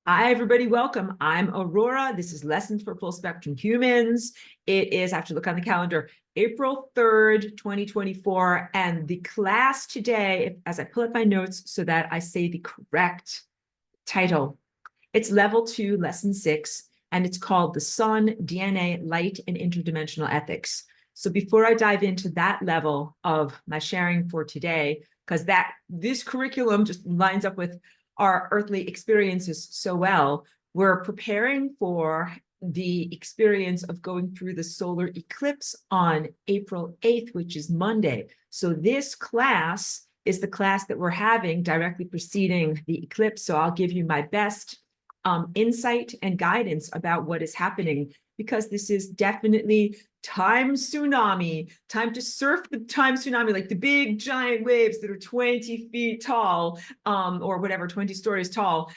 Hi, everybody. Welcome. I'm Aurora. This is Lessons for Full Spectrum Humans. It is, I have to look on the calendar, April 3rd, 2024. And the class today, as I pull up my notes so that I say the correct title, it's level 2, lesson 6, and it's called The Sun, DNA, Light, and Interdimensional Ethics. So before I dive into that level of my sharing for today, because this curriculum just lines up with our earthly experiences so well, we're preparing for the experience of going through the solar eclipse on April 8th, which is Monday. So this class is the class that we're having directly preceding the eclipse. So I'll give you my best insight and guidance about what is happening, because this is definitely time tsunami, time to surf the time tsunami, like the big giant waves that are 20 feet tall, or whatever, 20 stories tall.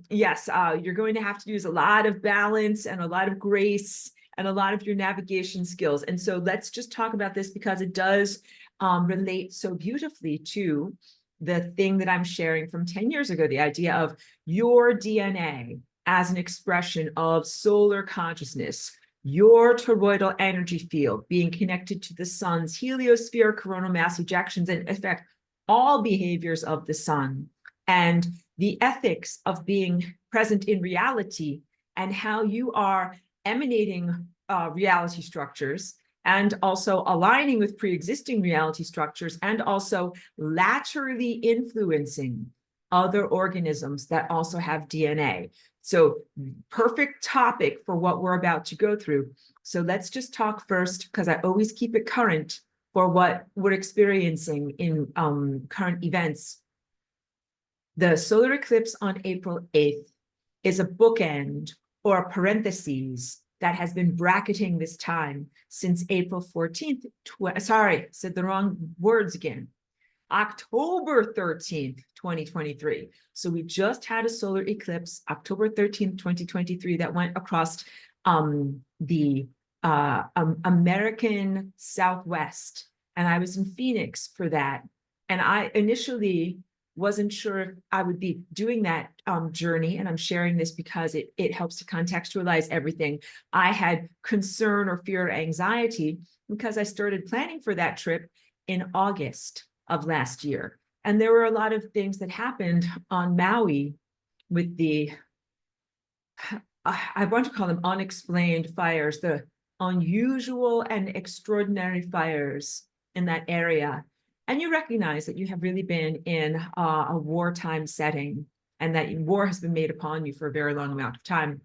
Yes, you're going to have to use a lot of balance and a lot of grace and a lot of your navigation skills. And so let's just talk about this because it does relate so beautifully to the thing that I'm sharing from 10 years ago, the idea of your DNA as an expression of solar consciousness, your toroidal energy field being connected to the sun's heliosphere, coronal mass ejections, and in fact, all behaviors of the sun, and the ethics of being present in reality and how you are emanating reality structures and also aligning with pre-existing reality structures, and also laterally influencing other organisms that also have DNA. So perfect topic for what we're about to go through. So let's just talk first, because I always keep it current for what we're experiencing in current events. The solar eclipse on April 8th is a bookend or a parentheses that has been bracketing this time since April 14th. Sorry, said the wrong words again. October 13th, 2023. So we just had a solar eclipse, October 13th, 2023, that went across the American Southwest. And I was in Phoenix for that. And I initially wasn't sure if I would be doing that journey. And I'm sharing this because it helps to contextualize everything. I had concern or fear or anxiety because I started planning for that trip in August of last year. And there were a lot of things that happened on Maui with the, I want to call them unexplained fires, the unusual and extraordinary fires in that area. And you recognize that you have really been in a wartime setting, and that war has been made upon you for a very long amount of time.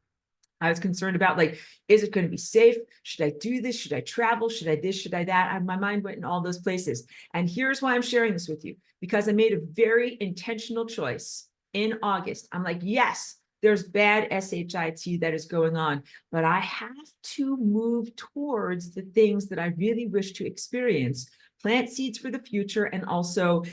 I was concerned about, like, is it going to be safe? Should I do this? Should I travel? Should I this? Should I that? My mind went in all those places. And here's why I'm sharing this with you, because I made a very intentional choice in August. I'm like, yes, there's bad SHIT that is going on, but I have to move towards the things that I really wish to experience, plant seeds for the future, and also,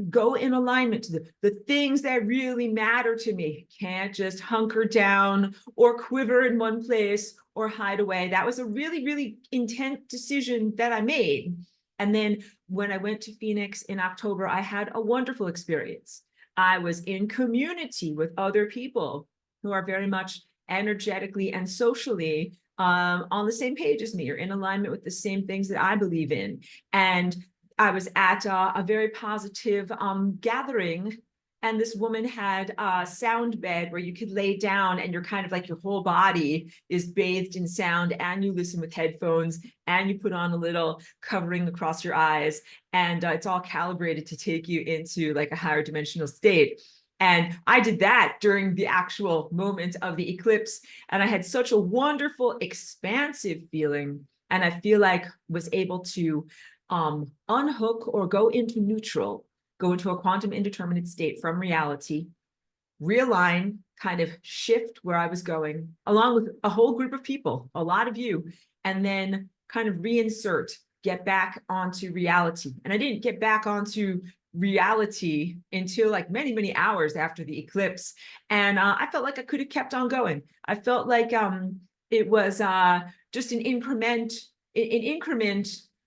go in alignment to the things that really matter to me. Can't just hunker down or quiver in one place or hide away. That was a really, really intense decision that I made. And then when I went to Phoenix in October, I had a wonderful experience. I was in community with other people who are very much energetically and socially on the same page as me, or in alignment with the same things that I believe in. And I was at a very positive gathering, and this woman had a sound bed where you could lay down and you're kind of like, your whole body is bathed in sound, and you listen with headphones, and you put on a little covering across your eyes, and it's all calibrated to take you into like a higher dimensional state. And I did that during the actual moment of the eclipse. And I had such a wonderful, expansive feeling. And I feel like was able to unhook or go into neutral, go into a quantum indeterminate state from reality, realign, kind of shift where I was going, along with a whole group of people, a lot of you, and then kind of reinsert, get back onto reality. And I didn't get back onto reality until like many, many hours after the eclipse. And I felt like I could have kept on going. I felt like it was just an increment,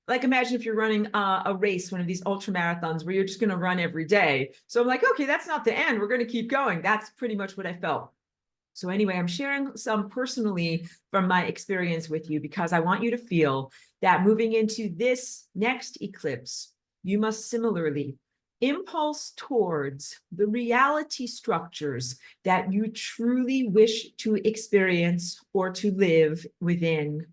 like imagine if you're running a race, one of these ultra marathons where you're just going to run every day. So I'm like, okay, that's not the end. We're going to keep going. That's pretty much what I felt. So anyway, I'm sharing some personally from my experience with you because I want you to feel that moving into this next eclipse, you must similarly impulse towards the reality structures that you truly wish to experience or to live within,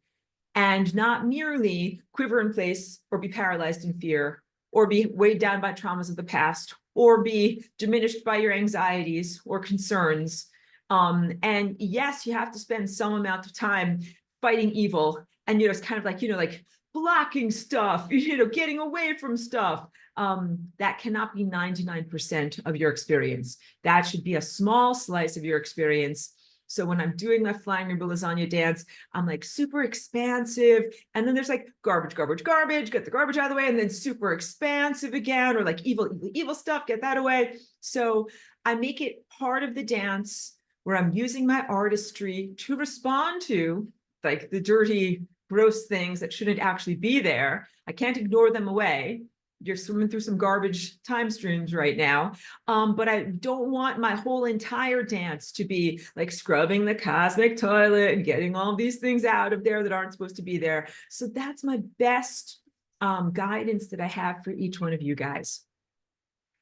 and not merely quiver in place or be paralyzed in fear or be weighed down by traumas of the past or be diminished by your anxieties or concerns. And yes, you have to spend some amount of time fighting evil, and it's kind of like, like blocking stuff, getting away from stuff. That cannot be 99% of your experience. That should be a small slice of your experience. So when I'm doing my flying rainbow lasagna dance, I'm like super expansive. And then there's like garbage, garbage, garbage, get the garbage out of the way. And then super expansive again, or like evil, evil, evil stuff, get that away. So I make it part of the dance where I'm using my artistry to respond to like the dirty, gross things that shouldn't actually be there. I can't ignore them away. You're swimming through some garbage time streams right now. But I don't want my whole entire dance to be like scrubbing the cosmic toilet and getting all these things out of there that aren't supposed to be there. So that's my best guidance that I have for each one of you guys.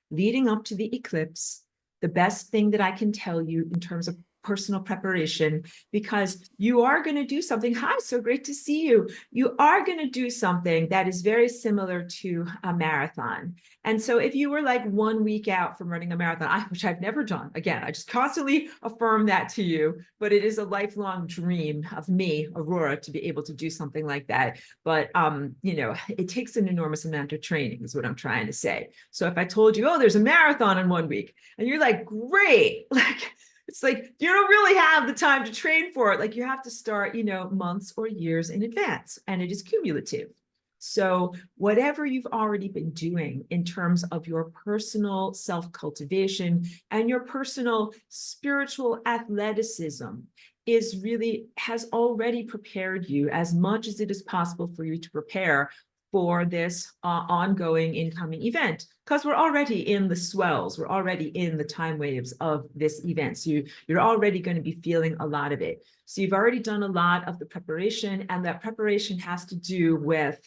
Leading up to the eclipse, the best thing that I can tell you in terms of personal preparation, because you are going to do something. Hi, so great to see you. You are going to do something that is very similar to a marathon. And so if you were like 1 week out from running a marathon, which I've never done, again, I just constantly affirm that to you, but it is a lifelong dream of me, Aurora, to be able to do something like that. But, it takes an enormous amount of training is what I'm trying to say. So if I told you, oh, there's a marathon in 1 week, and you're like, great, like, it's like, you don't really have the time to train for it. Like you have to start, months or years in advance, and it is cumulative. So whatever you've already been doing in terms of your personal self-cultivation and your personal spiritual athleticism has already prepared you as much as it is possible for you to prepare for this ongoing incoming event, because we're already in the swells, we're already in the time waves of this event. So you're already going to be feeling a lot of it. So you've already done a lot of the preparation, and that preparation has to do with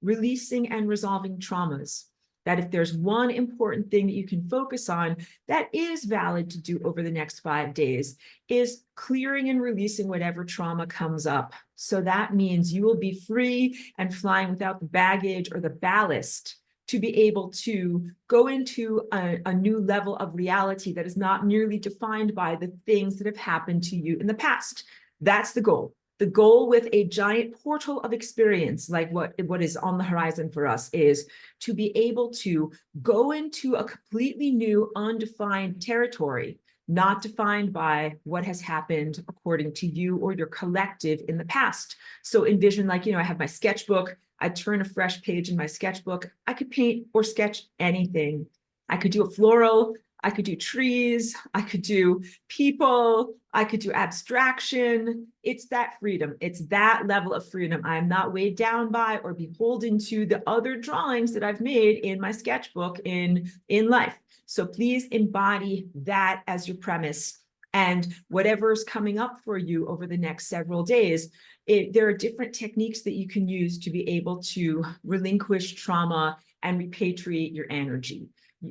releasing and resolving traumas. That if there's one important thing that you can focus on that is valid to do over the next 5 days, is clearing and releasing whatever trauma comes up. So that means you will be free and flying without the baggage or the ballast to be able to go into a new level of reality that is not merely defined by the things that have happened to you in the past. That's the goal. The goal with a giant portal of experience, like what is on the horizon for us, is to be able to go into a completely new, undefined territory, not defined by what has happened according to you or your collective in the past. So envision, like, I have my sketchbook. I turn a fresh page in my sketchbook. I could paint or sketch anything. I could do a floral. I could do trees, I could do people, I could do abstraction. It's that freedom. It's that level of freedom. I'm not weighed down by or beholden to the other drawings that I've made in my sketchbook in life. So please embody that as your premise. And whatever's coming up for you over the next several days, there are different techniques that you can use to be able to relinquish trauma and repatriate your energy.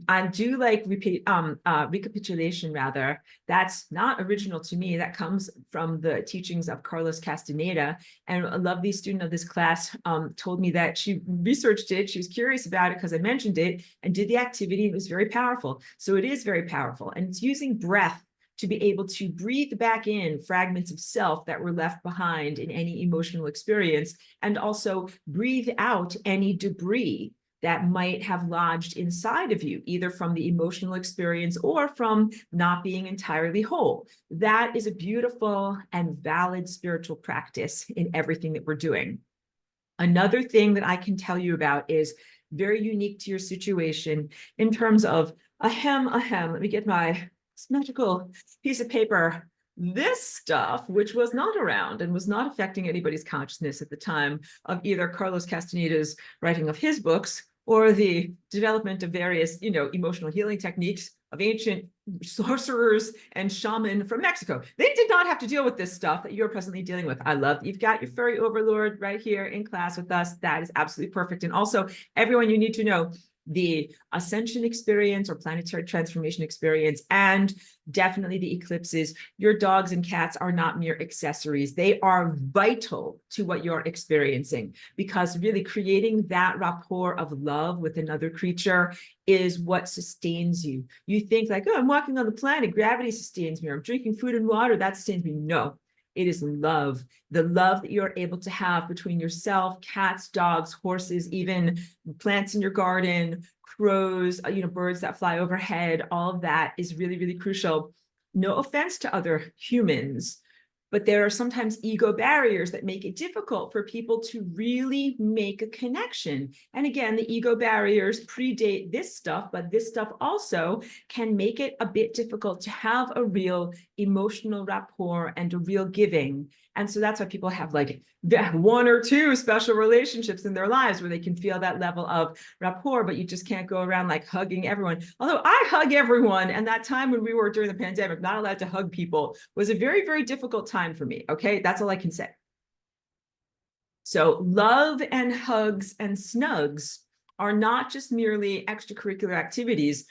I do like recapitulation, rather. That's not original to me. That comes from the teachings of Carlos Castaneda. And a lovely student of this class told me that she researched it. She was curious about it because I mentioned it and did the activity. It was very powerful. So it is very powerful. And it's using breath to be able to breathe back in fragments of self that were left behind in any emotional experience, and also breathe out any debris that might have lodged inside of you, either from the emotional experience or from not being entirely whole. That is a beautiful and valid spiritual practice in everything that we're doing. Another thing that I can tell you about is very unique to your situation in terms of let me get my magical piece of paper. This stuff, which was not around and was not affecting anybody's consciousness at the time of either Carlos Castaneda's writing of his books or the development of various, emotional healing techniques, of ancient sorcerers and shaman from Mexico. They did not have to deal with this stuff that you're presently dealing with. I love that you've got your furry overlord right here in class with us. That is absolutely perfect. And also, everyone, you need to know the ascension experience or planetary transformation experience, and definitely the eclipses. Your dogs and cats are not mere accessories. They are vital to what you're experiencing, because really creating that rapport of love with another creature is what sustains you. You think like, oh, I'm walking on the planet, gravity sustains me, or I'm drinking food and water, that sustains me. No. It is love, the love that you're able to have between yourself, cats, dogs, horses, even plants in your garden, crows, birds that fly overhead. All of that is really, really crucial. No offense to other humans, but there are sometimes ego barriers that make it difficult for people to really make a connection. And again, the ego barriers predate this stuff, but this stuff also can make it a bit difficult to have a real emotional rapport and a real giving. And so that's why people have like one or two special relationships in their lives where they can feel that level of rapport, but you just can't go around like hugging everyone. Although I hug everyone, and that time when we were during the pandemic, not allowed to hug people, was a very, very difficult time for me. Okay, that's all I can say. So love and hugs and snugs are not just merely extracurricular activities.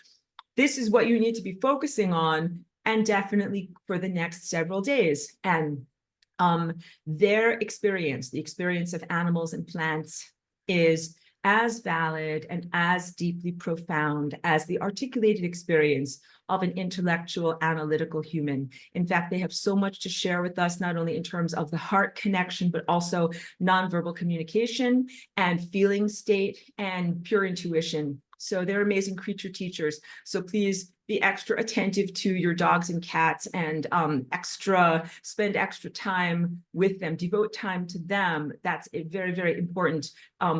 This is what you need to be focusing on, and definitely for the next several days. And their experience, the experience of animals and plants, is as valid and as deeply profound as the articulated experience of an intellectual, analytical human. In fact, they have so much to share with us, not only in terms of the heart connection, but also nonverbal communication and feeling state and pure intuition. So they're amazing creature teachers. So please be extra attentive to your dogs and cats, and spend extra time with them, devote time to them. That's a very, very important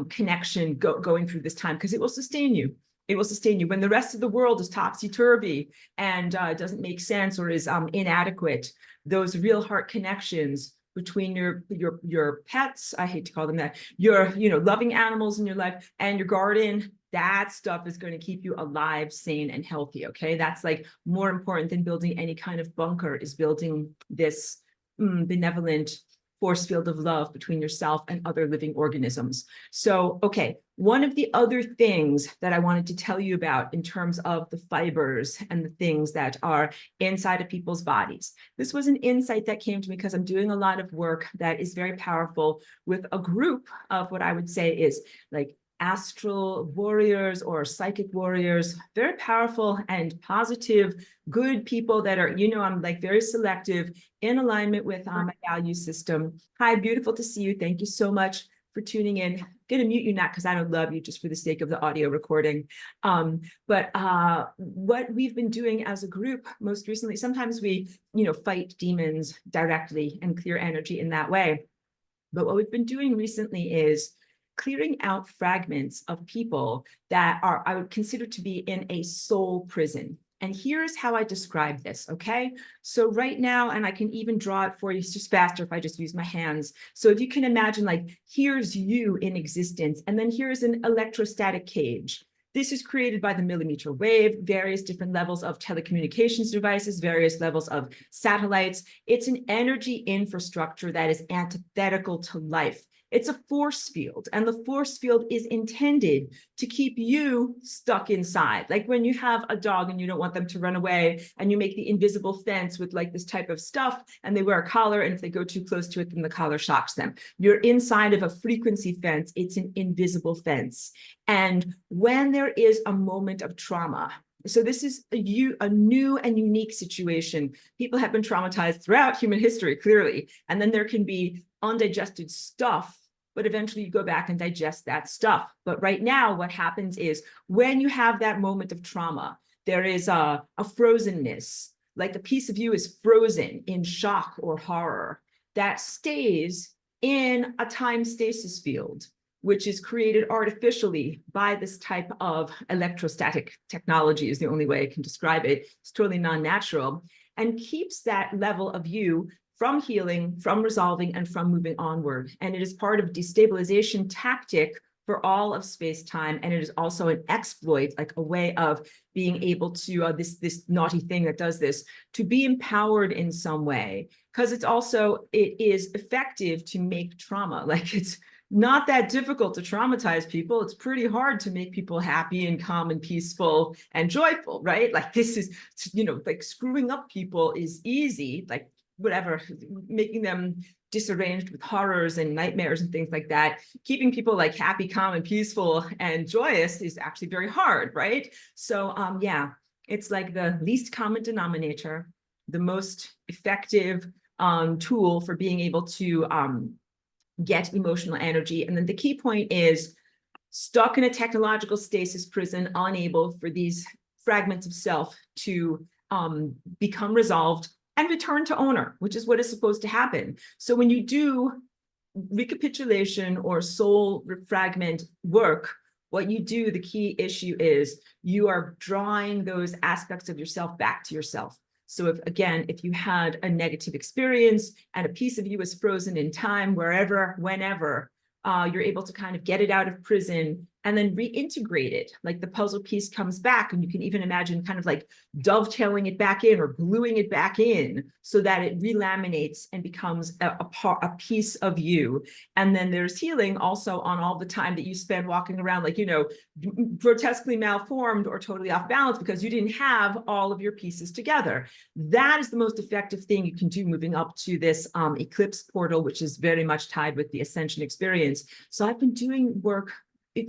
connection going through this time, because it will sustain you. It will sustain you when the rest of the world is topsy-turvy and doesn't make sense or is inadequate. Those real heart connections between your pets, I hate to call them that, your loving animals in your life, and your garden, that stuff is going to keep you alive, sane, and healthy. Okay, that's like more important than building any kind of bunker, is building this benevolent force field of love between yourself and other living organisms. So, okay, one of the other things that I wanted to tell you about in terms of the fibers and the things that are inside of people's bodies. This was an insight that came to me because I'm doing a lot of work that is very powerful with a group of what I would say is like astral warriors or psychic warriors, very powerful and positive, good people that are, I'm like very selective, in alignment with my value system. Hi, beautiful to see you. Thank you so much for tuning in. I'm gonna mute you, not because I don't love you, just for the sake of the audio recording. But what we've been doing as a group most recently, sometimes we, fight demons directly and clear energy in that way. But what we've been doing recently is clearing out fragments of people that are, I would consider to be in a soul prison. And here's how I describe this, okay? So right now, and I can even draw it for you, it's just faster if I just use my hands. So if you can imagine, like, here's you in existence, and then here's an electrostatic cage. This is created by the millimeter wave, various different levels of telecommunications devices, various levels of satellites. It's an energy infrastructure that is antithetical to life. It's a force field, and the force field is intended to keep you stuck inside. Like when you have a dog and you don't want them to run away, and you make the invisible fence with like this type of stuff, and they wear a collar, and if they go too close to it, then the collar shocks them. You're inside of a frequency fence. It's an invisible fence. And when there is a moment of trauma, so this is a new and unique situation. People have been traumatized throughout human history, clearly, and then there can be undigested stuff, but eventually you go back and digest that stuff. But right now, what happens is when you have that moment of trauma, there is a frozenness, like a piece of you is frozen in shock or horror that stays in a time stasis field, which is created artificially by this type of electrostatic technology, is the only way I can describe it. It's totally non-natural, and keeps that level of you from healing, from resolving, and from moving onward. And it is part of destabilization tactic for all of space-time, and it is also an exploit, like a way of being able to, this naughty thing that does this, to be empowered in some way, because it is effective to make trauma. Like, it's not that difficult to traumatize people. It's pretty hard to make people happy and calm and peaceful and joyful, right? Like, this is, like, screwing up people is easy, like whatever, making them disarranged with horrors and nightmares and things like that. Keeping people like happy, calm, and peaceful and joyous is actually very hard, right? So yeah, it's like the least common denominator, the most effective tool for being able to get emotional energy. And then the key point is, stuck in a technological stasis prison, unable for these fragments of self to become resolved and return to owner, which is what is supposed to happen. So when you do recapitulation or soul fragment work, what you do, the key issue is you are drawing those aspects of yourself back to yourself. So if you had a negative experience and a piece of you is frozen in time, wherever, whenever, you're able to kind of get it out of prison and then reintegrate it. Like, the puzzle piece comes back, and you can even imagine kind of like dovetailing it back in or gluing it back in so that it relaminates and becomes a piece of you. And then there's healing also on all the time that you spend walking around, like, grotesquely malformed or totally off balance because you didn't have all of your pieces together. That is the most effective thing you can do moving up to this eclipse portal, which is very much tied with the ascension experience. So I've been doing work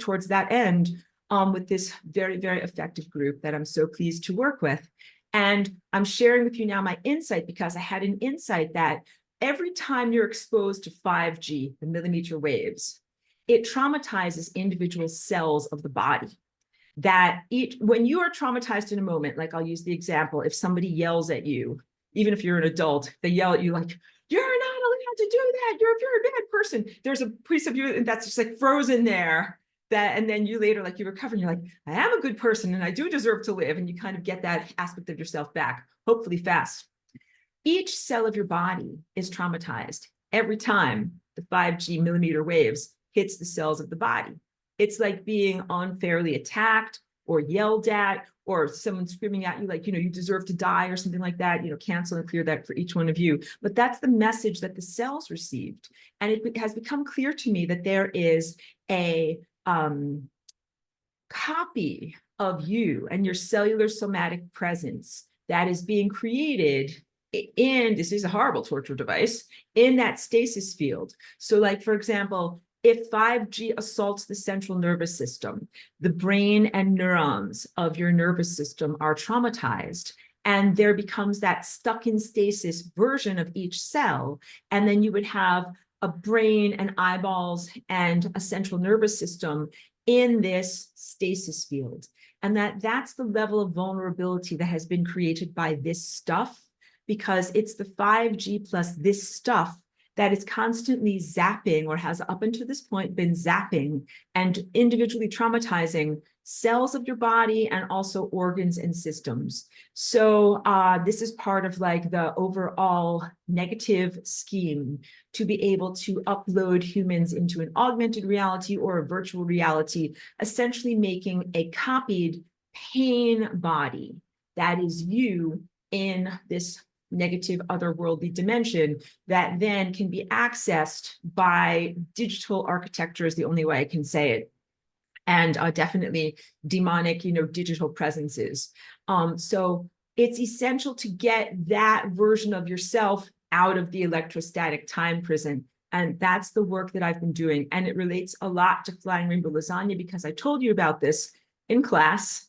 towards that end with this very, very effective group that I'm so pleased to work with. And I'm sharing with you now my insight, because I had an insight that every time you're exposed to 5G, the millimeter waves, it traumatizes individual cells of the body. When you are traumatized in a moment, like, I'll use the example, if somebody yells at you, even if you're an adult, they yell at you like, "You're not allowed to do that, you're a very bad person." There's a piece of you that's just like frozen there. And then you later, like, you recover and you're like, "I am a good person and I do deserve to live." And you kind of get that aspect of yourself back, hopefully fast. Each cell of your body is traumatized every time the 5G millimeter waves hits the cells of the body. It's like being unfairly attacked or yelled at, or someone screaming at you like, you deserve to die or something like that. Cancel and clear that for each one of you. But that's the message that the cells received. And it has become clear to me that there is a copy of you and your cellular somatic presence that is being created in, this is a horrible torture device, in that stasis field. So, like, for example, if 5G assaults the central nervous system, the brain and neurons of your nervous system are traumatized, and there becomes that stuck in stasis version of each cell. And then you would have a brain and eyeballs and a central nervous system in this stasis field. And that's the level of vulnerability that has been created by this stuff, because it's the 5G plus this stuff that is constantly zapping, or has up until this point been zapping and individually traumatizing cells of your body and also organs and systems. So this is part of like the overall negative scheme to be able to upload humans into an augmented reality or a virtual reality, essentially making a copied pain body that is you in this negative otherworldly dimension that then can be accessed by digital architecture, is the only way I can say it. And definitely demonic, digital presences. So it's essential to get that version of yourself out of the electrostatic time prison. And that's the work that I've been doing. And it relates a lot to Flying Rainbow Lasagna, because I told you about this in class,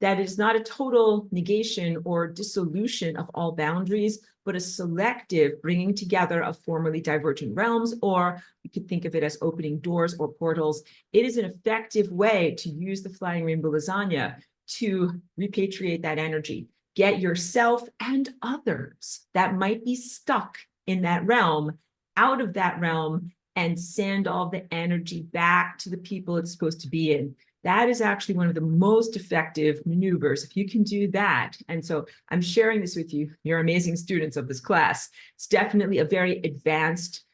that is not a total negation or dissolution of all boundaries, but a selective bringing together of formerly divergent realms, or you could think of it as opening doors or portals. It is an effective way to use the Flying Rainbow Lasagna to repatriate that energy, get yourself and others that might be stuck in that realm out of that realm, and send all the energy back to the people it's supposed to be in. That is actually one of the most effective maneuvers, if you can do that. And so I'm sharing this with you. You're amazing students of this class. It's definitely a very advanced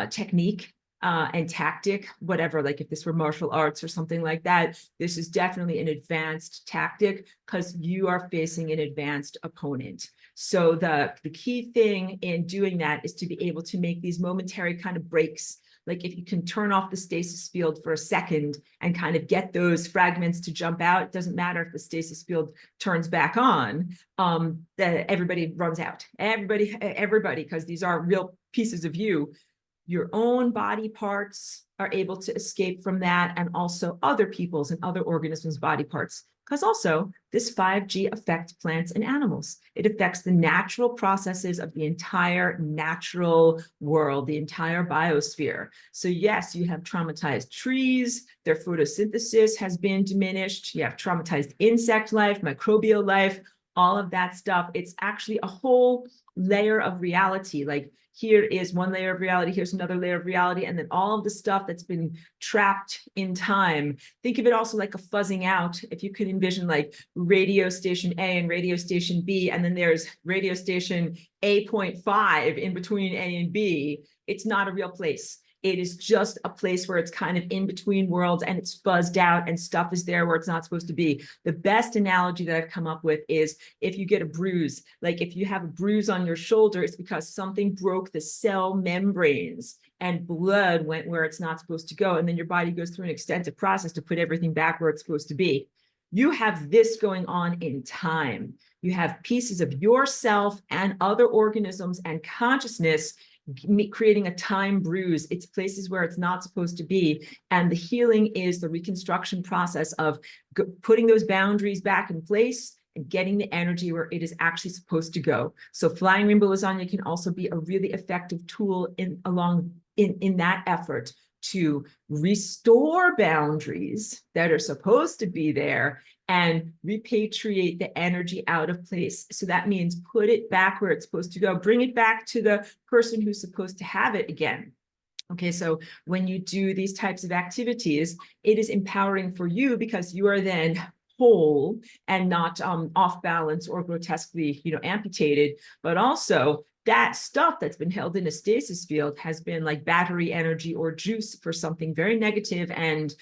technique. and tactic, whatever, like if this were martial arts or something like that, this is definitely an advanced tactic because you are facing an advanced opponent. So the key thing in doing that is to be able to make these momentary kind of breaks. Like if you can turn off the stasis field for a second and kind of get those fragments to jump out, it doesn't matter if the stasis field turns back on, that everybody runs out. Everybody, because these are real pieces of you. Your own body parts are able to escape from that, and also other people's and other organisms' body parts. Because also this 5G affects plants and animals. It affects the natural processes of the entire natural world, the entire biosphere. So yes, you have traumatized trees, their photosynthesis has been diminished. You have traumatized insect life, microbial life, all of that stuff. It's actually a whole layer of reality. Like here is one layer of reality, here's another layer of reality, and then all of the stuff that's been trapped in time. Think of it also like a fuzzing out. If you could envision like radio station A and radio station B, and then there's radio station A.5 in between A and B, it's not a real place. It is just a place where it's kind of in between worlds and it's fuzzed out and stuff is there where it's not supposed to be. The best analogy that I've come up with is if you get a bruise, like if you have a bruise on your shoulder, it's because something broke the cell membranes and blood went where it's not supposed to go. And then your body goes through an extensive process to put everything back where it's supposed to be. You have this going on in time. You have pieces of yourself and other organisms and consciousness creating a time bruise. It's places where it's not supposed to be. And the healing is the reconstruction process of putting those boundaries back in place and getting the energy where it is actually supposed to go. So flying rainbow lasagna can also be a really effective tool in that effort to restore boundaries that are supposed to be there and repatriate the energy out of place. So that means put it back where it's supposed to go, bring it back to the person who's supposed to have it again. Okay, so when you do these types of activities, it is empowering for you because you are then whole and not off balance or grotesquely, amputated, but also that stuff that's been held in a stasis field has been like battery energy or juice for something very negative and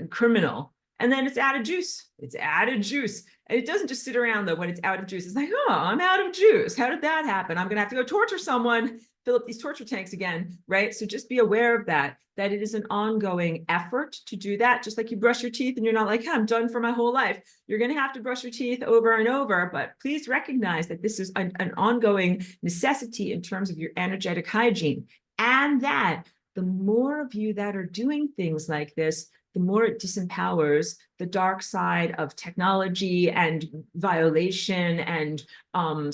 criminal. And then it's out of juice. It's out of juice. And it doesn't just sit around though when it's out of juice. It's like, oh, I'm out of juice. How did that happen? I'm going to have to go torture someone, fill up these torture tanks again, right? So just be aware of that it is an ongoing effort to do that. Just like you brush your teeth and you're not like, hey, I'm done for my whole life. You're going to have to brush your teeth over and over, but please recognize that this is an ongoing necessity in terms of your energetic hygiene. And that the more of you that are doing things like this, the more it disempowers the dark side of technology and violation and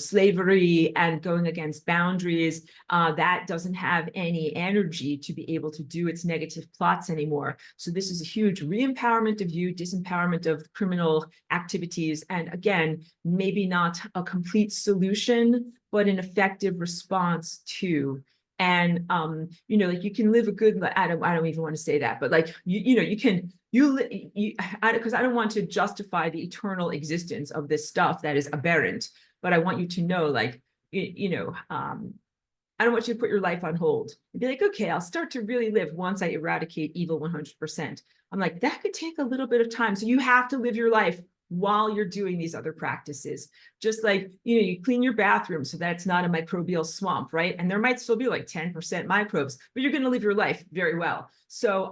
slavery and going against boundaries. That doesn't have any energy to be able to do its negative plots anymore. So this is a huge re-empowerment of you, disempowerment of criminal activities. And again, maybe not a complete solution, but an effective response to. And like you can live a good life. I don't even want to say that, but like because I don't want to justify the eternal existence of this stuff that is aberrant, but I want you to know, like, I don't want you to put your life on hold and be like, okay, I'll start to really live once I eradicate evil 100%. I'm like, that could take a little bit of time. So you have to live your life while you're doing these other practices. Just like, you clean your bathroom so that it's not a microbial swamp, right? And there might still be like 10% microbes, but you're going to live your life very well. So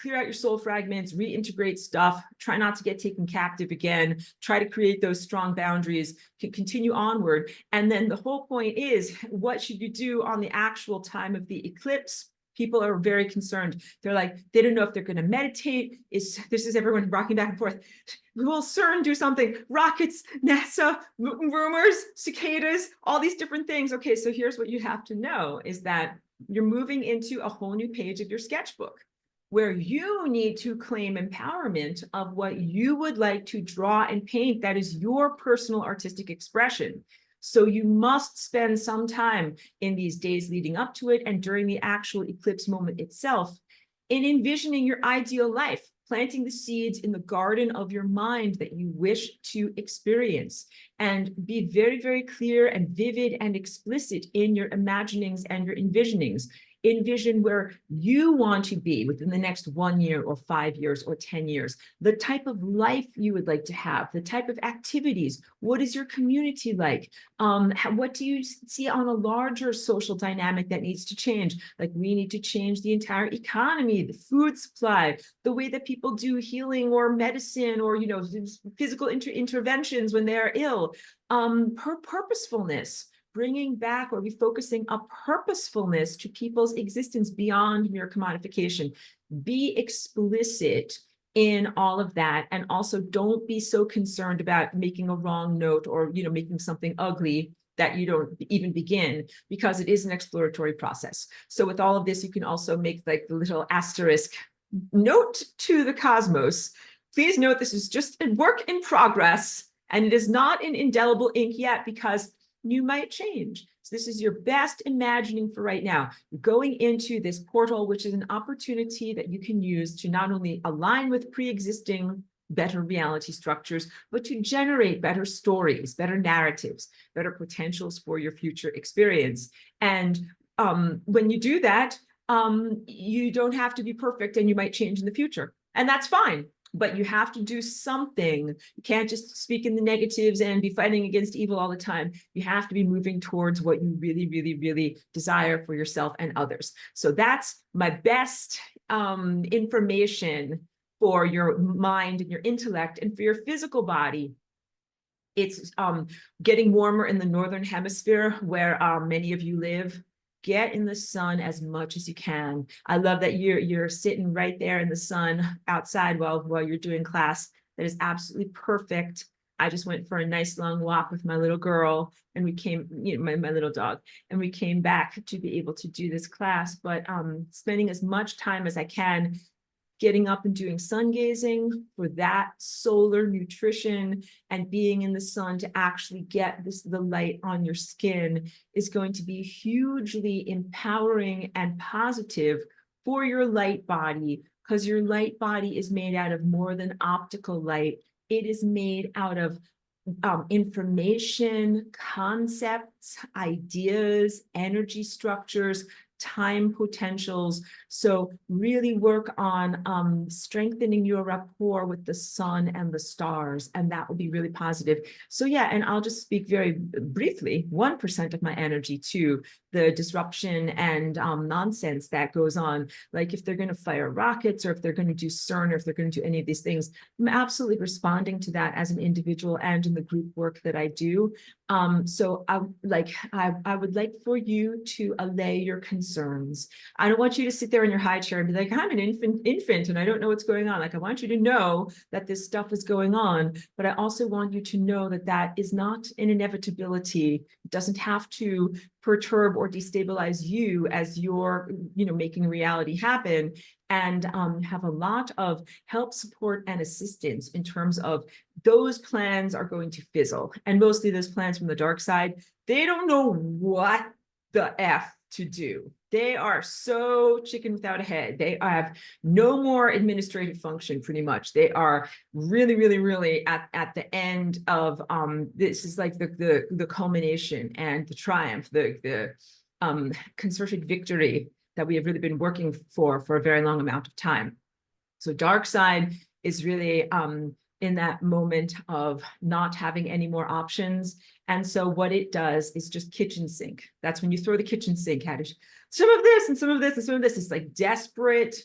clear out your soul fragments, reintegrate stuff, try not to get taken captive again, try to create those strong boundaries, continue onward. And then the whole point is, what should you do on the actual time of the eclipse? People are very concerned. They're like, they don't know if they're going to meditate. This is everyone rocking back and forth. Will CERN do something? Rockets, NASA, rumors, cicadas, all these different things. Okay, so here's what you have to know is that you're moving into a whole new page of your sketchbook where you need to claim empowerment of what you would like to draw and paint that is your personal artistic expression. So you must spend some time in these days leading up to it and during the actual eclipse moment itself in envisioning your ideal life, planting the seeds in the garden of your mind that you wish to experience, and be very, very clear and vivid and explicit in your imaginings and your envisionings. envision where you want to be within the next 1 year or 5 years or 10 years, the type of life you would like to have, the type of activities, what is your community like? What do you see on a larger social dynamic that needs to change? Like, we need to change the entire economy, the food supply, the way that people do healing or medicine, or, you know, physical interventions when they're ill. Purposefulness, bringing back or refocusing a purposefulness to people's existence beyond mere commodification. Be explicit in all of that, and also don't be so concerned about making a wrong note or, you know, making something ugly that you don't even begin, because it is an exploratory process. So with all of this, you can also make like the little asterisk note to the cosmos. Please note this is just a work in progress, and it is not in indelible ink yet, because you might change. So this is your best imagining for right now. You're going into this portal, which is an opportunity that you can use to not only align with pre-existing better reality structures, but to generate better stories, better narratives, better potentials for your future experience. And when you do that, you don't have to be perfect, and you might change in the future. And that's fine. But you have to do something. You can't just speak in the negatives and be fighting against evil all the time. You have to be moving towards what you really, really, really desire for yourself and others. So that's my best information for your mind and your intellect. And for your physical body, it's getting warmer in the northern hemisphere, where many of you live. Get in the sun as much as you can. I love that you're sitting right there in the sun outside while you're doing class. That is absolutely perfect. I just went for a nice long walk with my little girl, and we came, you know, my little dog, and we came back to be able to do this class. But spending as much time as I can getting up and doing sun gazing for that solar nutrition, and being in the sun to actually get the light on your skin is going to be hugely empowering and positive for your light body, because your light body is made out of more than optical light. It is made out of information, concepts, ideas, energy structures, time potentials. So really work on strengthening your rapport with the sun and the stars, and that will be really positive. So yeah, and I'll just speak very briefly, 1% of my energy to the disruption and nonsense that goes on. Like if they're going to fire rockets, or if they're going to do CERN, or if they're going to do any of these things, I'm absolutely responding to that as an individual and in the group work that I do. So I would like for you to allay your concerns. I don't want you to sit there in your high chair and be like, I'm an infant and I don't know what's going on. Like, I want you to know that this stuff is going on, but I also want you to know that that is not an inevitability. It doesn't have to perturb or destabilize you as you're, you know, making reality happen. And have a lot of help, support, and assistance in terms of those plans are going to fizzle. And mostly those plans from the dark side, they don't know what the F to do. They are so chicken without a head. They have no more administrative function, pretty much. They are really, really, really at the end of this is like the culmination and the triumph, the concerted victory that we have really been working for a very long amount of time. So dark side is really in that moment of not having any more options. And so what it does is just kitchen sink. That's when you throw the kitchen sink at it. Some of this and some of this and some of this. It's like desperate,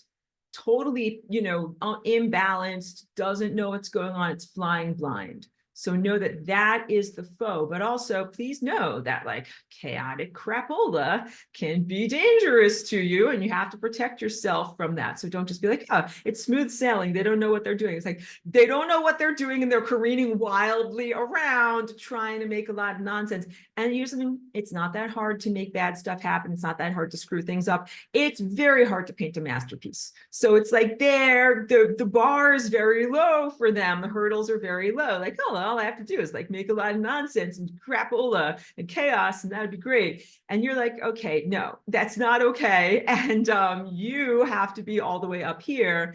totally, you know, imbalanced, doesn't know what's going on. It's flying blind. So know that that is the foe, but also please know that like chaotic crapola can be dangerous to you, and you have to protect yourself from that. So don't just be like, oh, it's smooth sailing. They don't know what they're doing. It's like, they don't know what they're doing, and they're careening wildly around trying to make a lot of nonsense. And usually it's not that hard to make bad stuff happen. It's not that hard to screw things up. It's very hard to paint a masterpiece. So it's like the bar is very low for them. The hurdles are very low. Like, oh, all I have to do is like make a lot of nonsense and crapola and chaos, and that'd be great. And you're like, okay, no, that's not okay. And you have to be all the way up here,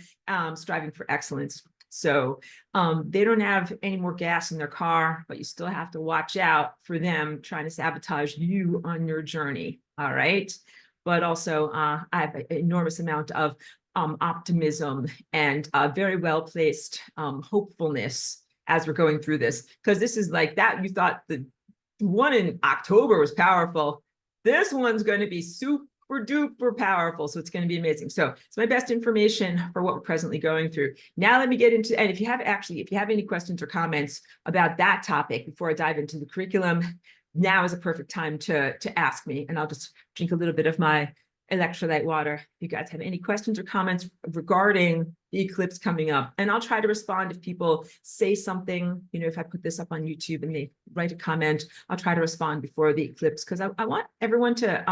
striving for excellence. So they don't have any more gas in their car, but you still have to watch out for them trying to sabotage you on your journey. All right. but also I have an enormous amount of optimism and very well-placed hopefulness as we're going through this, because this is like that. You thought the one in October was powerful. This one's going to be super duper powerful. So it's going to be amazing. So it's my best information for what we're presently going through. Now let me get into, and if you have any questions or comments about that topic before I dive into the curriculum, now is a perfect time to ask me, and I'll just drink a little bit of my electrolyte water. If you guys have any questions or comments regarding the eclipse coming up, and I'll try to respond if people say something, if I put this up on YouTube and they write a comment, I'll try to respond before the eclipse, because I want everyone to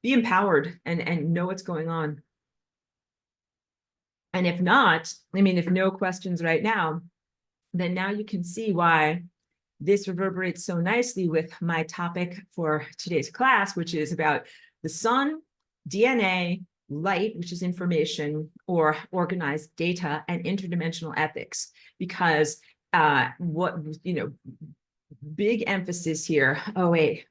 be empowered and know what's going on. And if not, if no questions right now, then now you can see why this reverberates so nicely with my topic for today's class, which is about the sun, DNA, light, which is information or organized data, and interdimensional ethics. Because big emphasis here. Oh, wait,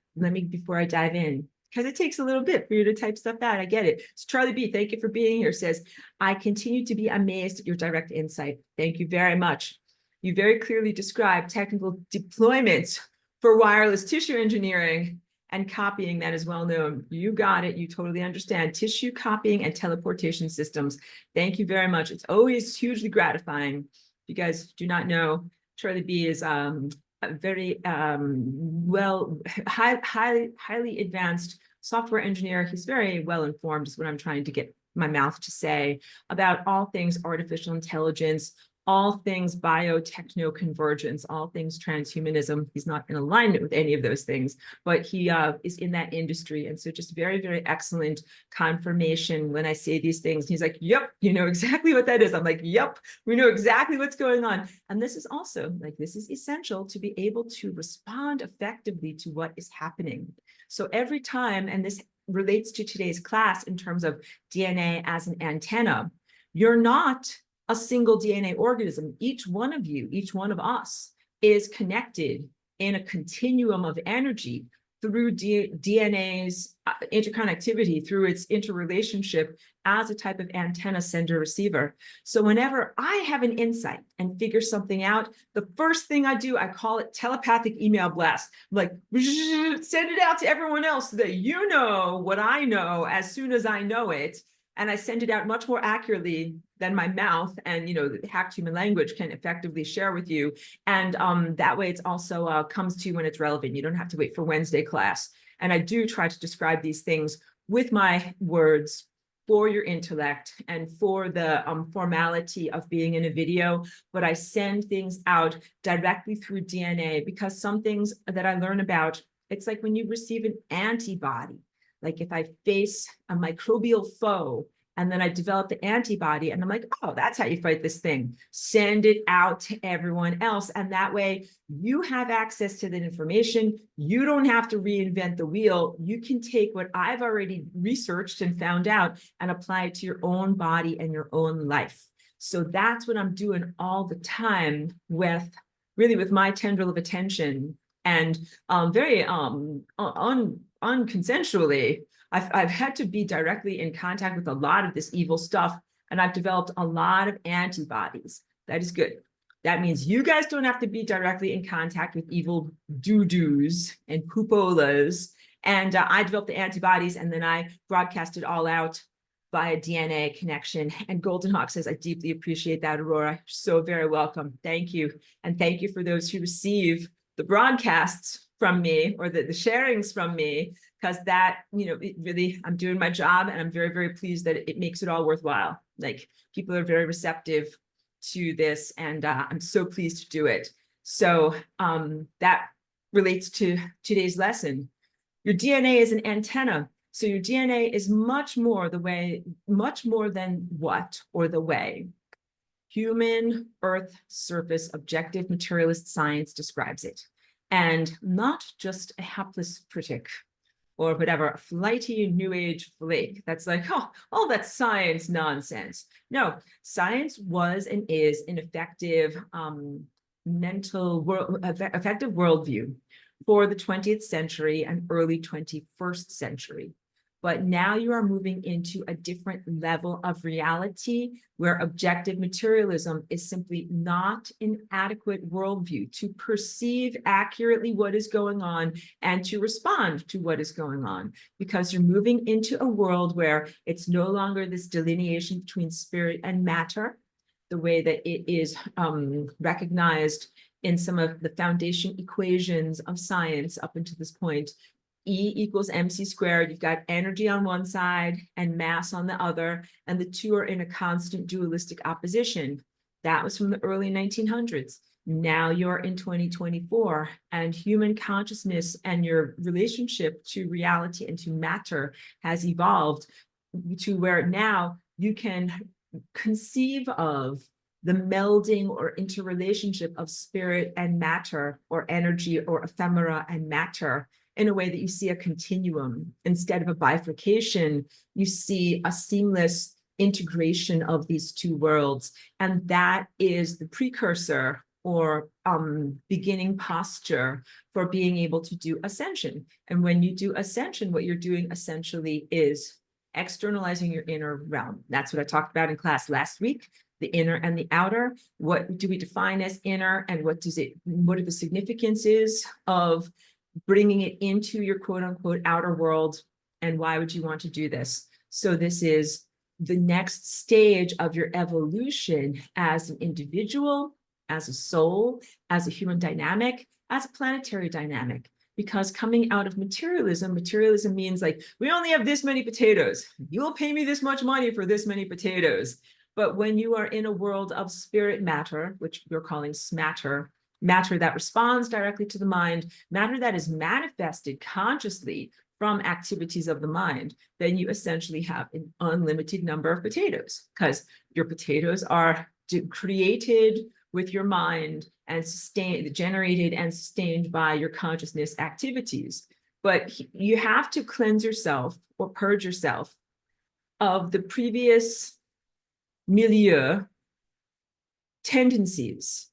before I dive in, because it takes a little bit for you to type stuff out. I get it. So Charlie B, thank you for being here, says, I continue to be amazed at your direct insight. Thank you very much. You very clearly describe technical deployments for wireless tissue engineering, and copying that is well known. You got it. You totally understand tissue copying and teleportation systems. Thank you very much. It's always hugely gratifying. If you guys do not know, Charlie B is a very highly advanced software engineer. He's very well informed, is what I'm trying to get my mouth to say, about all things artificial intelligence, all things biotechno-convergence, all things transhumanism. He's not in alignment with any of those things, but he is in that industry. And so just very, very excellent confirmation when I say these things. He's like, yep, you know exactly what that is. I'm like, yep, we know exactly what's going on. And this is also, this is essential to be able to respond effectively to what is happening. So every time, and this relates to today's class in terms of DNA as an antenna, you're not a single DNA organism. Each one of you, each one of us is connected in a continuum of energy through DNA's interconnectivity, through its interrelationship as a type of antenna sender receiver. So whenever I have an insight and figure something out, the first thing I do, I call it telepathic email blast. I'm like, send it out to everyone else so that you know what I know as soon as I know it. And I send it out much more accurately than my mouth and, the hacked human language can effectively share with you. And that way it's also comes to you when it's relevant. You don't have to wait for Wednesday class. And I do try to describe these things with my words for your intellect and for the formality of being in a video, but I send things out directly through DNA, because some things that I learn about, it's like when you receive an antibody. Like if I face a microbial foe and then I develop the antibody and I'm like, oh, that's how you fight this thing. Send it out to everyone else. And that way you have access to that information. You don't have to reinvent the wheel. You can take what I've already researched and found out and apply it to your own body and your own life. So that's what I'm doing all the time with my tendril of attention. And very unconsensually, I've had to be directly in contact with a lot of this evil stuff, and I've developed a lot of antibodies. That is good. That means you guys don't have to be directly in contact with evil doo-doos and poopolas. And I developed the antibodies, and then I broadcast it all out via DNA connection. And Golden Hawk says, I deeply appreciate that, Aurora. You're so very welcome. Thank you. And thank you for those who receive the broadcasts from me or the sharings from me, because that, it really, I'm doing my job and I'm very, very pleased that it makes it all worthwhile. Like, people are very receptive to this, and I'm so pleased to do it. So that relates to today's lesson. Your DNA is an antenna. So your DNA is much more than what or the way. Human Earth surface objective materialist science describes it. And not just a hapless critic or whatever, a flighty new age flake that's like, oh, that's science nonsense. No, science was and is an effective worldview for the 20th century and early 21st century. But now you are moving into a different level of reality where objective materialism is simply not an adequate worldview to perceive accurately what is going on and to respond to what is going on, because you're moving into a world where it's no longer this delineation between spirit and matter, the way that it is recognized in some of the foundation equations of science up until this point. E equals mc squared. You've got energy on one side and mass on the other, and the two are in a constant dualistic opposition. That was from the early 1900s. Now you're in 2024, and human consciousness and your relationship to reality and to matter has evolved to where now you can conceive of the melding or interrelationship of spirit and matter, or energy or ephemera and matter, in a way that you see a continuum. Instead of a bifurcation, you see a seamless integration of these two worlds. And that is the precursor or beginning posture for being able to do ascension. And when you do ascension, what you're doing essentially is externalizing your inner realm. That's what I talked about in class last week. The inner and the outer. What do we define as inner, and what are the significances of bringing it into your quote unquote outer world, and why would you want to do this? So this is the next stage of your evolution as an individual, as a soul, as a human dynamic, as a planetary dynamic. Because coming out of materialism means like, we only have this many potatoes. You'll pay me this much money for this many potatoes. But when you are in a world of spirit matter, which we're calling smatter, matter that responds directly to the mind, matter that is manifested consciously from activities of the mind, then you essentially have an unlimited number of potatoes, because your potatoes are created with your mind and generated and sustained by your consciousness activities. But you have to cleanse yourself or purge yourself of the previous milieu tendencies,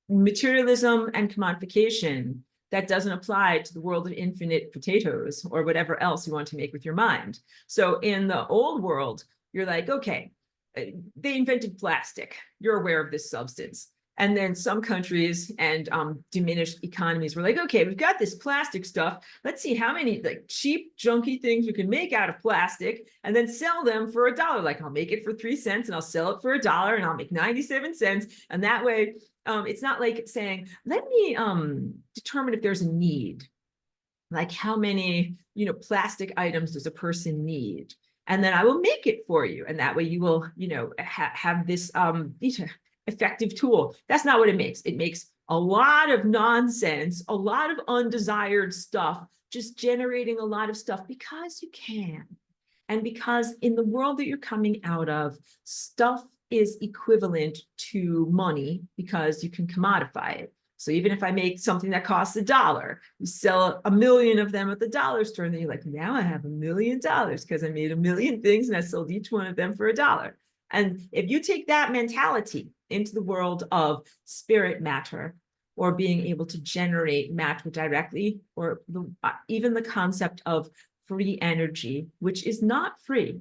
materialism and commodification that doesn't apply to the world of infinite potatoes or whatever else you want to make with your mind. So in the old world, you're like, okay, they invented plastic. You're aware of this substance. And then some countries and diminished economies were like, okay, we've got this plastic stuff. Let's see how many like cheap, junky things we can make out of plastic and then sell them for $1. Like, I'll make it for 3 cents and I'll sell it for $1 and I'll make 97 cents. And that way, it's not like saying, let me determine if there's a need. Like, how many, plastic items does a person need? And then I will make it for you. And that way you will, have this effective tool. That's not what it makes. It makes a lot of nonsense, a lot of undesired stuff, just generating a lot of stuff because you can. And because in the world that you're coming out of, stuff is equivalent to money because you can commodify it. So even if I make something that costs $1, you sell 1 million of them at the dollar store, and then you're like, now I have $1 million because I made 1 million things and I sold each one of them for $1. And if you take that mentality into the world of spirit matter, or being able to generate matter directly, or even the concept of free energy, which is not free,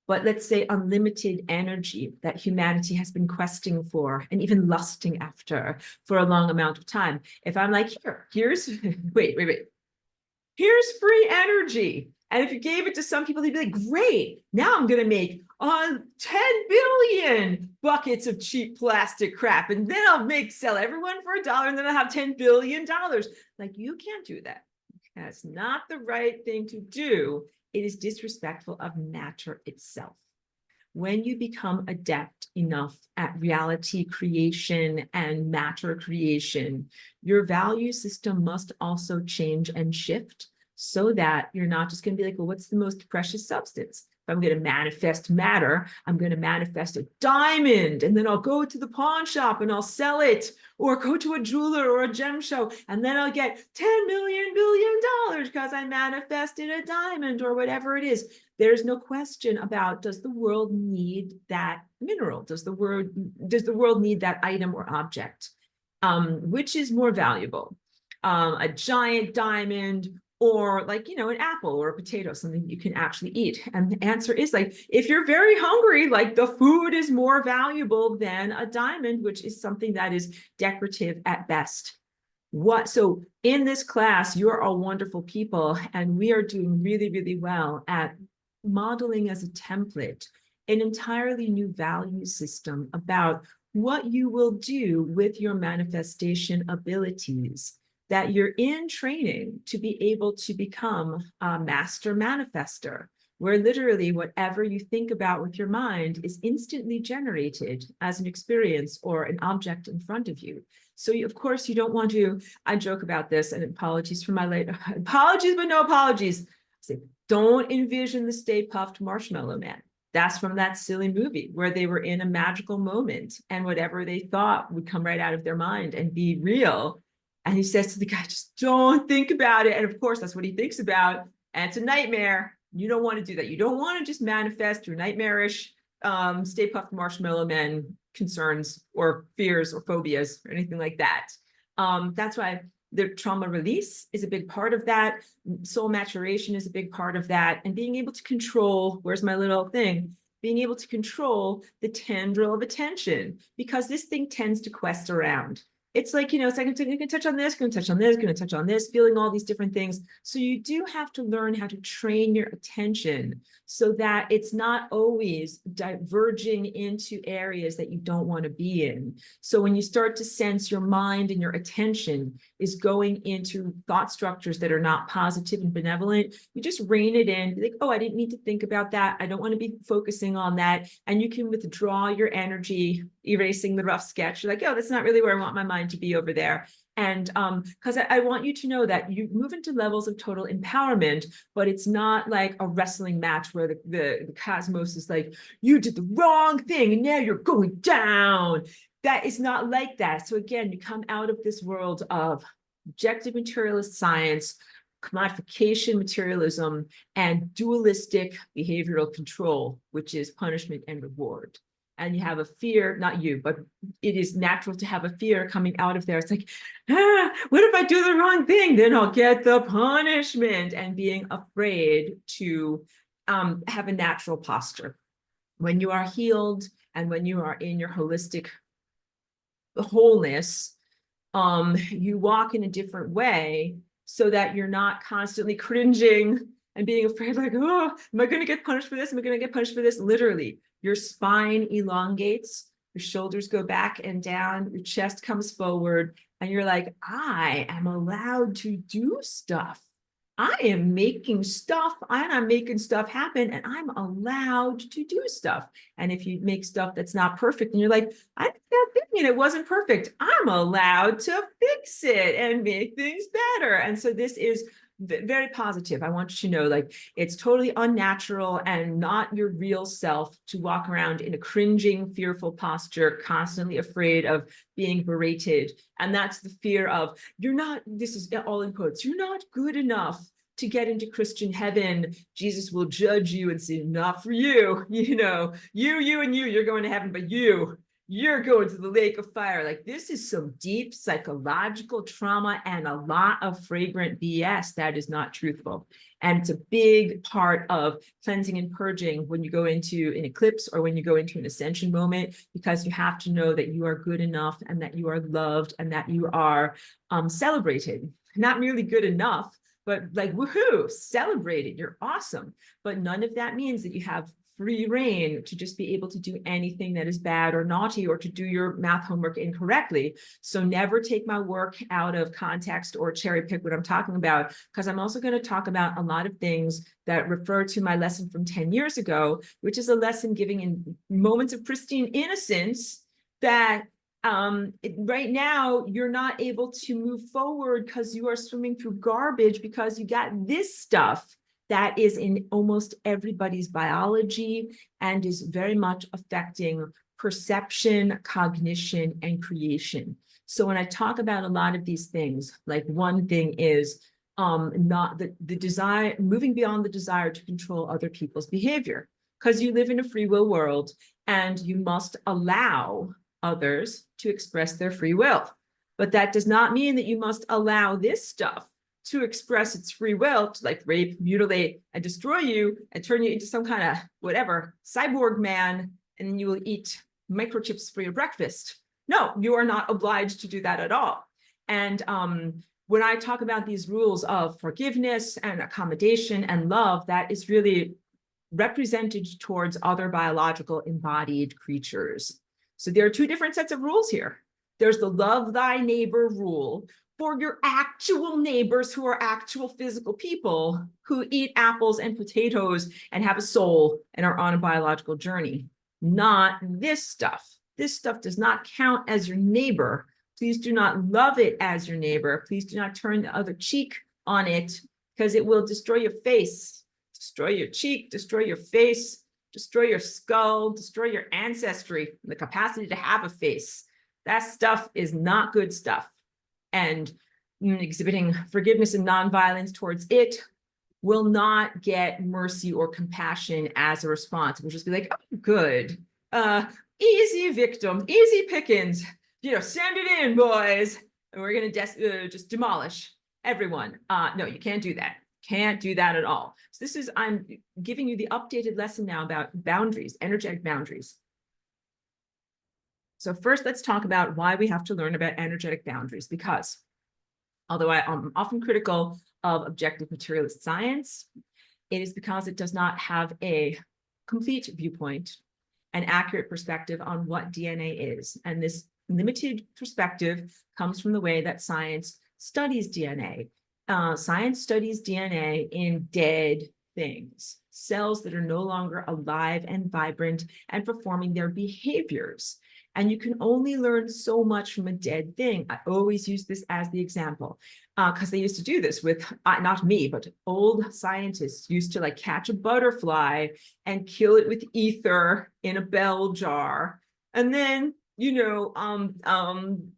but let's say unlimited energy that humanity has been questing for and even lusting after for a long amount of time. If I'm like, here's, wait, here's free energy. And if you gave it to some people, they'd be like, great, now I'm going to make 10 billion buckets of cheap plastic crap. And then I'll sell everyone for $1, and then I'll have $10 billion. Like, you can't do that. That's not the right thing to do. It is disrespectful of matter itself. When you become adept enough at reality creation and matter creation, your value system must also change and shift, so that you're not just going to be like, well, what's the most precious substance? If I'm going to manifest matter, I'm going to manifest a diamond, and then I'll go to the pawn shop and I'll sell it, or go to a jeweler or a gem show, and then I'll get $10 billion because I manifested a diamond, or whatever it is. There's no question about, does the world need that mineral? Does the world need that item or object? Which is more valuable? A giant diamond or like, you know, an apple or a potato, something you can actually eat? And the answer is like, if you're very hungry, like the food is more valuable than a diamond, which is something that is decorative at best. So in this class, you're all wonderful people, and we are doing really, really well at modeling as a template an entirely new value system about what you will do with your manifestation abilities, that you're in training to be able to become a master manifester, where literally whatever you think about with your mind is instantly generated as an experience or an object in front of you. So of course you don't want to, I joke about this, and apologies for my late, apologies, but no apologies. Say, don't envision the Stay Puft Marshmallow Man. That's from that silly movie where they were in a magical moment and whatever they thought would come right out of their mind and be real. And he says to the guy, just don't think about it. And of course, that's what he thinks about. And it's a nightmare. You don't want to do that. You don't want to just manifest your nightmarish Stay Puft Marshmallow Man concerns or fears or phobias or anything like that. That's why the trauma release is a big part of that. Soul maturation is a big part of that. And being able to control, where's my little thing? Being able to control the tendril of attention, because this thing tends to quest around. It's like, you know, it's like, I'm going to touch on this, going to touch on this, going to touch on this, feeling all these different things. So you do have to learn how to train your attention so that it's not always diverging into areas that you don't want to be in. So when you start to sense your mind and your attention is going into thought structures that are not positive and benevolent, you just rein it in. Be like, oh, I didn't need to think about that. I don't want to be focusing on that. And you can withdraw your energy, erasing the rough sketch. You're like, oh, that's not really where I want my mind to be over there. And because I want you to know that you move into levels of total empowerment, but it's not like a wrestling match where the cosmos is like, you did the wrong thing and now you're going down. That is not like that. So again, you come out of this world of objective materialist science, commodification materialism, and dualistic behavioral control, which is punishment and reward. And you have a fear, not you, but it is natural to have a fear coming out of there. It's like, what if I do the wrong thing? Then I'll get the punishment, and being afraid to have a natural posture. When you are healed and when you are in your holistic wholeness, you walk in a different way so that you're not constantly cringing and being afraid, like, oh, am I going to get punished for this? Am I going to get punished for this? Literally, your spine elongates, your shoulders go back and down, your chest comes forward, and you're like, I am allowed to do stuff. I am making stuff, and I'm making stuff happen, and I'm allowed to do stuff. And if you make stuff that's not perfect, and you're like, I did that thing and it wasn't perfect, I'm allowed to fix it and make things better. And so this is very positive. I want you to know, like, it's totally unnatural and not your real self to walk around in a cringing, fearful posture, constantly afraid of being berated. And that's the fear of, you're not, this is all in quotes, you're not good enough to get into Christian heaven. Jesus will judge you and say, not for you, you know, you and you, you're going to heaven, but you're going to the lake of fire. Like, this is some deep psychological trauma and a lot of fragrant BS that is not truthful. And it's a big part of cleansing and purging when you go into an eclipse or when you go into an ascension moment, because you have to know that you are good enough and that you are loved and that you are celebrated. Not merely good enough, but like, woohoo, celebrated, you're awesome. But none of that means that you have free reign to just be able to do anything that is bad or naughty or to do your math homework incorrectly. So never take my work out of context or cherry pick what I'm talking about, because I'm also going to talk about a lot of things that refer to my lesson from 10 years ago, which is a lesson giving in moments of pristine innocence that right now you're not able to move forward because you are swimming through garbage because you got this stuff that is in almost everybody's biology and is very much affecting perception, cognition, and creation. So when I talk about a lot of these things, like one thing is not the desire, moving beyond the desire to control other people's behavior, because you live in a free will world and you must allow others to express their free will. But that does not mean that you must allow this stuff to express its free will to like rape, mutilate, and destroy you and turn you into some kind of whatever cyborg man, and then you will eat microchips for your breakfast. No, you are not obliged to do that at all. And when I talk about these rules of forgiveness and accommodation and love, that is really represented towards other biological embodied creatures. So there are two different sets of rules here. There's the love thy neighbor rule for your actual neighbors who are actual physical people who eat apples and potatoes and have a soul and are on a biological journey. Not this stuff. This stuff does not count as your neighbor. Please do not love it as your neighbor. Please do not turn the other cheek on it, because it will destroy your face, destroy your cheek, destroy your face, destroy your skull, destroy your ancestry, the capacity to have a face. That stuff is not good stuff. And exhibiting forgiveness and nonviolence towards it will not get mercy or compassion as a response. We'll just be like, oh, good, easy victim, easy pickings, send it in, boys, and we're going to just demolish everyone. No, you can't do that. Can't do that at all. So this is, I'm giving you the updated lesson now about boundaries, energetic boundaries. So first, let's talk about why we have to learn about energetic boundaries, because although I am often critical of objective materialist science, it is because it does not have a complete viewpoint, an accurate perspective on what DNA is. And this limited perspective comes from the way that science studies DNA. Science studies DNA in dead things, cells that are no longer alive and vibrant and performing their behaviors. And you can only learn so much from a dead thing. I always use this as the example because they used to do this with, not me, but old scientists used to like catch a butterfly and kill it with ether in a bell jar. And then,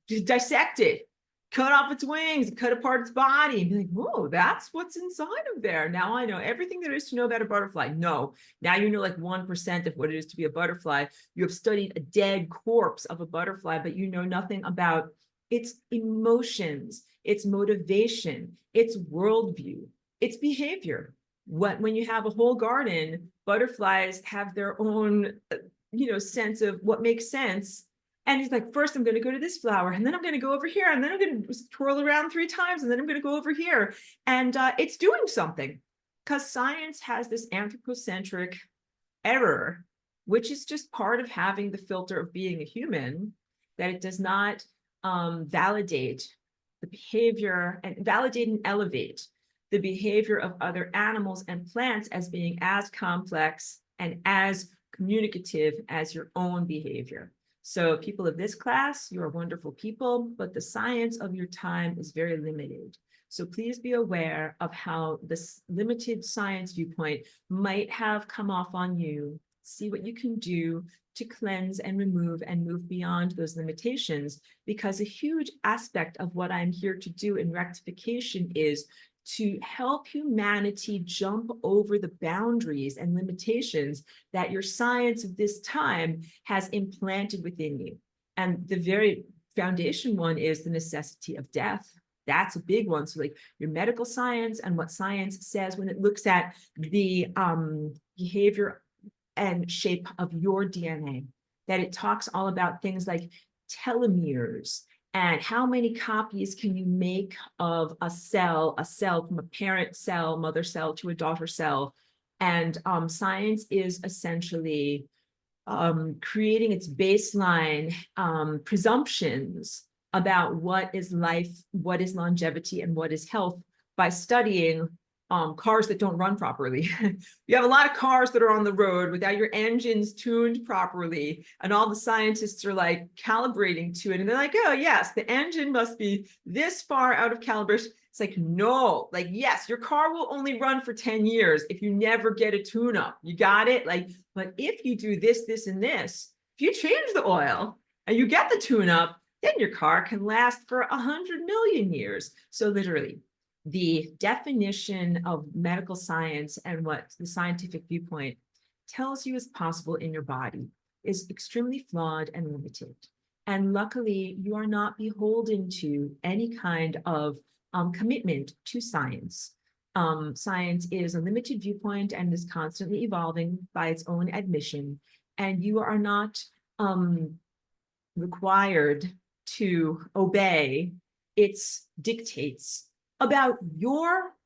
dissect it, cut off its wings, cut apart its body, and be like, whoa, that's what's inside of there. Now I know everything there is to know about a butterfly. No, now you know like 1% of what it is to be a butterfly. You have studied a dead corpse of a butterfly, but you know nothing about its emotions, its motivation, its worldview, its behavior. When you have a whole garden, butterflies have their own, sense of what makes sense. And he's like, first, I'm going to go to this flower, and then I'm going to go over here, and then I'm going to twirl around 3 times, and then I'm going to go over here. And it's doing something, because science has this anthropocentric error, which is just part of having the filter of being a human, that it does not validate the behavior and validate and elevate the behavior of other animals and plants as being as complex and as communicative as your own behavior. So people of this class, you are wonderful people, but the science of your time is very limited. So please be aware of how this limited science viewpoint might have come off on you. See what you can do to cleanse and remove and move beyond those limitations, because a huge aspect of what I'm here to do in rectification is to help humanity jump over the boundaries and limitations that your science of this time has implanted within you. And the very foundation one is the necessity of death. That's a big one. So like your medical science and what science says when it looks at the behavior and shape of your DNA, that it talks all about things like telomeres, and how many copies can you make of a cell from a parent cell, mother cell to a daughter cell. And science is essentially creating its baseline presumptions about what is life, what is longevity, and what is health by studying cars that don't run properly. You have a lot of cars that are on the road without your engines tuned properly, and all the scientists are like calibrating to it, and they're like, oh yes, the engine must be this far out of calibration. It's like, no, like, yes, your car will only run for 10 years if you never get a tune-up. You got it? Like, but if you do this, this, and this, if you change the oil and you get the tune-up, then your car can last for 100 million years. So literally, the definition of medical science and what the scientific viewpoint tells you is possible in your body is extremely flawed and limited. And luckily, you are not beholden to any kind of commitment to science. Science is a limited viewpoint and is constantly evolving by its own admission, and you are not required to obey its dictates about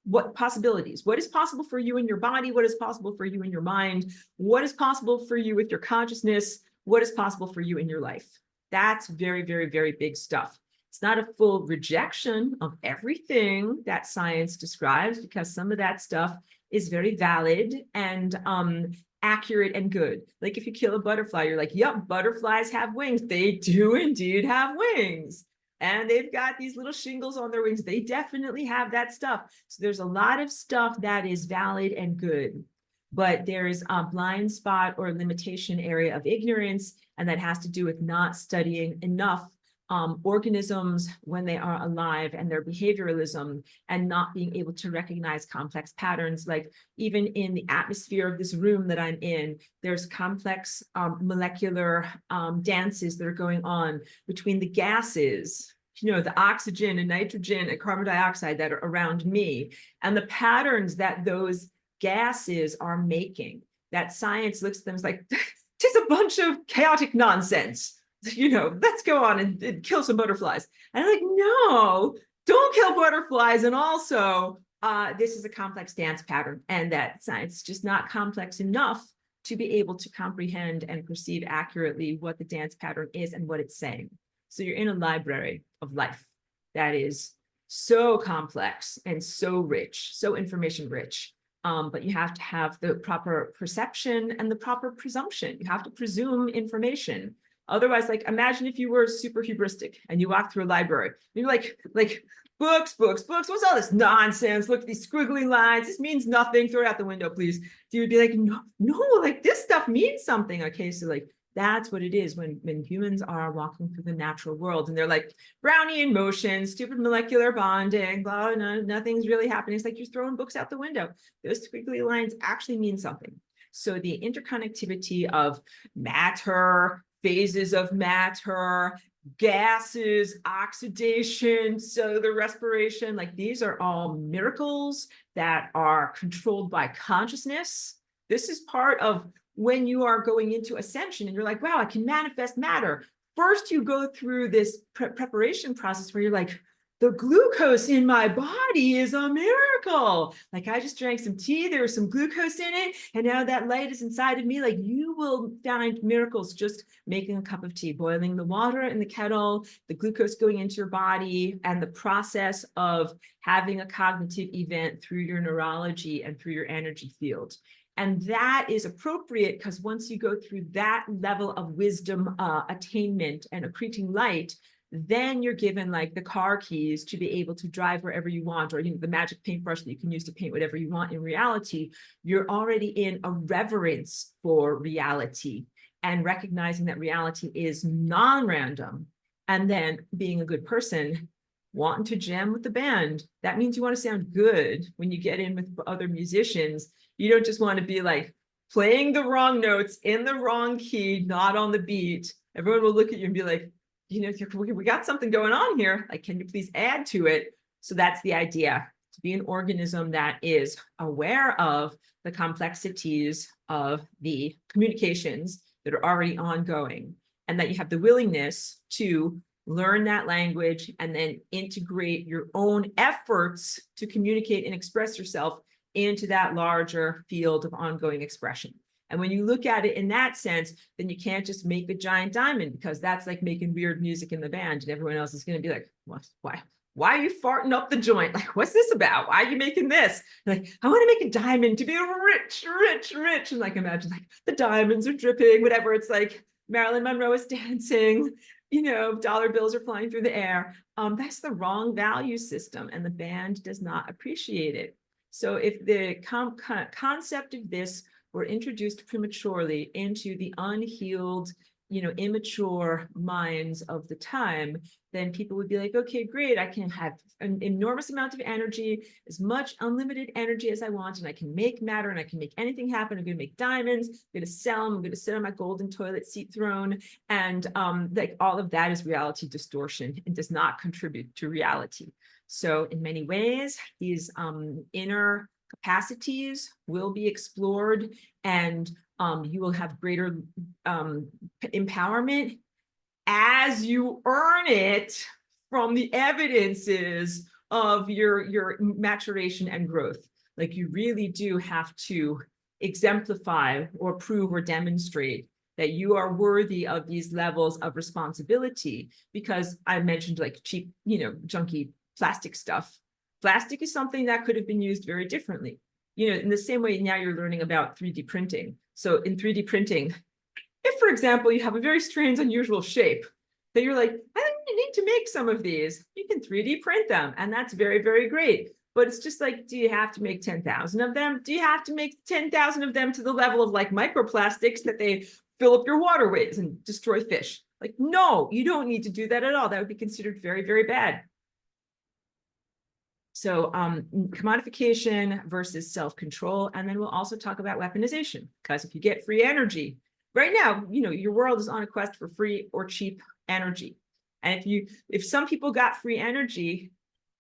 what possibilities, what is possible for you in your body, what is possible for you in your mind, what is possible for you with your consciousness, what is possible for you in your life. That's very, very, very big stuff. It's not a full rejection of everything that science describes, because some of that stuff is very valid and accurate and good. Like if you kill a butterfly, you're like, yep, butterflies have wings. They do indeed have wings. And they've got these little shingles on their wings. They definitely have that stuff. So there's a lot of stuff that is valid and good, but there is a blind spot or limitation area of ignorance, and that has to do with not studying enough organisms when they are alive and their behavioralism, and not being able to recognize complex patterns. Like even in the atmosphere of this room that I'm in, there's complex molecular dances that are going on between the gases, the oxygen and nitrogen and carbon dioxide that are around me, and the patterns that those gases are making, that science looks at them as like, just a bunch of chaotic nonsense. Let's go on and kill some butterflies. And I'm like, no, don't kill butterflies. And also, this is a complex dance pattern, and that science is just not complex enough to be able to comprehend and perceive accurately what the dance pattern is and what it's saying. So you're in a library of life that is so complex and so rich, so information rich. But you have to have the proper perception and the proper presumption. You have to presume information. Otherwise, like, imagine if you were super hubristic and you walk through a library, you're like books, what's all this nonsense? Look at these squiggly lines. This means nothing. Throw it out the window, please. You would be like, no, like this stuff means something. Okay, so like that's what it is when humans are walking through the natural world, and they're like Brownian motion, stupid molecular bonding, blah, nothing's really happening. It's like you're throwing books out the window. Those squiggly lines actually mean something. So the interconnectivity of matter, phases of matter, gases, oxidation, cellular respiration, like these are all miracles that are controlled by consciousness. This is part of when you are going into ascension and you're like, wow, I can manifest matter. First, you go through this preparation process where you're like, the glucose in my body is a miracle. Like I just drank some tea, there was some glucose in it, and now that light is inside of me. Like you will find miracles just making a cup of tea, boiling the water in the kettle, the glucose going into your body, and the process of having a cognitive event through your neurology and through your energy field. And that is appropriate because once you go through that level of wisdom attainment and accreting light, then you're given like the car keys to be able to drive wherever you want, or the magic paintbrush that you can use to paint whatever you want in reality. You're already in a reverence for reality and recognizing that reality is non-random. And then being a good person, wanting to jam with the band. That means you want to sound good when you get in with other musicians. You don't just want to be like playing the wrong notes in the wrong key, not on the beat. Everyone will look at you and be like, we got something going on here. Like, can you please add to it? So that's the idea, to be an organism that is aware of the complexities of the communications that are already ongoing, and that you have the willingness to learn that language and then integrate your own efforts to communicate and express yourself into that larger field of ongoing expression. And when you look at it in that sense, then you can't just make a giant diamond, because that's like making weird music in the band, and everyone else is going to be like, what? Why are you farting up the joint? Like, what's this about? Why are you making this? Like, I want to make a diamond to be rich. And like, imagine like the diamonds are dripping, whatever. It's like Marilyn Monroe is dancing, dollar bills are flying through the air. That's the wrong value system, and the band does not appreciate it. So if the concept of this were introduced prematurely into the unhealed, immature minds of the time, then people would be like, okay, great, I can have an enormous amount of energy, as much unlimited energy as I want, and I can make matter, and I can make anything happen. I'm going to make diamonds, I'm going to sell them, I'm going to sit on my golden toilet seat throne, and like all of that is reality distortion and does not contribute to reality. So in many ways, these inner capacities will be explored, and you will have greater empowerment as you earn it from the evidences of your maturation and growth. Like, you really do have to exemplify or prove or demonstrate that you are worthy of these levels of responsibility, because I mentioned like cheap, junky plastic stuff. Plastic is something that could have been used very differently. In the same way, now you're learning about 3D printing. So in 3D printing, if, for example, you have a very strange, unusual shape that you're like, I think you need to make some of these, you can 3D print them. And that's very, very great. But it's just like, do you have to make 10,000 of them? Do you have to make 10,000 of them to the level of like microplastics that they fill up your waterways and destroy fish? Like, no, you don't need to do that at all. That would be considered very, very bad. So commodification versus self-control. And then we'll also talk about weaponization, because if you get free energy, right now, your world is on a quest for free or cheap energy. And if some people got free energy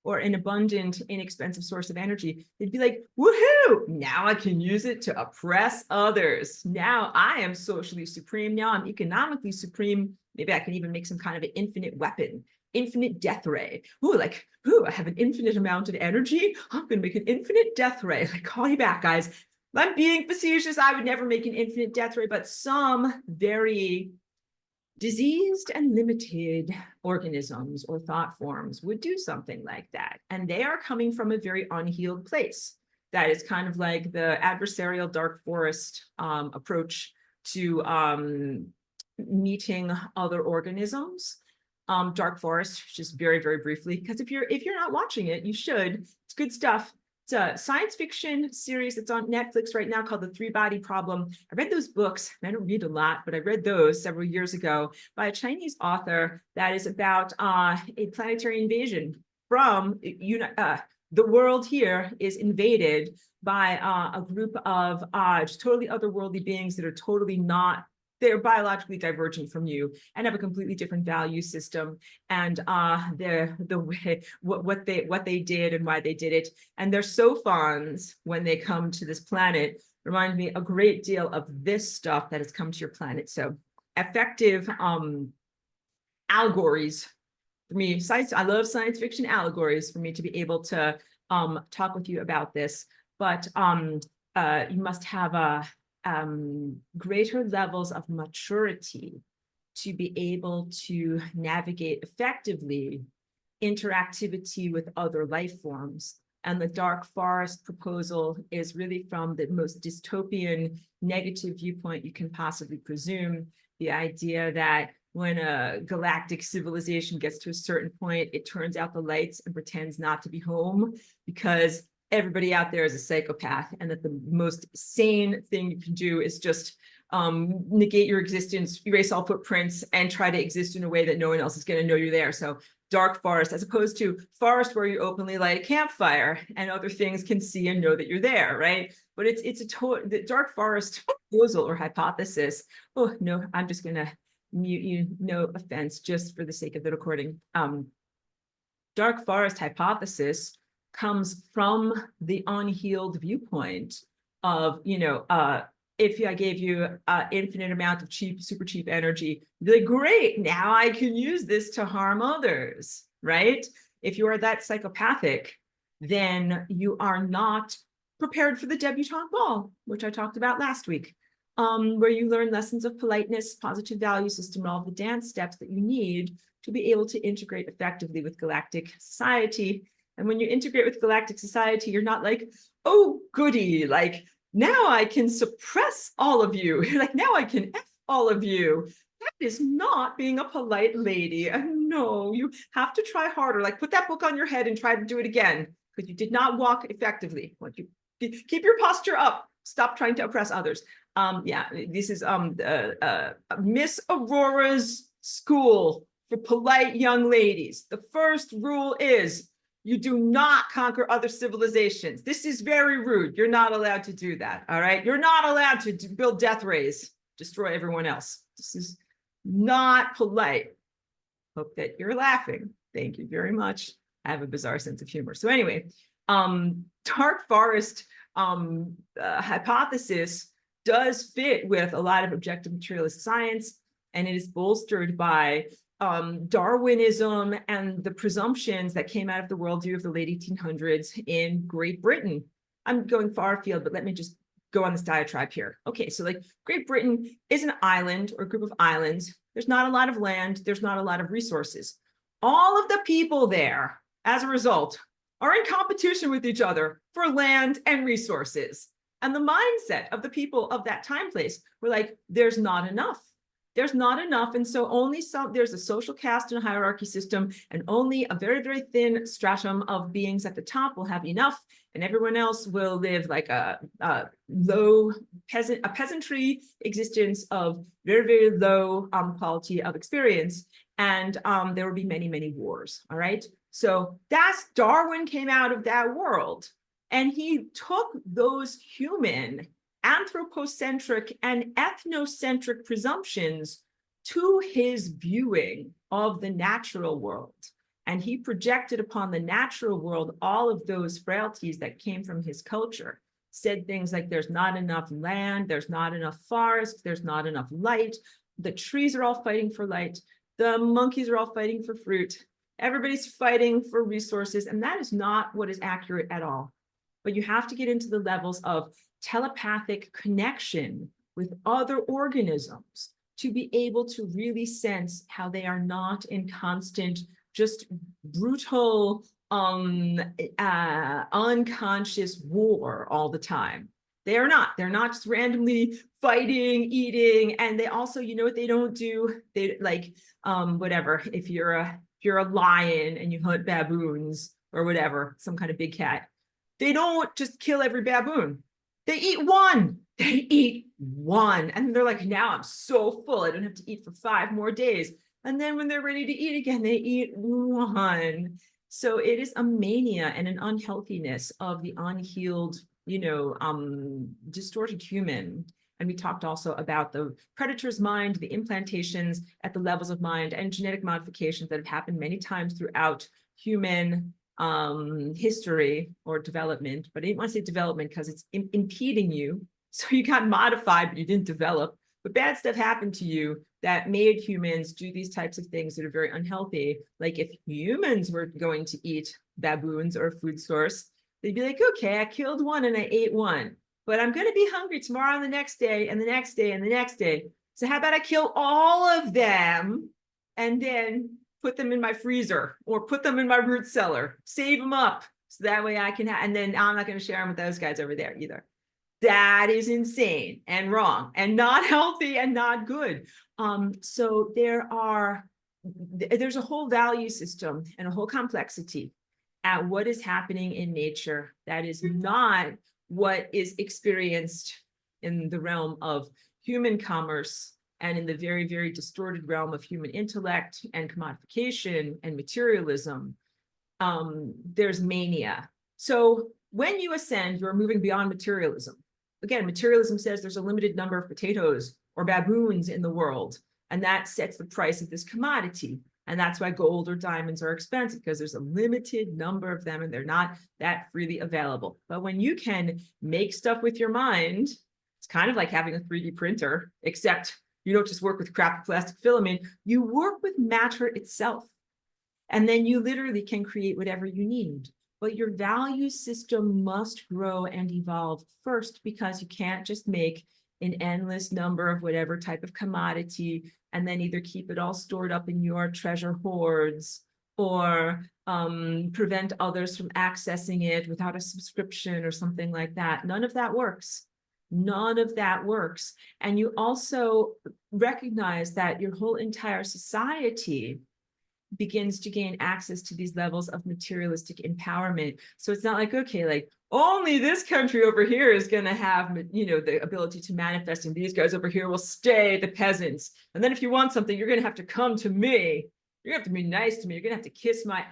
or an abundant, inexpensive source of energy, they'd be like, woohoo, now I can use it to oppress others. Now I am socially supreme. Now I'm economically supreme. Maybe I can even make some kind of an infinite weapon, infinite death ray. I have an infinite amount of energy. I'm going to make an infinite death ray. Like, call you back, guys. I'm being facetious. I would never make an infinite death ray, but some very diseased and limited organisms or thought forms would do something like that. And they are coming from a very unhealed place. That is kind of like the adversarial dark forest approach to meeting other organisms. Dark forest, just very, very briefly, because if you're not watching it, you should. It's good stuff. It's a science fiction series that's on Netflix right now called The Three-Body Problem. I read those books. I don't read a lot, but I read those several years ago by a Chinese author that is about a planetary invasion from the world here is invaded by a group of just totally otherworldly beings that are totally not, they're biologically divergent from you and have a completely different value system, and the way what they did and why they did it, and their sophons when they come to this planet remind me a great deal of this stuff that has come to your planet. So effective allegories for me. I love science fiction allegories for me to be able to talk with you about this, but you must have greater levels of maturity to be able to navigate effectively interactivity with other life forms. And the dark forest proposal is really from the most dystopian, negative viewpoint you can possibly presume. The idea that when a galactic civilization gets to a certain point, it turns out the lights and pretends not to be home because everybody out there is a psychopath, and that the most sane thing you can do is just negate your existence, erase all footprints, and try to exist in a way that no one else is going to know you're there. So dark forest, as opposed to forest where you openly light a campfire and other things can see and know that you're there, right? But the dark forest proposal or hypothesis. Oh no, I'm just going to mute you. No offense, just for the sake of the recording. Dark forest hypothesis comes from the unhealed viewpoint of, if I gave you an infinite amount of super cheap energy, you'd be like, great, now I can use this to harm others, right? If you are that psychopathic, then you are not prepared for the debutante ball, which I talked about last week, where you learn lessons of politeness, positive value system, and all the dance steps that you need to be able to integrate effectively with galactic society. And when you integrate with galactic society, you're not like, oh, goody, like, now I can suppress all of you. You're like, now I can F all of you. That is not being a polite lady. And no, you have to try harder. Like, put that book on your head and try to do it again, because you did not walk effectively. Keep your posture up. Stop trying to oppress others. This is Miss Aurora's school for polite young ladies. The first rule is, you do not conquer other civilizations. This is very rude. You're not allowed to do that, all right? You're not allowed to build death rays, destroy everyone else. This is not polite. Hope that you're laughing. Thank you very much. I have a bizarre sense of humor. So anyway, dark forest hypothesis does fit with a lot of objective materialist science, and it is bolstered by Darwinism and the presumptions that came out of the worldview of the late 1800s in Great Britain. I'm going far afield, but let me just go on this diatribe here. Okay, so like Great Britain is an island or a group of islands. There's not a lot of land. There's not a lot of resources. All of the people there, as a result, are in competition with each other for land and resources. And the mindset of the people of that time place were like, there's not enough. There's not enough. And so only there's a social caste and a hierarchy system, and only a very, very thin stratum of beings at the top will have enough. And everyone else will live like a low peasantry existence of very, very low quality of experience. And there will be many, many wars. All right. So that's Darwin came out of that world. And he took those human, anthropocentric, and ethnocentric presumptions to his viewing of the natural world. And he projected upon the natural world all of those frailties that came from his culture. Said things like, there's not enough land, there's not enough forest, there's not enough light, the trees are all fighting for light, the monkeys are all fighting for fruit, everybody's fighting for resources, and that is not what is accurate at all. But you have to get into the levels of telepathic connection with other organisms to be able to really sense how they are not in constant, just brutal, unconscious war all the time. They're not just randomly fighting, eating, and they also, you know what they don't do? They like, whatever, if you're a lion and you hunt baboons or whatever, some kind of big cat, they don't just kill every baboon. They eat one. They eat one. And they're like, now I'm so full, I don't have to eat for 5 more days. And then when they're ready to eat again, they eat one. So it is a mania and an unhealthiness of the unhealed, distorted human. And we talked also about the predator's mind, the implantations at the levels of mind, and genetic modifications that have happened many times throughout human history or development. But I didn't want to say development because it's impeding you. So you got modified, but you didn't develop. But bad stuff happened to you that made humans do these types of things that are very unhealthy. Like if humans were going to eat baboons or a food source, they'd be like, okay, I killed one and I ate one, but I'm going to be hungry tomorrow and the next day and the next day and the next day. So how about I kill all of them and then put them in my freezer or put them in my root cellar, save them up so that way I can and then I'm not going to share them with those guys over there either. That is insane and wrong and not healthy and not good. So there's a whole value system and a whole complexity at what is happening in nature that is not what is experienced in the realm of human commerce and in the very, very distorted realm of human intellect and commodification and materialism. There's mania. So when you ascend, you're moving beyond materialism. Again, materialism says there's a limited number of potatoes or baboons in the world, and that sets the price of this commodity. And that's why gold or diamonds are expensive, because there's a limited number of them and they're not that freely available. But when you can make stuff with your mind, it's kind of like having a 3D printer, except you don't just work with crappy plastic filament, you work with matter itself. And then you literally can create whatever you need. But your value system must grow and evolve first, because you can't just make an endless number of whatever type of commodity and then either keep it all stored up in your treasure hoards or prevent others from accessing it without a subscription or something like that. None of that works. None of that works. And you also recognize that your whole entire society begins to gain access to these levels of materialistic empowerment. So it's not like, okay, like only this country over here is going to have, the ability to manifest, and these guys over here will stay the peasants. And then if you want something, you're going to have to come to me. You're going to have to be nice to me. You're going to have to kiss my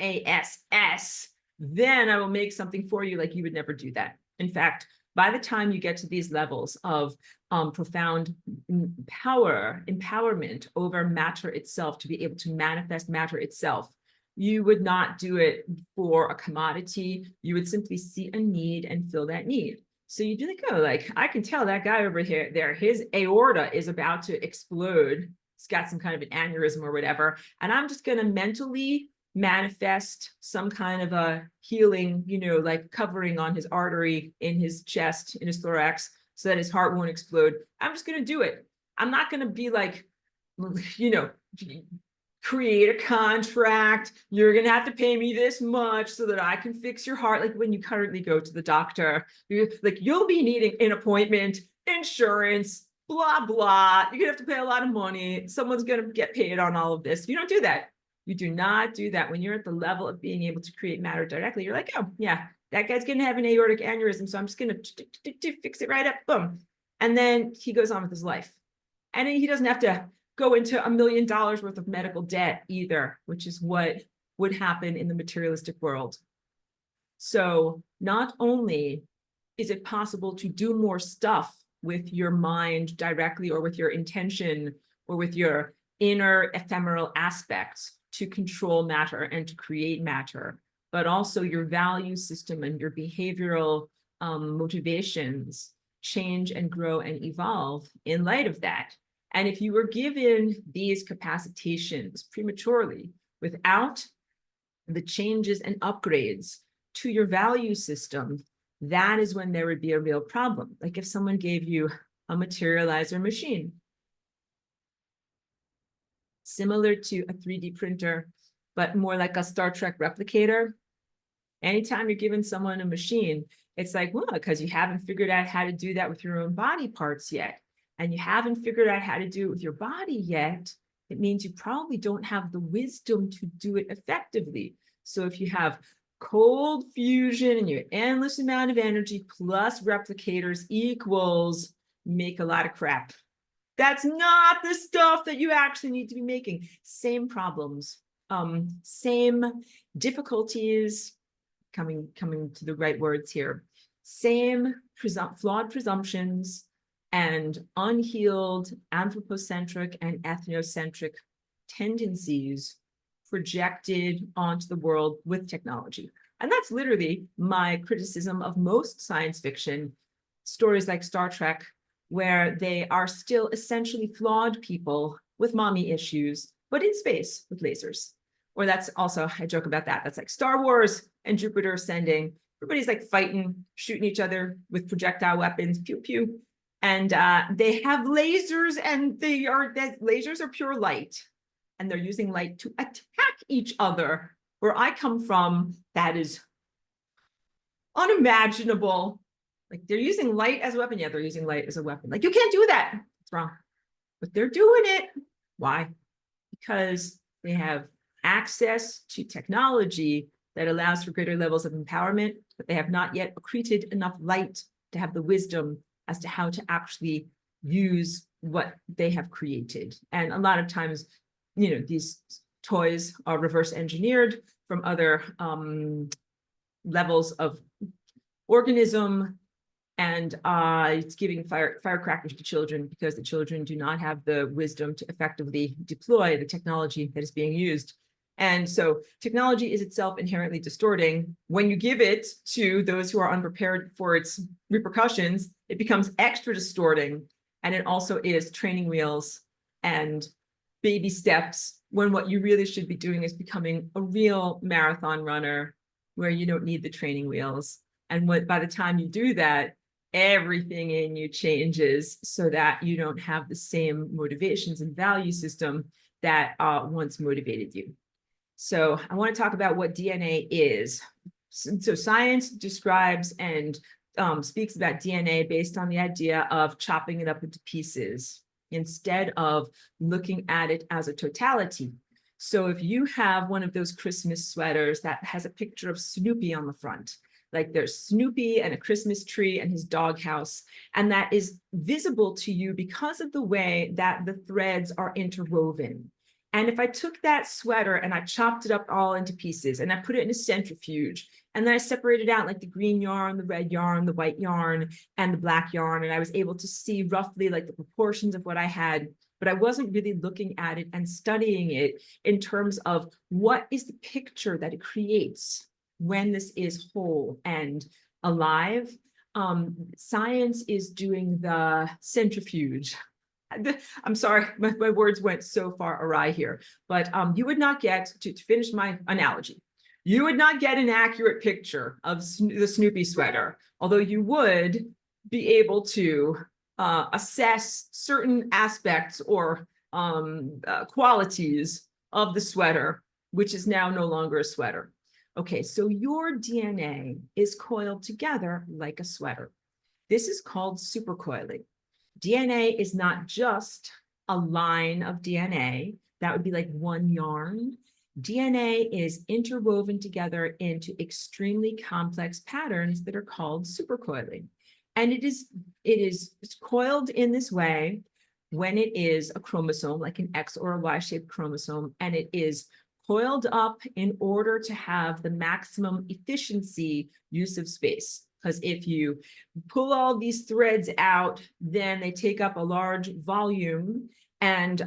ass. Then I will make something for you. Like you would never do that. In fact, by the time you get to these levels of profound empowerment over matter itself, to be able to manifest matter itself, You would not do it for a commodity. You would simply see a need and fill that need. So you'd be like, oh, like, I can tell that guy over here, his aorta is about to explode. He's got some kind of an aneurysm or whatever. And I'm just going to mentally manifest some kind of a healing, like covering on his artery in his chest, in his thorax, so that his heart won't explode. I'm just going to do it. I'm not going to be like, create a contract. You're going to have to pay me this much so that I can fix your heart. Like when you currently go to the doctor, you'll be needing an appointment, insurance, blah, blah. You're going to have to pay a lot of money. Someone's going to get paid on all of this. You don't do that. You do not do that. When you're at the level of being able to create matter directly, you're like, oh, yeah, that guy's going to have an aortic aneurysm. So I'm just going to fix it right up. Boom. And then he goes on with his life. And he doesn't have to go into $1 million worth of medical debt either, which is what would happen in the materialistic world. So not only is it possible to do more stuff with your mind directly or with your intention or with your inner ephemeral aspects to control matter and to create matter, but also your value system and your behavioral motivations change and grow and evolve in light of that. And if you were given these capacitations prematurely without the changes and upgrades to your value system, that is when there would be a real problem. Like if someone gave you a materializer machine, similar to a 3D printer, but more like a Star Trek replicator. Anytime you're giving someone a machine, it's like, well, because you haven't figured out how to do that with your own body parts yet, and you haven't figured out how to do it with your body yet, it means you probably don't have the wisdom to do it effectively. So if you have cold fusion and your endless amount of energy plus replicators equals make a lot of crap. That's not the stuff that you actually need to be making. Same problems, same difficulties, coming to the right words here, same flawed presumptions and unhealed anthropocentric and ethnocentric tendencies projected onto the world with technology. And that's literally my criticism of most science fiction stories like Star Trek, where they are still essentially flawed people with mommy issues, but in space with lasers. Or that's also, I joke about that. That's like Star Wars and Jupiter ascending. Everybody's like fighting, shooting each other with projectile weapons, pew, pew. And they have lasers, and lasers are pure light. And they're using light to attack each other. Where I come from, that is unimaginable. Like they're using light as a weapon. Yeah, they're using light as a weapon. Like you can't do that. It's wrong. But they're doing it. Why? Because they have access to technology that allows for greater levels of empowerment, but they have not yet accreted enough light to have the wisdom as to how to actually use what they have created. And a lot of times, these toys are reverse engineered from other levels of organism, and it's giving firecrackers to children because the children do not have the wisdom to effectively deploy the technology that is being used. And so technology is itself inherently distorting. When you give it to those who are unprepared for its repercussions, it becomes extra distorting. And it also is training wheels and baby steps, when what you really should be doing is becoming a real marathon runner where you don't need the training wheels. And by the time you do that, everything in you changes so that you don't have the same motivations and value system that once motivated you. So I want to talk about what DNA is. So science describes and speaks about DNA based on the idea of chopping it up into pieces instead of looking at it as a totality. So if you have one of those Christmas sweaters that has a picture of Snoopy on the front, like there's Snoopy and a Christmas tree and his doghouse, and that is visible to you because of the way that the threads are interwoven. And if I took that sweater and I chopped it up all into pieces and I put it in a centrifuge, and then I separated out like the green yarn, the red yarn, the white yarn, and the black yarn, and I was able to see roughly like the proportions of what I had, but I wasn't really looking at it and studying it in terms of what is the picture that it creates when this is whole and alive. Science is doing the centrifuge. I'm sorry, my words went so far awry here, but you would not get, to finish my analogy, you would not get an accurate picture of the Snoopy sweater, although you would be able to assess certain aspects or qualities of the sweater, which is now no longer a sweater. Okay, so your DNA is coiled together like a sweater. This is called supercoiling. DNA is not just a line of DNA. That would be like one yarn. DNA is interwoven together into extremely complex patterns that are called supercoiling. And it is coiled in this way when it is a chromosome, like an X or a Y-shaped chromosome, and it is coiled up in order to have the maximum efficiency use of space. Because if you pull all these threads out, then they take up a large volume. And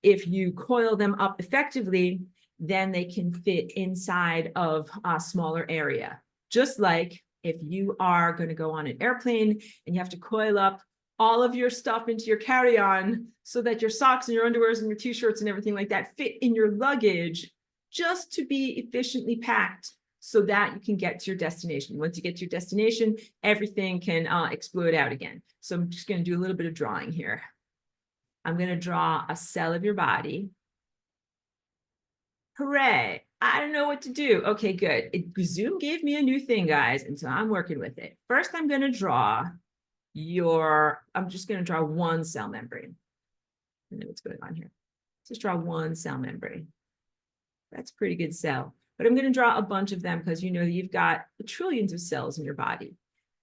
if you coil them up effectively, then they can fit inside of a smaller area. Just like if you are going to go on an airplane and you have to coil up all of your stuff into your carry-on so that your socks and your underwears and your t-shirts and everything like that fit in your luggage just to be efficiently packed so that you can get to your destination. Once you get to your destination, everything can explode out again. So I'm just going to do a little bit of drawing here. I'm going to draw a cell of your body. Hooray. I don't know what to do. Okay, good. Zoom gave me a new thing, guys, and so I'm working with it. First, I'm going to draw I'm just going to draw one cell membrane. I know what's going on here. Just draw one cell membrane. That's a pretty good cell. But I'm going to draw a bunch of them because you know you've got trillions of cells in your body.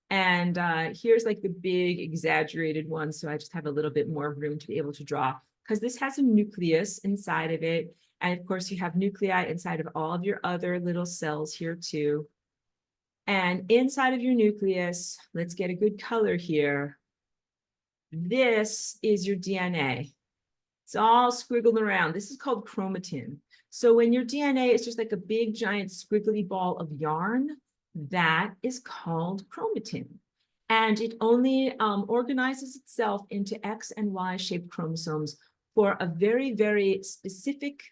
And here's like the big exaggerated one. So I just have a little bit more room to be able to draw because this has a nucleus inside of it. And of course, you have nuclei inside of all of your other little cells here too. And inside of your nucleus, let's get a good color here. This is your DNA. It's all squiggled around. This is called chromatin. So when your DNA is just like a big, giant, squiggly ball of yarn, that is called chromatin. And it only organizes itself into X and Y shaped chromosomes for a very, very specific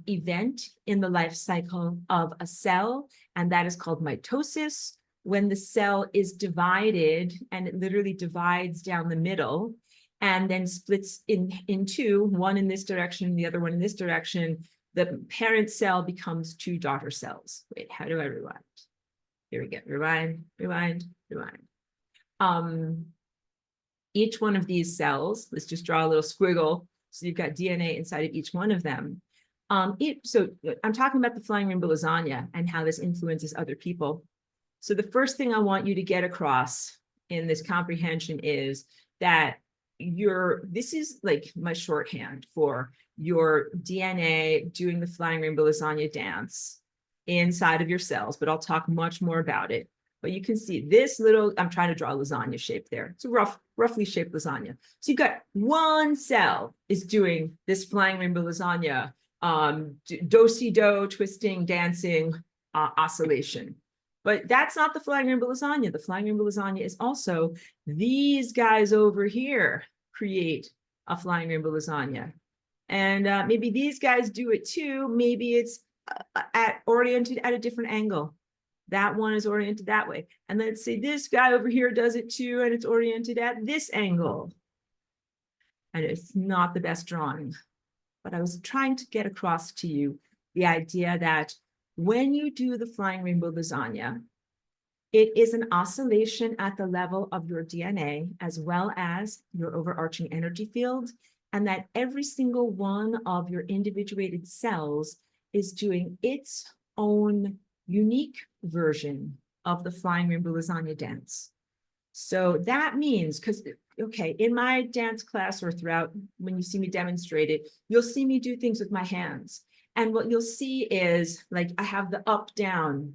event in the life cycle of a cell, and that is called mitosis, when the cell is divided, and it literally divides down the middle, and then splits in two, one in this direction, the other one in this direction. The parent cell becomes two daughter cells. Wait, how do I rewind? Here we go, rewind, rewind, rewind. Each one of these cells, let's just draw a little squiggle, so you've got DNA inside of each one of them. So I'm talking about the flying rainbow lasagna and how this influences other people. So the first thing I want you to get across in this comprehension is that this is like my shorthand for your DNA doing the flying rainbow lasagna dance inside of your cells, but I'll talk much more about it. But you can see this little, I'm trying to draw a lasagna shape there. It's a roughly shaped lasagna. So you've got one cell is doing this flying rainbow lasagna do-si-do, twisting, dancing, oscillation. But that's not the flying rainbow lasagna. The flying rainbow lasagna is also these guys over here create a flying rainbow lasagna. And maybe these guys do it too. Maybe it's oriented at a different angle. That one is oriented that way. And let's say this guy over here does it too, and it's oriented at this angle. And it's not the best drawing. But I was trying to get across to you the idea that when you do the flying rainbow lasagna, it is an oscillation at the level of your DNA as well as your overarching energy field, and that every single one of your individuated cells is doing its own unique version of the flying rainbow lasagna dance. So that means, because, okay, in my dance class or throughout, when you see me demonstrate it, you'll see me do things with my hands. And what you'll see is, like, I have the up-down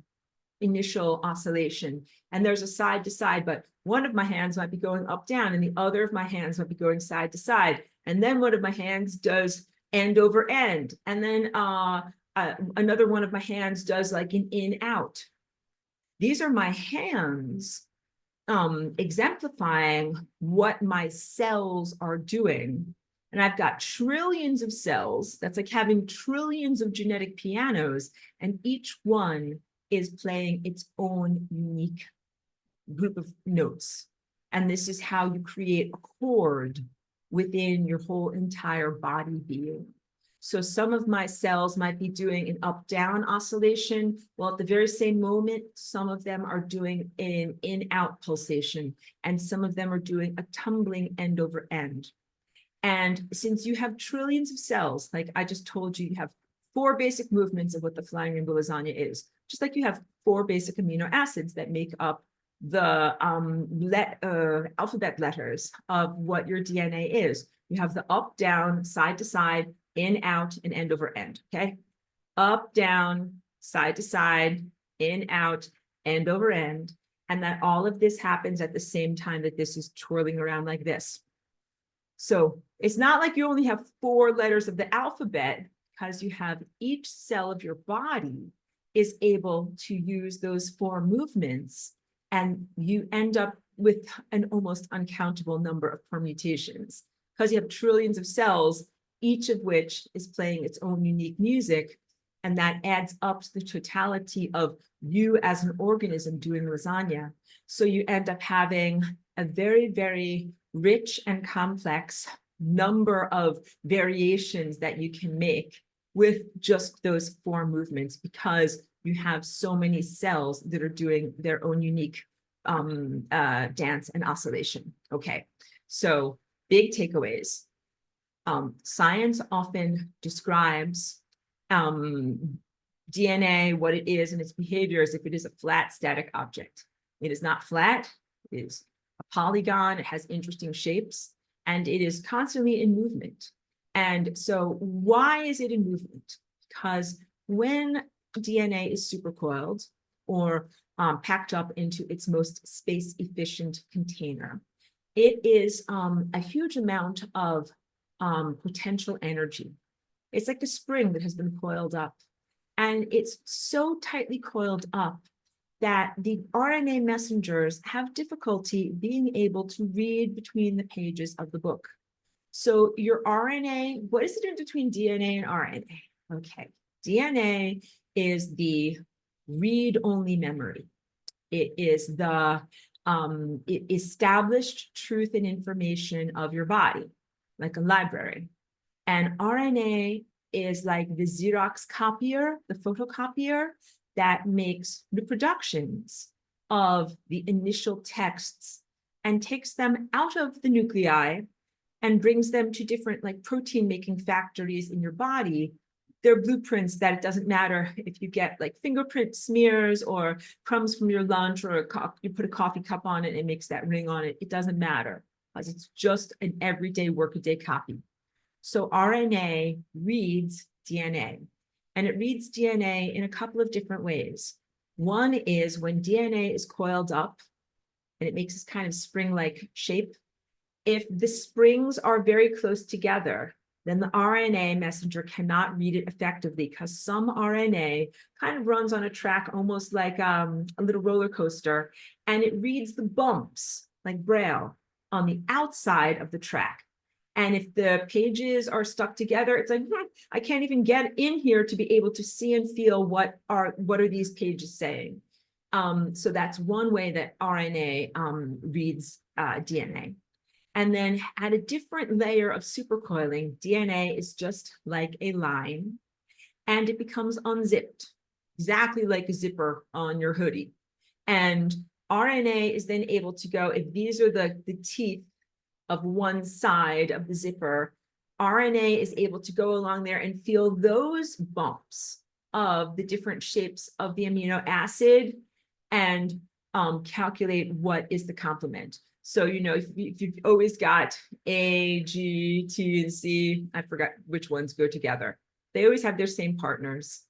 initial oscillation, and there's a side to side, but one of my hands might be going up, down, and the other of my hands might be going side to side. And then one of my hands does end over end. And then another one of my hands does like an in out. These are my hands exemplifying what my cells are doing. And I've got trillions of cells. That's like having trillions of genetic pianos, and each one is playing its own unique group of notes. And this is how you create a chord within your whole entire body being. So some of my cells might be doing an up-down oscillation, while at the very same moment, some of them are doing an in-out pulsation, and some of them are doing a tumbling end over end. And since you have trillions of cells, like I just told you, you have 4 basic movements of what the flying rainbow lasagna is, just like you have 4 basic amino acids that make up the alphabet letters of what your DNA is. You have the up, down, side to side, in, out, and end over end, okay? Up, down, side to side, in, out, end over end, and that all of this happens at the same time that this is twirling around like this. So it's not like you only have 4 letters of the alphabet, because you have each cell of your body is able to use those 4 movements, and you end up with an almost uncountable number of permutations, because you have trillions of cells, each of which is playing its own unique music, and that adds up to the totality of you as an organism doing lasagna. So you end up having a very, very rich and complex number of variations that you can make with just those 4 movements, because you have so many cells that are doing their own unique dance and oscillation. Okay, so big takeaways. Science often describes DNA, what it is, and its behavior as if it is a flat, static object. It is not flat. It is a polygon. It has interesting shapes, and it is constantly in movement. And so why is it in movement? Because when DNA is supercoiled or packed up into its most space-efficient container, it is a huge amount of potential energy. It's like a spring that has been coiled up, and it's so tightly coiled up that the RNA messengers have difficulty being able to read between the pages of the book. So your RNA, what is the difference between DNA and RNA? Okay, DNA is the read-only memory. It is the established truth and information of your body, like a library. And RNA is like the Xerox copier, the photocopier that makes reproductions of the initial texts and takes them out of the nuclei and brings them to different like protein making factories in your body. They're blueprints that it doesn't matter if you get like fingerprint smears or crumbs from your lunch, or you put a coffee cup on it and it makes that ring on it. It doesn't matter, because it's just an everyday workaday copy. So RNA reads DNA, and it reads DNA in a couple of different ways. One is when DNA is coiled up and it makes this kind of spring-like shape. If the springs are very close together, then the RNA messenger cannot read it effectively, because some RNA kind of runs on a track almost like a little roller coaster, and it reads the bumps like Braille on the outside of the track. And if the pages are stuck together, it's like, I can't even get in here to be able to see and feel what are these pages saying. So that's one way that RNA reads DNA. And then at a different layer of supercoiling, DNA is just like a line, and it becomes unzipped, exactly like a zipper on your hoodie. And RNA is then able to go, if these are the teeth of one side of the zipper, RNA is able to go along there and feel those bumps of the different shapes of the amino acid and calculate what is the complement. So, you know, if you've always got A, G, T, and C, I forgot which ones go together. They always have their same partners,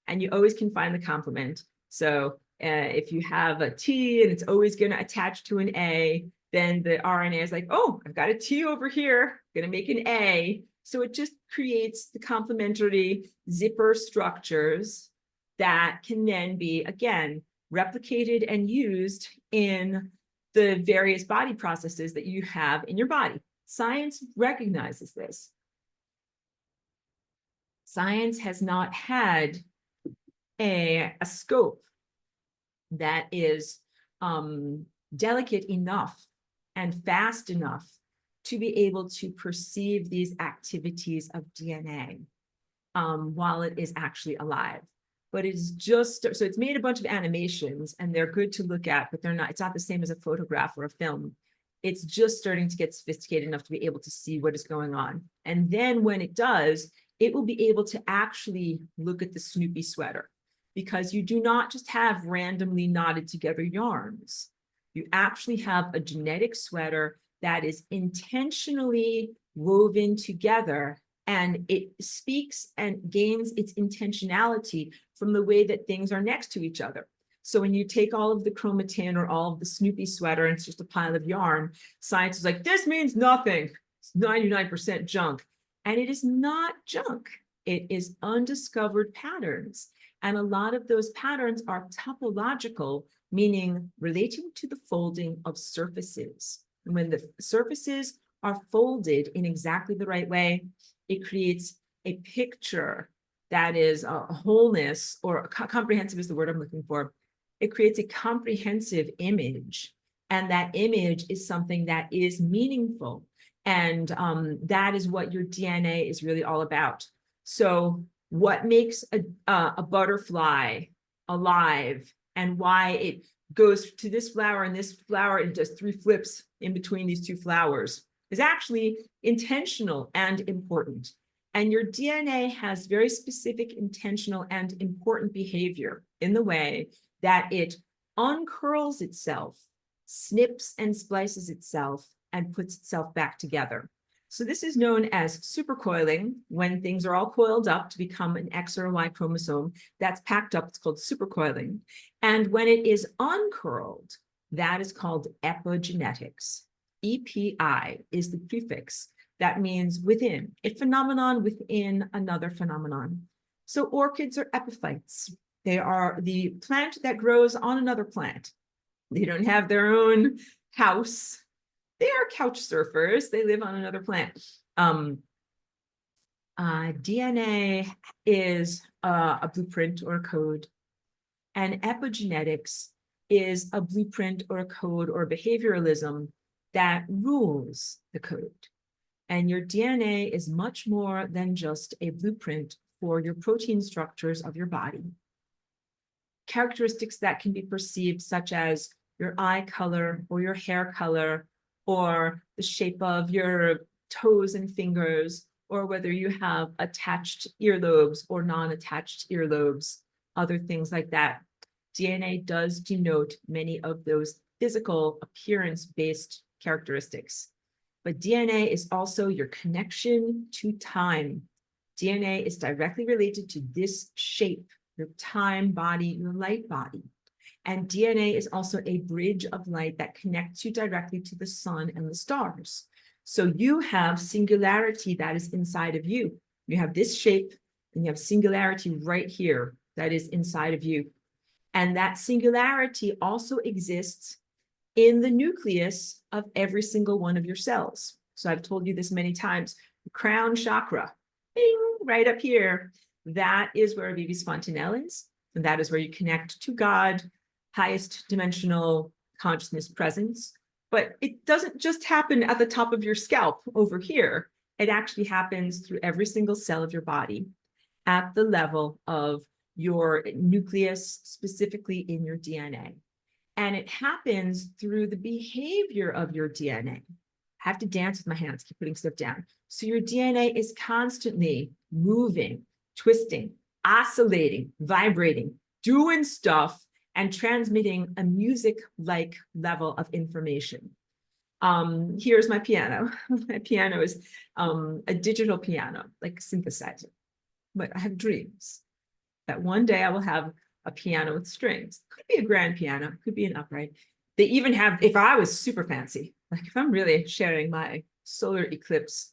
and you always can find the complement. So If you have a T and it's always going to attach to an A, then the RNA is like, oh, I've got a T over here, going to make an A. So it just creates the complementary zipper structures that can then be, again, replicated and used in the various body processes that you have in your body. Science recognizes this. Science has not had a scope that is delicate enough and fast enough to be able to perceive these activities of DNA while it is actually alive. But it's just, so it's made a bunch of animations and they're good to look at, but they're not, it's not the same as a photograph or a film. It's just starting to get sophisticated enough to be able to see what is going on. And then when it does, it will be able to actually look at the Snoopy sweater, because you do not just have randomly knotted together yarns. You actually have a genetic sweater that is intentionally woven together, and it speaks and gains its intentionality from the way that things are next to each other. So when you take all of the chromatin or all of the Snoopy sweater and it's just a pile of yarn, science is like, this means nothing. It's 99% junk. And it is not junk. It is undiscovered patterns. And a lot of those patterns are topological, meaning relating to the folding of surfaces. And when the surfaces are folded in exactly the right way, it creates a picture that is a wholeness, or comprehensive is the word I'm looking for. It creates a comprehensive image. And that image is something that is meaningful. And that is what your DNA is really all about. So what makes a butterfly alive, and why it goes to this flower and this flower and does 3 flips in between these 2 flowers, is actually intentional and important. And your DNA has very specific, intentional, and important behavior in the way that it uncurls itself, snips and splices itself, and puts itself back together. So this is known as supercoiling. When things are all coiled up to become an X or a Y chromosome that's packed up, it's called supercoiling. And when it is uncurled, that is called epigenetics. EPI is the prefix that means within, a phenomenon within another phenomenon. So orchids are epiphytes. They are the plant that grows on another plant. They don't have their own house. They are couch surfers. They live on another plant. DNA is a blueprint or a code, and epigenetics is a blueprint or a code or behavioralism that rules the code. And your DNA is much more than just a blueprint for your protein structures of your body. Characteristics that can be perceived, such as your eye color or your hair color, or the shape of your toes and fingers, or whether you have attached earlobes or non-attached earlobes, other things like that. DNA does denote many of those physical appearance-based characteristics. But DNA is also your connection to time. DNA is directly related to this shape, your time body, your light body. And DNA is also a bridge of light that connects you directly to the sun and the stars. So you have singularity that is inside of you. You have this shape, and you have singularity right here that is inside of you. And that singularity also exists in the nucleus of every single one of your cells. So I've told you this many times, the crown chakra, bing, right up here, that is where Vivis Fontanelle is. And that is where you connect to God, highest dimensional consciousness presence. But it doesn't just happen at the top of your scalp over here. It actually happens through every single cell of your body at the level of your nucleus, specifically in your DNA. And it happens through the behavior of your DNA. I have to dance with my hands, keep putting stuff down. So your DNA is constantly moving, twisting, oscillating, vibrating, doing stuff, and transmitting a music-like level of information. Here's my piano. My piano is a digital piano, like a synthesizer. But I have dreams that one day I will have a piano with strings. Could be a grand piano, could be an upright. They even have, if I was super fancy, like if I'm really sharing my solar eclipse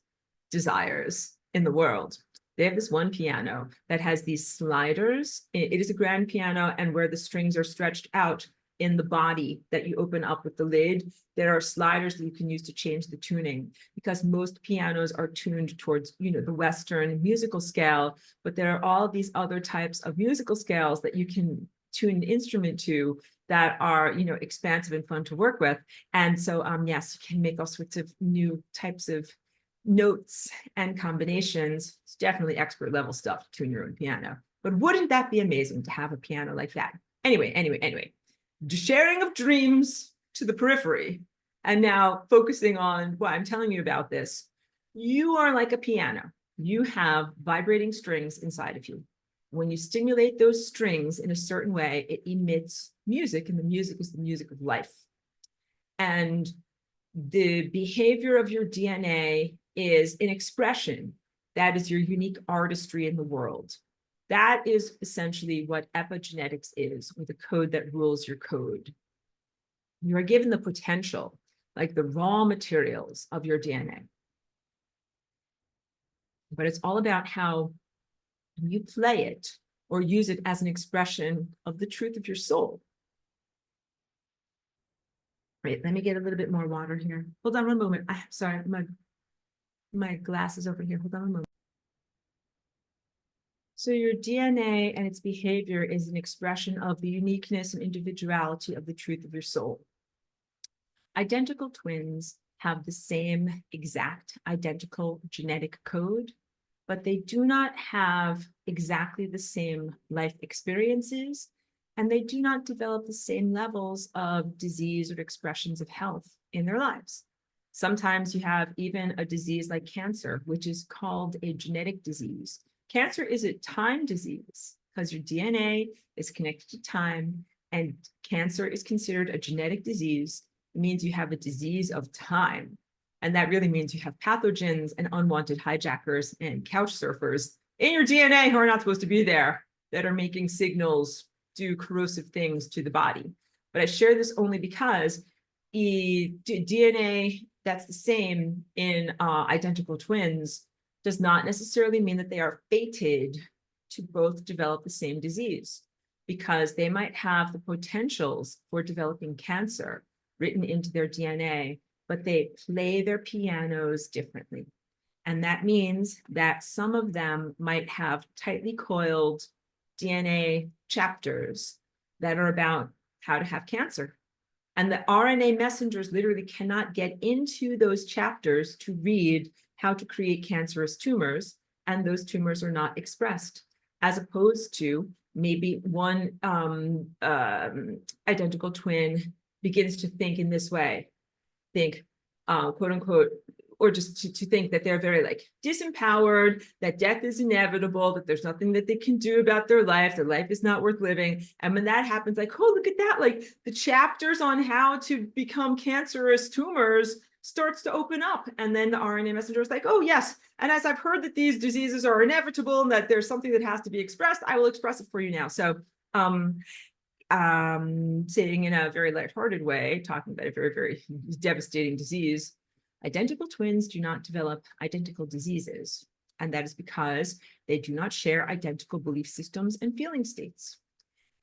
desires in the world, they have this one piano that has these sliders. It is a grand piano, and where the strings are stretched out in the body that you open up with the lid, there are sliders that you can use to change the tuning, because most pianos are tuned towards, you know, the Western musical scale, but there are all these other types of musical scales that you can tune an instrument to that are, you know, expansive and fun to work with. And so, yes, you can make all sorts of new types of notes and combinations. It's definitely expert level stuff to tune your own piano. But wouldn't that be amazing to have a piano like that? Anyway, sharing of dreams to the periphery. And now focusing on why I'm telling you about this. You are like a piano. You have vibrating strings inside of you. When you stimulate those strings in a certain way, it emits music, and the music is the music of life. And the behavior of your DNA is an expression that is your unique artistry in the world. That is essentially what epigenetics is, or the code that rules your code. You are given the potential, like the raw materials of your DNA. But it's all about how you play it or use it as an expression of the truth of your soul. Wait, let me get a little bit more water here. Hold on one moment. I'm sorry, my glass is over here. Hold on one moment. So your DNA and its behavior is an expression of the uniqueness and individuality of the truth of your soul. Identical twins have the same exact identical genetic code, but they do not have exactly the same life experiences, and they do not develop the same levels of disease or expressions of health in their lives. Sometimes you have even a disease like cancer, which is called a genetic disease. Cancer is a time disease because your DNA is connected to time, and cancer is considered a genetic disease. It means you have a disease of time. And that really means you have pathogens and unwanted hijackers and couch surfers in your DNA who are not supposed to be there, that are making signals, do corrosive things to the body. But I share this only because DNA that's the same in identical twins does not necessarily mean that they are fated to both develop the same disease, because they might have the potentials for developing cancer written into their DNA, but they play their pianos differently. And that means that some of them might have tightly coiled DNA chapters that are about how to have cancer. And the RNA messengers literally cannot get into those chapters to read how to create cancerous tumors, and those tumors are not expressed, as opposed to maybe one identical twin begins to think in this way, think, quote unquote, or just to think that they're very like disempowered, that death is inevitable, that there's nothing that they can do about their life is not worth living. And when that happens, like, oh, look at that, like the chapters on how to become cancerous tumors starts to open up. And then the RNA messenger is like, oh yes, and as I've heard that these diseases are inevitable and that there's something that has to be expressed, I will express it for you now. So saying in a very lighthearted way, talking about a very, very devastating disease, identical twins do not develop identical diseases. And that is because they do not share identical belief systems and feeling states.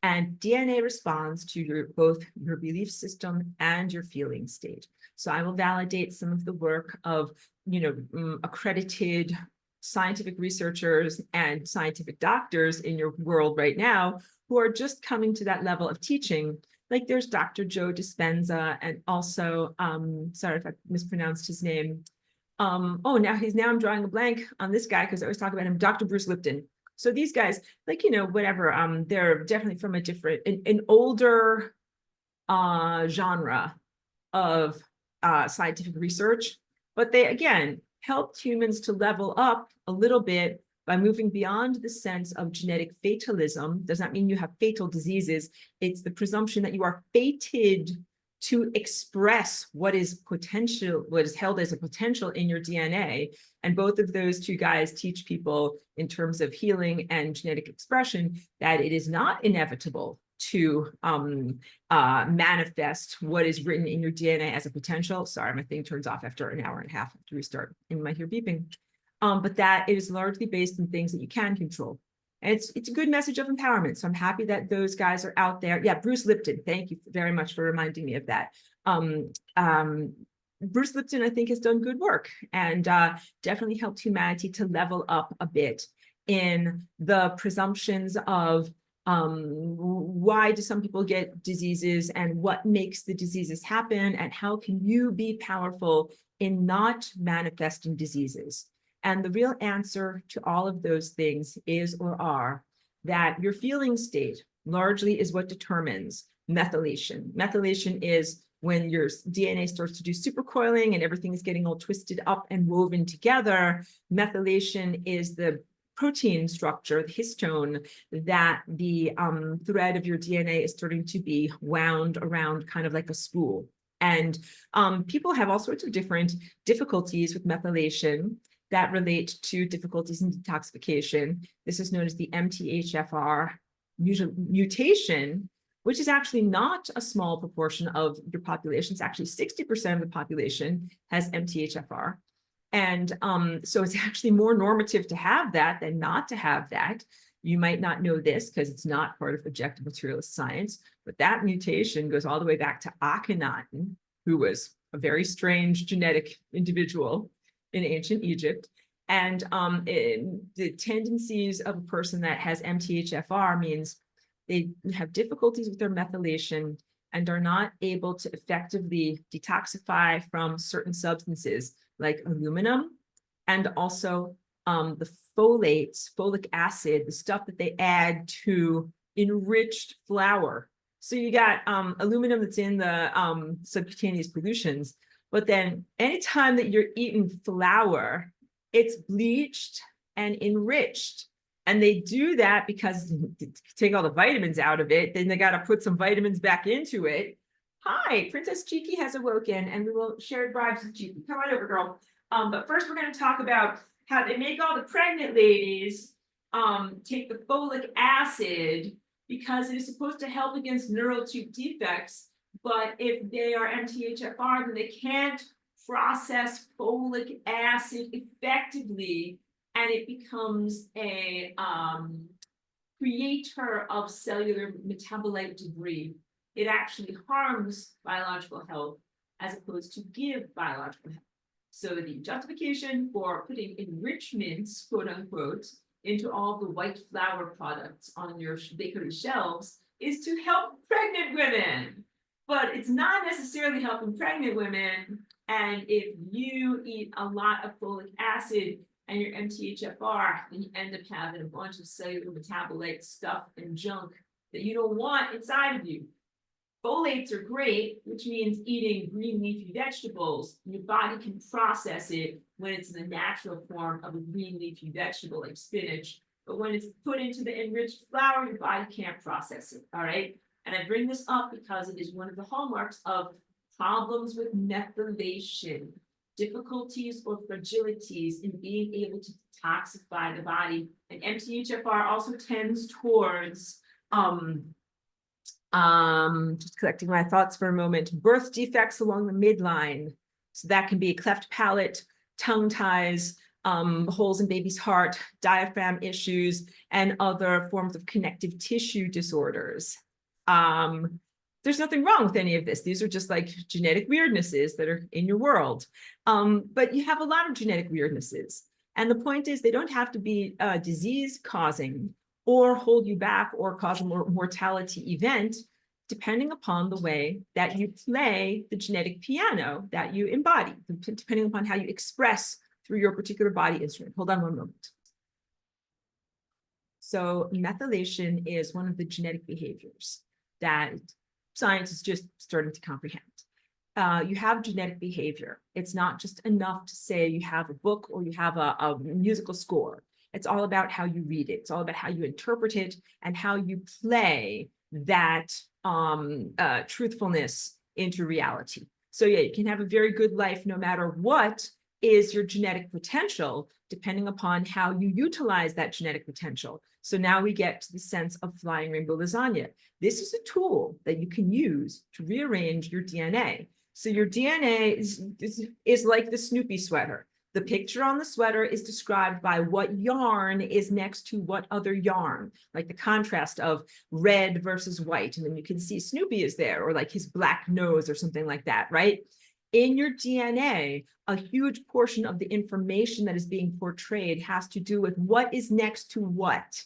And DNA responds to both your belief system and your feeling state. So I will validate some of the work of, accredited scientific researchers and scientific doctors in your world right now who are just coming to that level of teaching. Like there's Dr. Joe Dispenza, and also, sorry if I mispronounced his name. Now I'm drawing a blank on this guy because I always talk about him, Dr. Bruce Lipton. So these guys, whatever, they're definitely from a different, an older genre of scientific research, but they, again, helped humans to level up a little bit by moving beyond the sense of genetic fatalism. Does not mean you have fatal diseases. It's the presumption that you are fated to express what is potential, what is held as a potential in your DNA. And both of those two guys teach people in terms of healing and genetic expression that it is not inevitable to manifest what is written in your DNA as a potential. Sorry, my thing turns off after an hour and a half to restart, and you might hear beeping. But that it is largely based on things that you can control. And it's a good message of empowerment. So I'm happy that those guys are out there. Yeah, Bruce Lipton, thank you very much for reminding me of that. Bruce Lipton, I think, has done good work and definitely helped humanity to level up a bit in the presumptions of why do some people get diseases and what makes the diseases happen and how can you be powerful in not manifesting diseases. And the real answer to all of those things is or are that your feeling state largely is what determines methylation. Methylation is when your DNA starts to do supercoiling and everything is getting all twisted up and woven together. Methylation is the protein structure, the histone, that the thread of your DNA is starting to be wound around kind of like a spool. And people have all sorts of different difficulties with methylation that relate to difficulties in detoxification. This is known as the MTHFR mutation, which is actually not a small proportion of your population. It's actually 60% of the population has MTHFR. And so it's actually more normative to have that than not to have that. You might not know this because it's not part of objective materialist science, but that mutation goes all the way back to Akhenaten, who was a very strange genetic individual in ancient Egypt. And the tendencies of a person that has MTHFR means they have difficulties with their methylation and are not able to effectively detoxify from certain substances like aluminum and also the folates, folic acid, the stuff that they add to enriched flour. So you got aluminum that's in the subcutaneous pollutions, but then anytime that you're eating flour, it's bleached and enriched. And they do that because to take all the vitamins out of it, then they got to put some vitamins back into it. Hi, Princess Cheeky has awoken, and we will share bribes with Cheeky. Come on over, girl. But first, we're going to talk about how they make all the pregnant ladies take the folic acid because it is supposed to help against neural tube defects. But if they are MTHFR, then they can't process folic acid effectively, and it becomes a creator of cellular metabolite debris. It actually harms biological health as opposed to give biological health. So the justification for putting enrichments, quote unquote, into all the white flour products on your bakery shelves is to help pregnant women. But it's not necessarily helping pregnant women. And if you eat a lot of folic acid and your MTHFR, then you end up having a bunch of cellular metabolite stuff and junk that you don't want inside of you. Folates are great, which means eating green leafy vegetables. Your body can process it when it's in the natural form of a green leafy vegetable like spinach. But when it's put into the enriched flour, your body can't process it, all right? And I bring this up because it is one of the hallmarks of problems with methylation, difficulties or fragilities in being able to detoxify the body. And MTHFR also tends towards just collecting my thoughts for a moment, birth defects along the midline. So that can be a cleft palate, tongue ties, holes in baby's heart, diaphragm issues, and other forms of connective tissue disorders. There's nothing wrong with any of this. These are just like genetic weirdnesses that are in your world. But you have a lot of genetic weirdnesses. And the point is they don't have to be disease causing or hold you back or cause a mortality event, depending upon the way that you play the genetic piano that you embody, depending upon how you express through your particular body instrument. Hold on one moment. So methylation is one of the genetic behaviors that science is just starting to comprehend. You have genetic behavior. It's not just enough to say you have a book or you have a musical score. It's all about how you read it. It's all about how you interpret it and how you play that truthfulness into reality. So yeah, you can have a very good life no matter what is your genetic potential, depending upon how you utilize that genetic potential. So now we get to the sense of flying rainbow lasagna. This is a tool that you can use to rearrange your DNA. So your DNA is like the Snoopy sweater. The picture on the sweater is described by what yarn is next to what other yarn, like the contrast of red versus white. And then you can see Snoopy is there, or like his black nose or something like that, right? In your DNA, a huge portion of the information that is being portrayed has to do with what is next to what.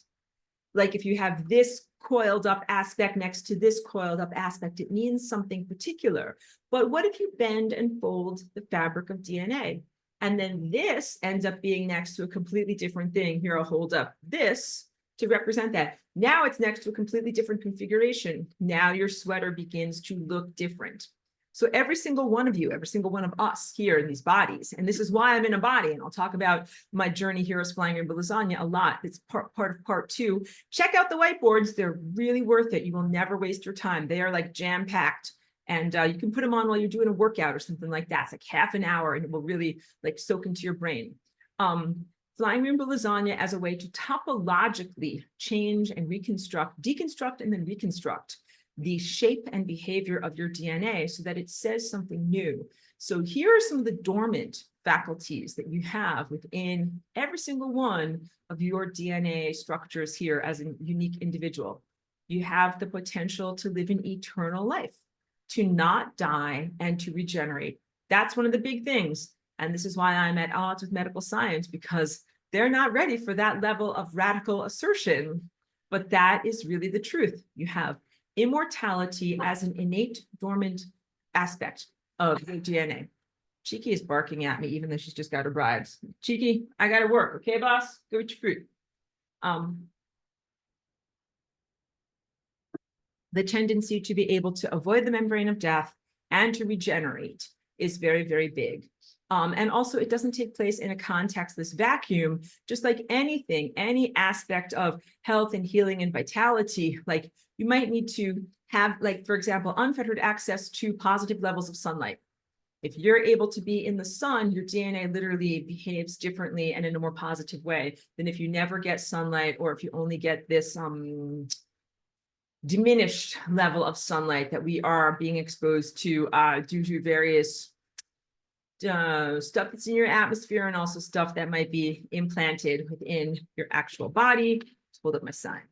Like if you have this coiled up aspect next to this coiled up aspect, it means something particular. But what if you bend and fold the fabric of DNA? And then this ends up being next to a completely different thing. Here, I'll hold up this to represent that. Now it's next to a completely different configuration. Now your sweater begins to look different. So every single one of you, every single one of us here in these bodies, and this is why I'm in a body, and I'll talk about my journey here as Flying Rainbow Lasagna a lot. It's part of part 2. Check out the whiteboards. They're really worth it. You will never waste your time. They are like jam-packed. And you can put them on while you're doing a workout or something like that. It's like half an hour and it will really like soak into your brain. Flying Rainbow Lasagna as a way to topologically change and reconstruct, deconstruct and then reconstruct the shape and behavior of your DNA so that it says something new. So here are some of the dormant faculties that you have within every single one of your DNA structures here as a unique individual. You have the potential to live an eternal life, to not die and to regenerate. That's one of the big things. And this is why I'm at odds with medical science, because they're not ready for that level of radical assertion. But that is really the truth. You have immortality as an innate dormant aspect of your DNA. Cheeky is barking at me, even though she's just got her bribes. Cheeky, I gotta work, okay, boss? Go eat your fruit. The tendency to be able to avoid the membrane of death and to regenerate is very, very big. And also, it doesn't take place in a contextless vacuum, just like anything, any aspect of health and healing and vitality. Like you might need to have, like, for example, unfettered access to positive levels of sunlight. If you're able to be in the sun, your DNA literally behaves differently and in a more positive way than if you never get sunlight, or if you only get this diminished level of sunlight that we are being exposed to due to various stuff that's in your atmosphere and also stuff that might be implanted within your actual body. Let's hold up my sign.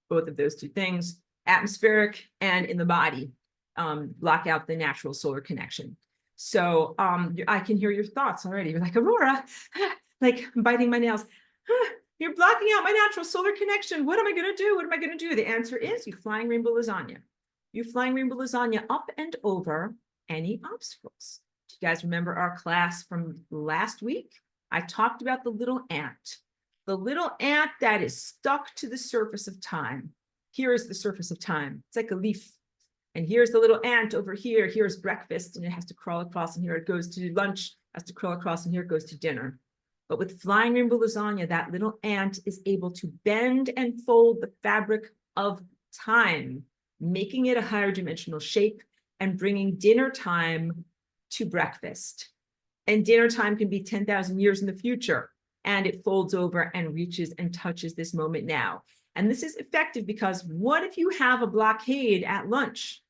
Both of those two things, atmospheric and in the body, block out the natural solar connection. So I can hear your thoughts already. You're like, Aurora, like I'm biting my nails. You're blocking out my natural solar connection. What am I going to do? What am I going to do? The answer is you flying rainbow lasagna. You flying rainbow lasagna up and over any obstacles. Do you guys remember our class from last week? I talked about the little ant. The little ant that is stuck to the surface of time. Here is the surface of time. It's like a leaf. And here's the little ant over here. Here's breakfast, and it has to crawl across, and here it goes to lunch, has to crawl across, and here it goes to dinner. But with flying rainbow lasagna, that little ant is able to bend and fold the fabric of time, making it a higher dimensional shape and bringing dinner time to breakfast. And dinner time can be 10,000 years in the future, and it folds over and reaches and touches this moment now. And this is effective because what if you have a blockade at lunch?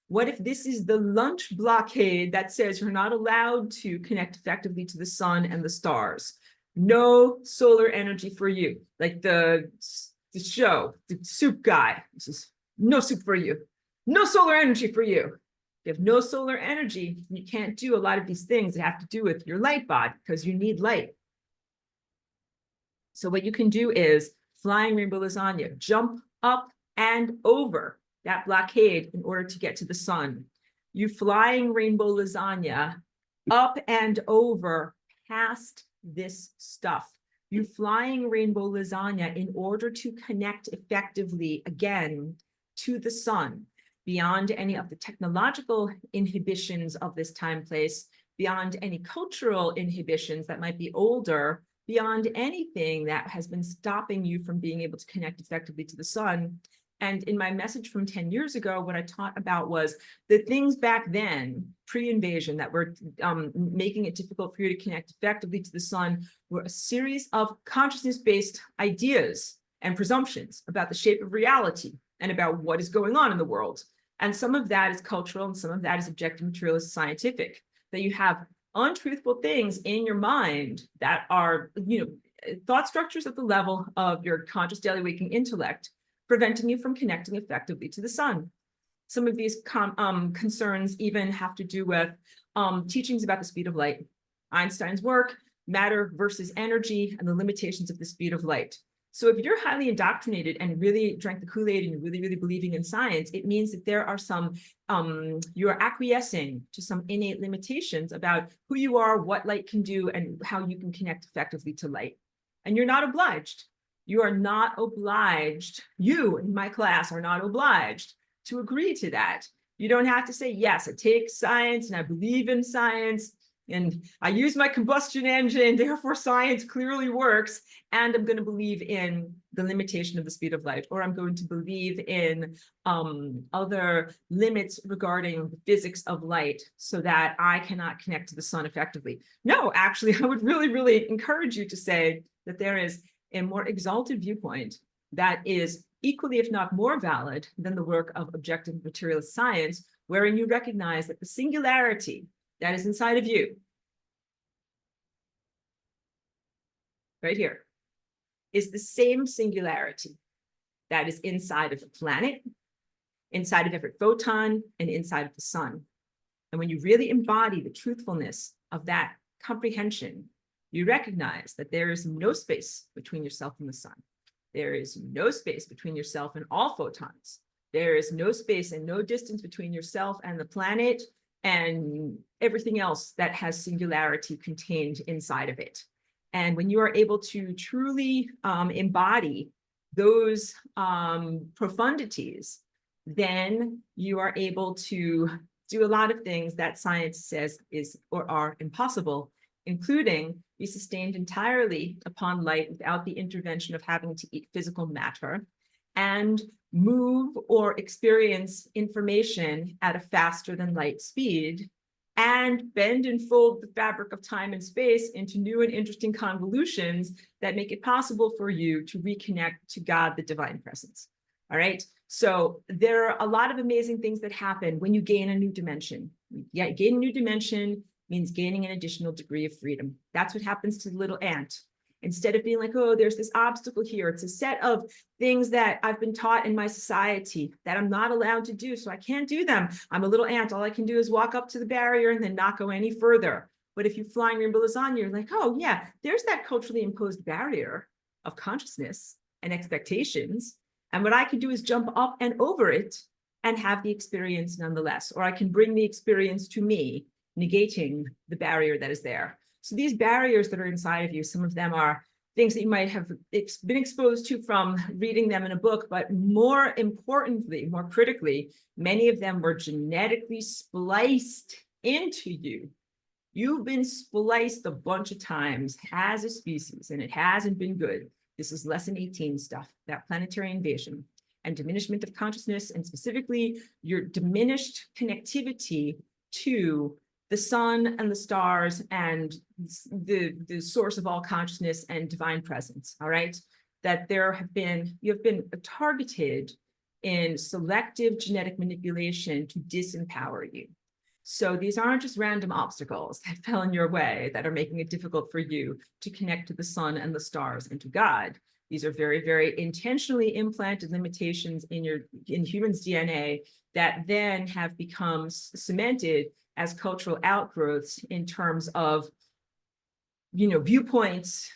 What if this is the lunch blockade that says you're not allowed to connect effectively to the sun and the stars? No solar energy for you. Like the show, the soup guy. This is no soup for you. No solar energy for you. You have no solar energy, you can't do a lot of these things that have to do with your light body because you need light. So what you can do is flying rainbow lasagna, jump up and over that blockade in order to get to the sun. You flying rainbow lasagna up and over past this stuff. You flying rainbow lasagna in order to connect effectively again to the sun, beyond any of the technological inhibitions of this time place, beyond any cultural inhibitions that might be older, beyond anything that has been stopping you from being able to connect effectively to the sun. And in my message from 10 years ago, what I taught about was the things back then, pre-invasion, that were making it difficult for you to connect effectively to the sun were a series of consciousness-based ideas and presumptions about the shape of reality and about what is going on in the world. And some of that is cultural and some of that is objective materialist scientific, that you have untruthful things in your mind that are, thought structures at the level of your conscious daily waking intellect, preventing you from connecting effectively to the sun. Some of these concerns even have to do with teachings about the speed of light, Einstein's work, matter versus energy, and the limitations of the speed of light. So if you're highly indoctrinated and really drank the Kool-Aid and you're really, really believing in science, it means that there are some, you're acquiescing to some innate limitations about who you are, what light can do, and how you can connect effectively to light. And you're not obliged. You are not obliged, you in my class are not obliged to agree to that. You don't have to say, yes, I take science and I believe in science and I use my combustion engine, therefore science clearly works, and I'm going to believe in the limitation of the speed of light, or I'm going to believe in other limits regarding the physics of light so that I cannot connect to the sun effectively. No, actually, I would really, really encourage you to say that there is a more exalted viewpoint that is equally, if not more valid than the work of objective materialist science, wherein you recognize that the singularity that is inside of you, right here, is the same singularity that is inside of the planet, inside of every photon, and inside of the sun. And when you really embody the truthfulness of that comprehension, you recognize that there is no space between yourself and the sun. There is no space between yourself and all photons. There is no space and no distance between yourself and the planet and everything else that has singularity contained inside of it. And when you are able to truly embody those profundities, then you are able to do a lot of things that science says is or are impossible, including be sustained entirely upon light without the intervention of having to eat physical matter, and move or experience information at a faster than light speed, and bend and fold the fabric of time and space into new and interesting convolutions that make it possible for you to reconnect to God, the divine presence. All right. So there are a lot of amazing things that happen when you gain a new dimension. Yeah, gain a new dimension means gaining an additional degree of freedom. That's what happens to the little ant. Instead of being like, oh, there's this obstacle here, it's a set of things that I've been taught in my society that I'm not allowed to do, so I can't do them. I'm a little ant. All I can do is walk up to the barrier and then not go any further. But if you fly in rainbow lasagna, you're like, oh, yeah, there's that culturally imposed barrier of consciousness and expectations. And what I can do is jump up and over it and have the experience nonetheless. Or I can bring the experience to me, negating the barrier that is there. So these barriers that are inside of you, some of them are things that you might have been exposed to from reading them in a book, but more importantly, more critically, many of them were genetically spliced into you. You've been spliced a bunch of times as a species, and it hasn't been good. This is lesson 18 stuff, that planetary invasion and diminishment of consciousness, and specifically your diminished connectivity to the sun and the stars and the source of all consciousness and divine presence, all right? That you have been targeted in selective genetic manipulation to disempower you. So these aren't just random obstacles that fell in your way that are making it difficult for you to connect to the sun and the stars and to God. These are very, very intentionally implanted limitations in humans' DNA that then have become cemented as cultural outgrowths in terms of, viewpoints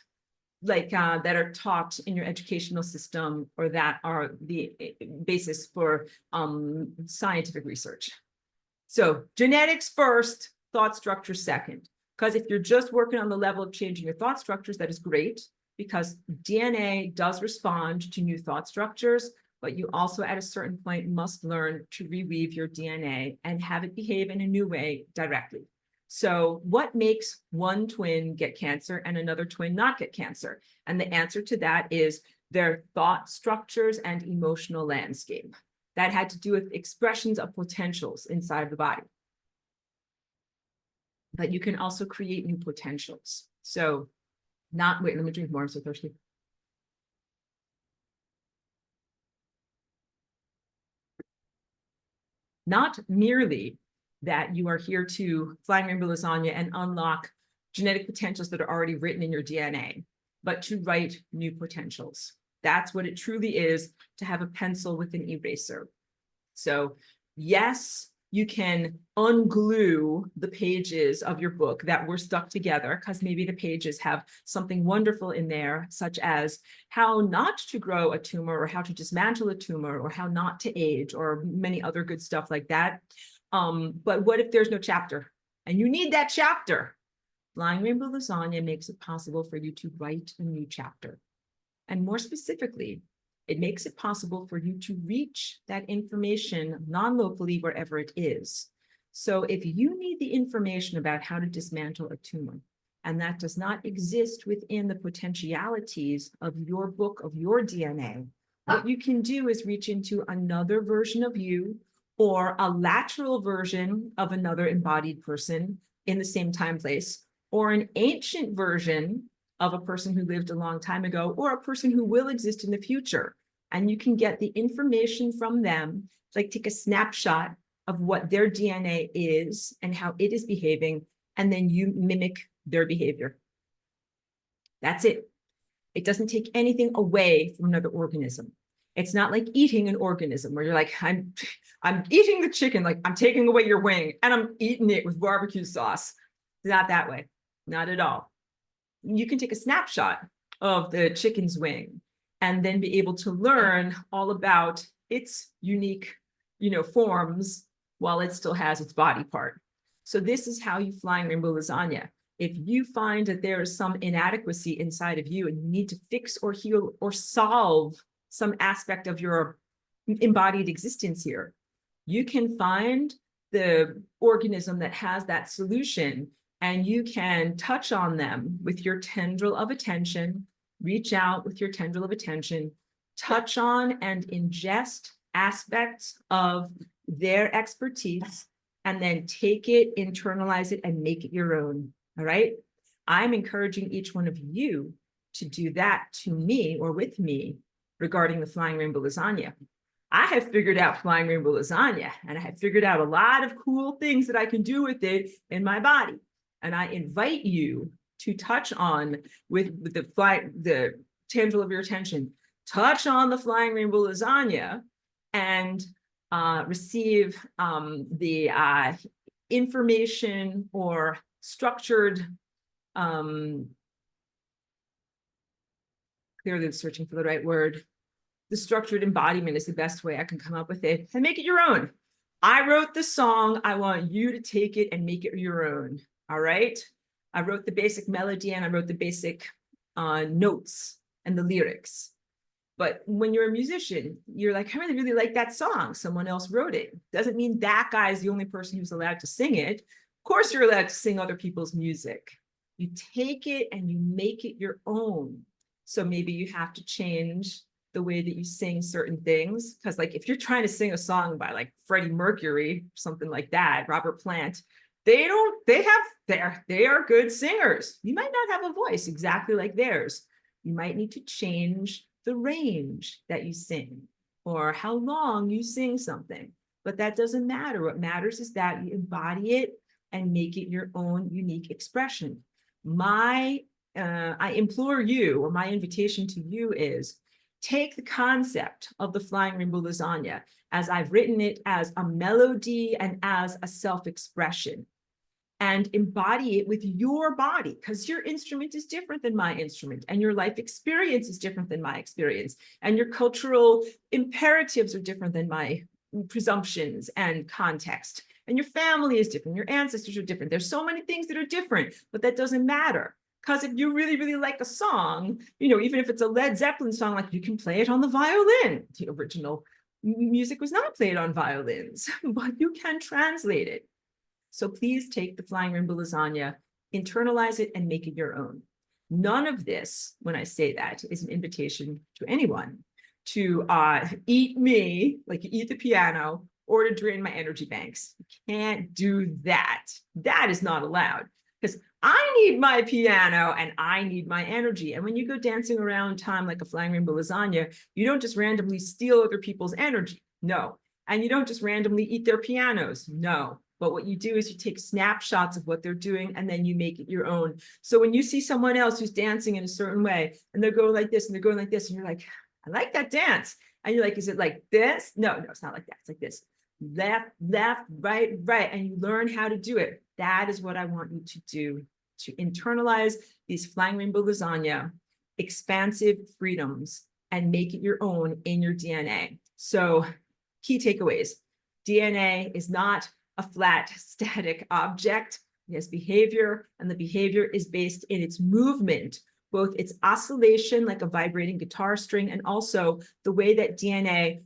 like that are taught in your educational system or that are the basis for scientific research. So genetics first, thought structures second. Because if you're just working on the level of changing your thought structures, that is great, because DNA does respond to new thought structures, but you also at a certain point must learn to reweave your DNA and have it behave in a new way directly. So what makes one twin get cancer and another twin not get cancer? And the answer to that is their thought structures and emotional landscape. That had to do with expressions of potentials inside the body. But you can also create new potentials. So wait, let me drink more, I'm so thirsty. Not merely that you are here to flying rainbow lasagna and unlock genetic potentials that are already written in your DNA, but to write new potentials. That's what it truly is to have a pencil with an eraser. So yes, you can unglue the pages of your book that were stuck together, because maybe the pages have something wonderful in there, such as how not to grow a tumor, or how to dismantle a tumor, or how not to age, or many other good stuff like that. But what if there's no chapter and you need that chapter? Flying Rainbow Lasagna makes it possible for you to write a new chapter. And more specifically, it makes it possible for you to reach that information non-locally wherever it is. So if you need the information about how to dismantle a tumor, and that does not exist within the potentialities of your book, of your DNA, what you can do is reach into another version of you, or a lateral version of another embodied person in the same time place, or an ancient version of a person who lived a long time ago, or a person who will exist in the future. And you can get the information from them, like take a snapshot of what their DNA is and how it is behaving, and then you mimic their behavior. That's it. It doesn't take anything away from another organism. It's not like eating an organism where you're like, I'm eating the chicken, like I'm taking away your wing and I'm eating it with barbecue sauce. Not that way, not at all. You can take a snapshot of the chicken's wing and then be able to learn all about its unique, forms while it still has its body part. So this is how you flying rainbow lasagna. If you find that there is some inadequacy inside of you and you need to fix or heal or solve some aspect of your embodied existence here, you can find the organism that has that solution, and you can touch on them with your tendril of attention, reach out with your tendril of attention, touch on and ingest aspects of their expertise, and then take it, internalize it, and make it your own. All right. I'm encouraging each one of you to do that to me or with me regarding the flying rainbow lasagna. I have figured out flying rainbow lasagna, and I have figured out a lot of cool things that I can do with it in my body. And I invite you to touch on with the tendril of your attention, touch on the flying rainbow lasagna and receive the information or structured, clearly searching for the right word. The structured embodiment is the best way I can come up with it, and make it your own. I wrote the song. I want you to take it and make it your own. All right. I wrote the basic melody and I wrote the basic notes and the lyrics. But when you're a musician, you're like, I really like that song. Someone else wrote it. Doesn't mean that guy is the only person who's allowed to sing it. Of course, you're allowed to sing other people's music. You take it and you make it your own. So maybe you have to change the way that you sing certain things. Because like if you're trying to sing a song by like Freddie Mercury, something like that, Robert Plant, they are good singers. You might not have a voice exactly like theirs. You might need to change the range that you sing or how long you sing something, but that doesn't matter. What matters is that you embody it and make it your own unique expression. I implore you, or my invitation to you is, take the concept of the flying rainbow lasagna as I've written it, as a melody and as a self-expression, and embody it with your body, because your instrument is different than my instrument, and your life experience is different than my experience, and your cultural imperatives are different than my presumptions and context, and your family is different, your ancestors are different. There's so many things that are different, but that doesn't matter. Because if you really like a song, even if it's a Led Zeppelin song, like you can play it on the violin. The original music was not played on violins, but you can translate it. So please take the flying rainbow lasagna, internalize it, and make it your own. None of this, when I say that, is an invitation to anyone to eat me, like you eat the piano, or to drain my energy banks. You can't do that. That is not allowed, because I need my piano and I need my energy. And when you go dancing around time like a flying rainbow lasagna, you don't just randomly steal other people's energy. No. And you don't just randomly eat their pianos. No. But what you do is you take snapshots of what they're doing and then you make it your own. So when you see someone else who's dancing in a certain way and they're going like this and they're going like this, and you're like, I like that dance. And you're like, is it like this? No, it's not like that. It's like this. Left, left, right, right. And you learn how to do it. That is what I want you to do, to internalize these flying rainbow lasagna, expansive freedoms, and make it your own in your DNA. So key takeaways. DNA is not a flat, static object. It has behavior, and the behavior is based in its movement, both its oscillation, like a vibrating guitar string, and also the way that DNA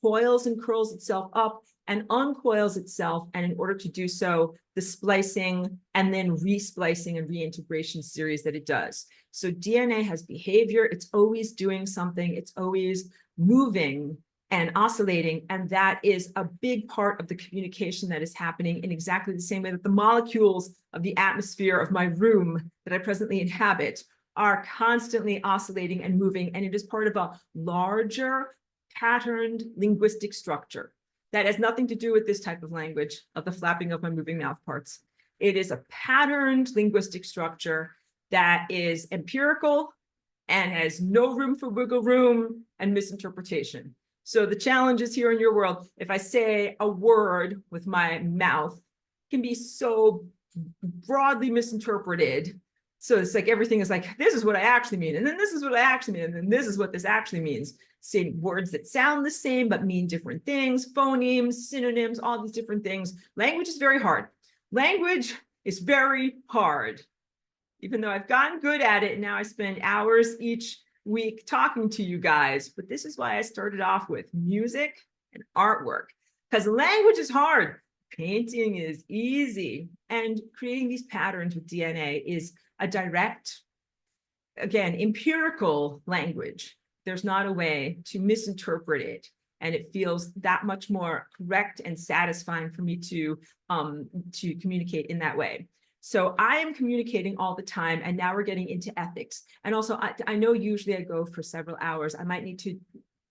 coils and curls itself up and uncoils itself. And in order to do so, the splicing and then resplicing and reintegration series that it does. So DNA has behavior. It's always doing something. It's always moving and oscillating. And that is a big part of the communication that is happening in exactly the same way that the molecules of the atmosphere of my room that I presently inhabit are constantly oscillating and moving. And it is part of a larger patterned linguistic structure that has nothing to do with this type of language of the flapping of my moving mouth parts. It is a patterned linguistic structure that is empirical and has no room for wiggle room and misinterpretation. So the challenge is here in your world. If I say a word with my mouth, it can be so broadly misinterpreted. So it's like everything is like, this is what I actually mean. And then this is what I actually mean. And then this is what this actually means. Saying words that sound the same, but mean different things, phonemes, synonyms, all these different things. Language is very hard. Language is very hard. Even though I've gotten good at it, and now I spend hours each week talking to you guys. But this is why I started off with music and artwork, because language is hard. Painting is easy. And creating these patterns with DNA is a direct, again, empirical language. There's not a way to misinterpret it. And it feels that much more correct and satisfying for me to communicate in that way. So I am communicating all the time, and now we're getting into ethics. And also, I know usually I go for several hours. I might need to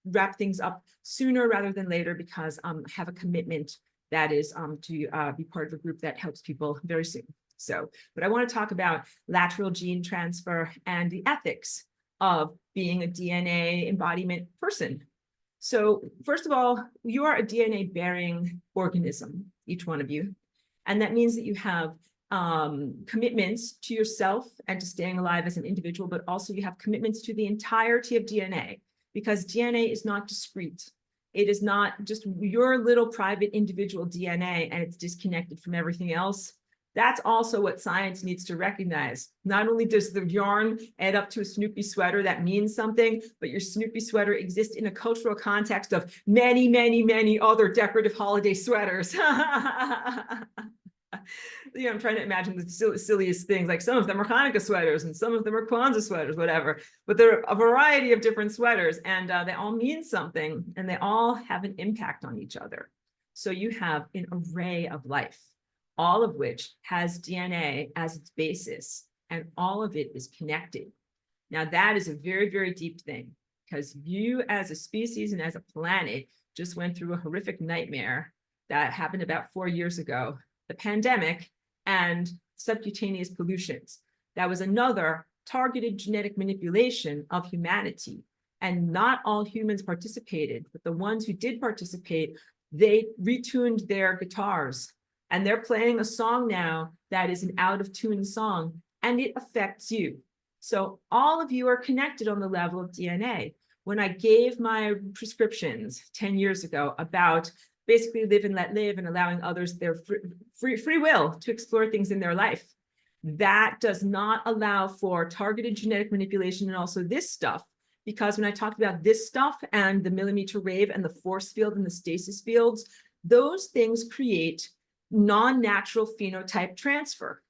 wrap things up sooner rather than later because I have a commitment that is to be part of a group that helps people very soon. So, but I want to talk about lateral gene transfer and the ethics of being a DNA embodiment person. So first of all, you are a DNA bearing organism, each one of you. And that means that you have commitments to yourself and to staying alive as an individual, but also you have commitments to the entirety of DNA, because DNA is not discrete. It is not just your little private individual DNA and it's disconnected from everything else. That's also what science needs to recognize. Not only does the yarn add up to a Snoopy sweater that means something, but your Snoopy sweater exists in a cultural context of many, many, many other decorative holiday sweaters. You know, I'm trying to imagine the silliest things, like some of them are Hanukkah sweaters and some of them are Kwanzaa sweaters, whatever. But there are a variety of different sweaters, and they all mean something, and they all have an impact on each other. So you have an array of life, all of which has DNA as its basis, and all of it is connected. Now, that is a very, very deep thing, because you as a species and as a planet just went through a horrific nightmare that happened about 4 years ago, the pandemic and subcutaneous pollutions. That was another targeted genetic manipulation of humanity. And not all humans participated, but the ones who did participate, they retuned their guitars. And they're playing a song now that is an out of tune song, and it affects you. So all of you are connected on the level of DNA. When I gave my prescriptions 10 years ago about basically live and let live and allowing others their free will to explore things in their life, that does not allow for targeted genetic manipulation and also this stuff. Because when I talked about this stuff and the millimeter wave and the force field and the stasis fields, those things create non-natural phenotype transfer.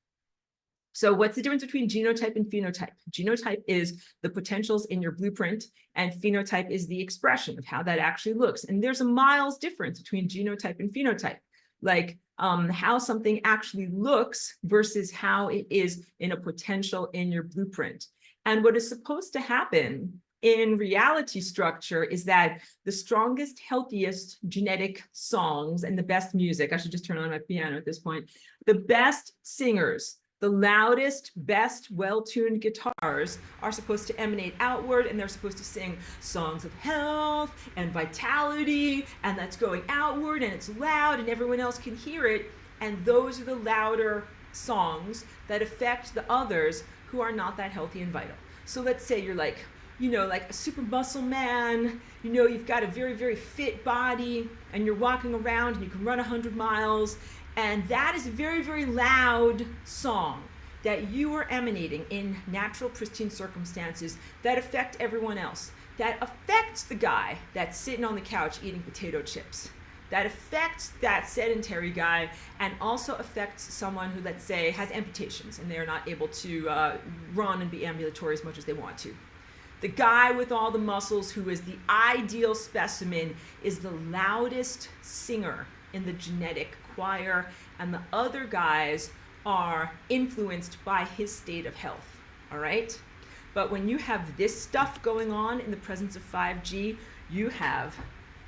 So what's the difference between genotype and phenotype? Genotype is the potentials in your blueprint, and phenotype is the expression of how that actually looks. And there's a miles difference between genotype and phenotype, like how something actually looks versus how it is in a potential in your blueprint. And what is supposed to happen in reality structure is that the strongest, healthiest genetic songs and the best music, I should just turn on my piano at this point, the best singers, the loudest, best, well-tuned guitars are supposed to emanate outward, and they're supposed to sing songs of health and vitality, and that's going outward, and it's loud, and everyone else can hear it. And those are the louder songs that affect the others who are not that healthy and vital. So let's say you're like, like a super muscle man, you've got a very, very fit body, and you're walking around and you can run 100 miles. And that is a very, very loud song that you are emanating in natural, pristine circumstances that affect everyone else. That affects the guy that's sitting on the couch eating potato chips. That affects that sedentary guy, and also affects someone who, let's say, has amputations and they're not able to run and be ambulatory as much as they want to. The guy with all the muscles, who is the ideal specimen, is the loudest singer in the genetic choir, and the other guys are influenced by his state of health, all right? But when you have this stuff going on in the presence of 5G, you have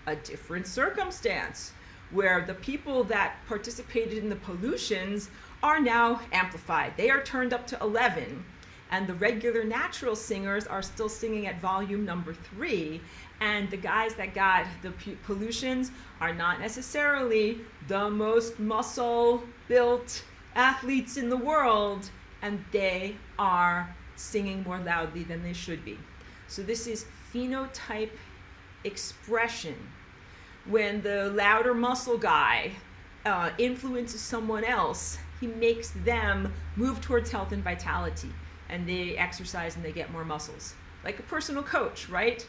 a different circumstance where the people that participated in the pollutions are now amplified. They are turned up to 11, and the regular natural singers are still singing at volume number 3, and the guys that got the pollutions are not necessarily the most muscle-built athletes in the world, and they are singing more loudly than they should be. So this is phenotype expression. When the louder muscle guy influences someone else, he makes them move towards health and vitality, and they exercise and they get more muscles. Like a personal coach, right?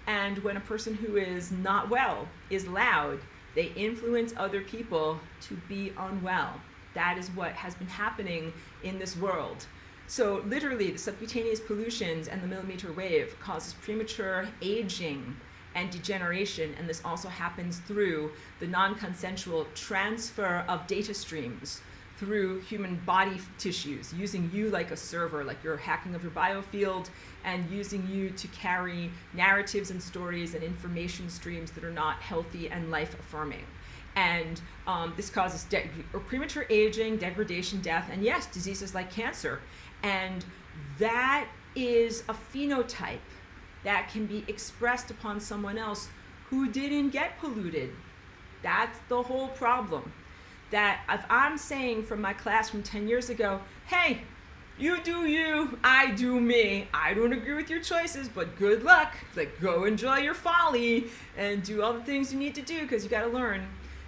And when a person who is not well is loud, they influence other people to be unwell. That is what has been happening in this world. So literally, the subcutaneous pollutions and the millimeter wave causes premature aging and degeneration, and this also happens through the non-consensual transfer of data streams through human body tissues, using you like a server, like you're hacking of your biofield, and using you to carry narratives and stories and information streams that are not healthy and life-affirming. And this causes premature aging, degradation, death, and yes, diseases like cancer. And that is a phenotype that can be expressed upon someone else who didn't get polluted. That's the whole problem. That if I'm saying from my class from 10 years ago, hey, you do you, I do me. I don't agree with your choices, but good luck. Like, go enjoy your folly and do all the things you need to do because you got to learn.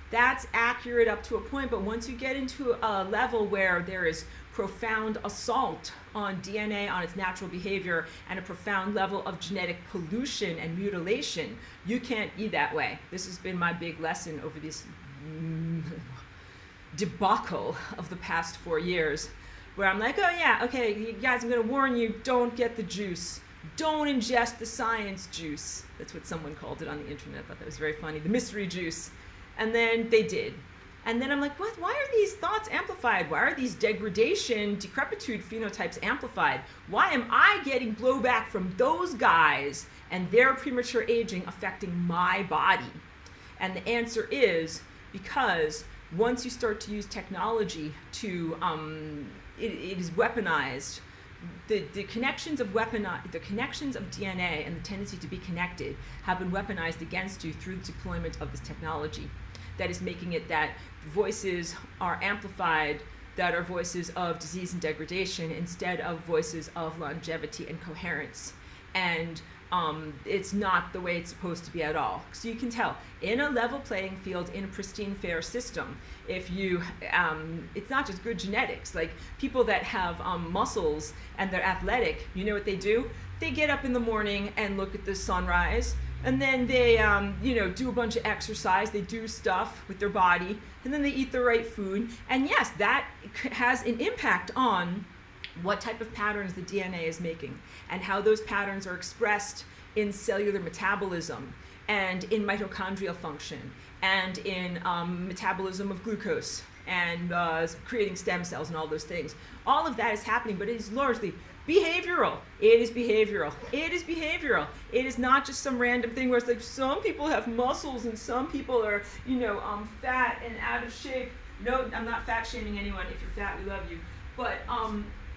That's accurate up to a point, but once you get into a level where there is profound assault on DNA, on its natural behavior, and a profound level of genetic pollution and mutilation, you can't be that way. This has been my big lesson over this debacle of the past 4 years, where I'm like, oh yeah, okay, you guys, I'm gonna warn you, don't get the juice. Don't ingest the science juice. That's what someone called it on the internet. I thought that was very funny, the mystery juice. And then they did. And then I'm like, what? Why are these thoughts amplified? Why are these degradation, decrepitude phenotypes amplified? Why am I getting blowback from those guys and their premature aging affecting my body? And the answer is because once you start to use technology to, it is weaponized. The connections of DNA and the tendency to be connected have been weaponized against you through the deployment of this technology. That is making it that voices are amplified that are voices of disease and degradation instead of voices of longevity and coherence. And it's not the way it's supposed to be at all. So you can tell, in a level playing field, in a pristine, fair system, if you, it's not just good genetics. Like people that have muscles and they're athletic, you know what they do? They get up in the morning and look at the sunrise, and then they, do a bunch of exercise, they do stuff with their body, and then they eat the right food. And yes, that has an impact on what type of patterns the DNA is making, and how those patterns are expressed in cellular metabolism and in mitochondrial function and in metabolism of glucose and creating stem cells and all those things. All of that is happening, but it is largely behavioral. It is behavioral. It is behavioral. It is not just some random thing where it's like some people have muscles and some people are, fat and out of shape. No, I'm not fat shaming anyone. If you're fat, we love you. But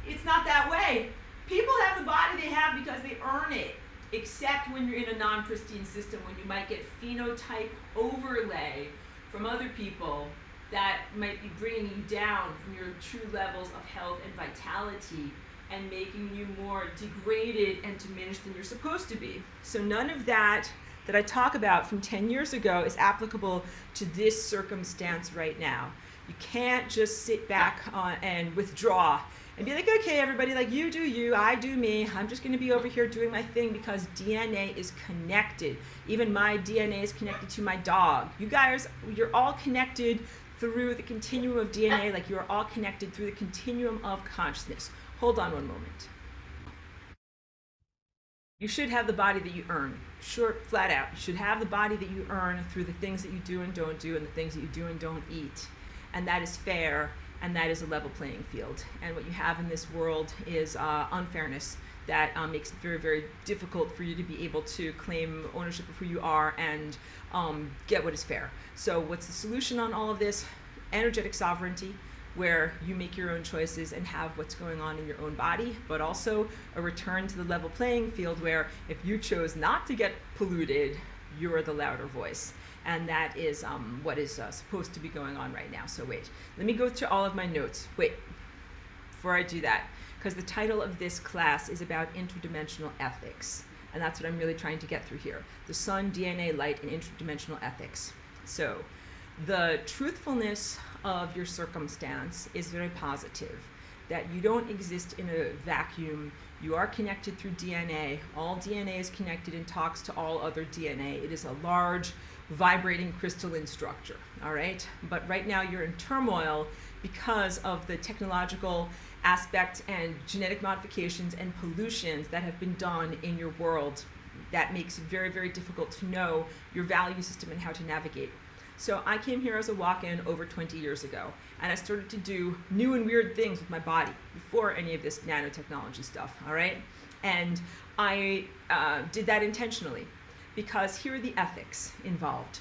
it's not that way. People have the body they have because they earn it, except when you're in a non-pristine system, when you might get phenotype overlay from other people that might be bringing you down from your true levels of health and vitality and making you more degraded and diminished than you're supposed to be. So none of that I talk about from 10 years ago is applicable to this circumstance right now. You can't just sit back and withdraw and be like, okay, everybody, like you do you, I do me. I'm just going to be over here doing my thing because DNA is connected. Even my DNA is connected to my dog. You guys, you're all connected through the continuum of DNA, like you're all connected through the continuum of consciousness. Hold on one moment. You should have the body that you earn. Short, flat out. You should have the body that you earn through the things that you do and don't do and the things that you do and don't eat. And that is fair, and that is a level playing field. And what you have in this world is unfairness that makes it very, very difficult for you to be able to claim ownership of who you are and get what is fair. So what's the solution on all of this? Energetic sovereignty, where you make your own choices and have what's going on in your own body, but also a return to the level playing field where if you chose not to get polluted, you're the louder voice. And that is what is supposed to be going on right now. So wait, let me go to all of my notes. Wait, before I do that, because the title of this class is about interdimensional ethics. And that's what I'm really trying to get through here. The sun, DNA, light, and interdimensional ethics. So the truthfulness of your circumstance is very positive, that you don't exist in a vacuum. You are connected through DNA. All DNA is connected and talks to all other DNA. It is a large, vibrating crystalline structure, all right? But right now you're in turmoil because of the technological aspect and genetic modifications and pollutions that have been done in your world. That makes it very, very difficult to know your value system and how to navigate. So I came here as a walk-in over 20 years ago, and I started to do new and weird things with my body before any of this nanotechnology stuff, all right? And I did that intentionally because here are the ethics involved.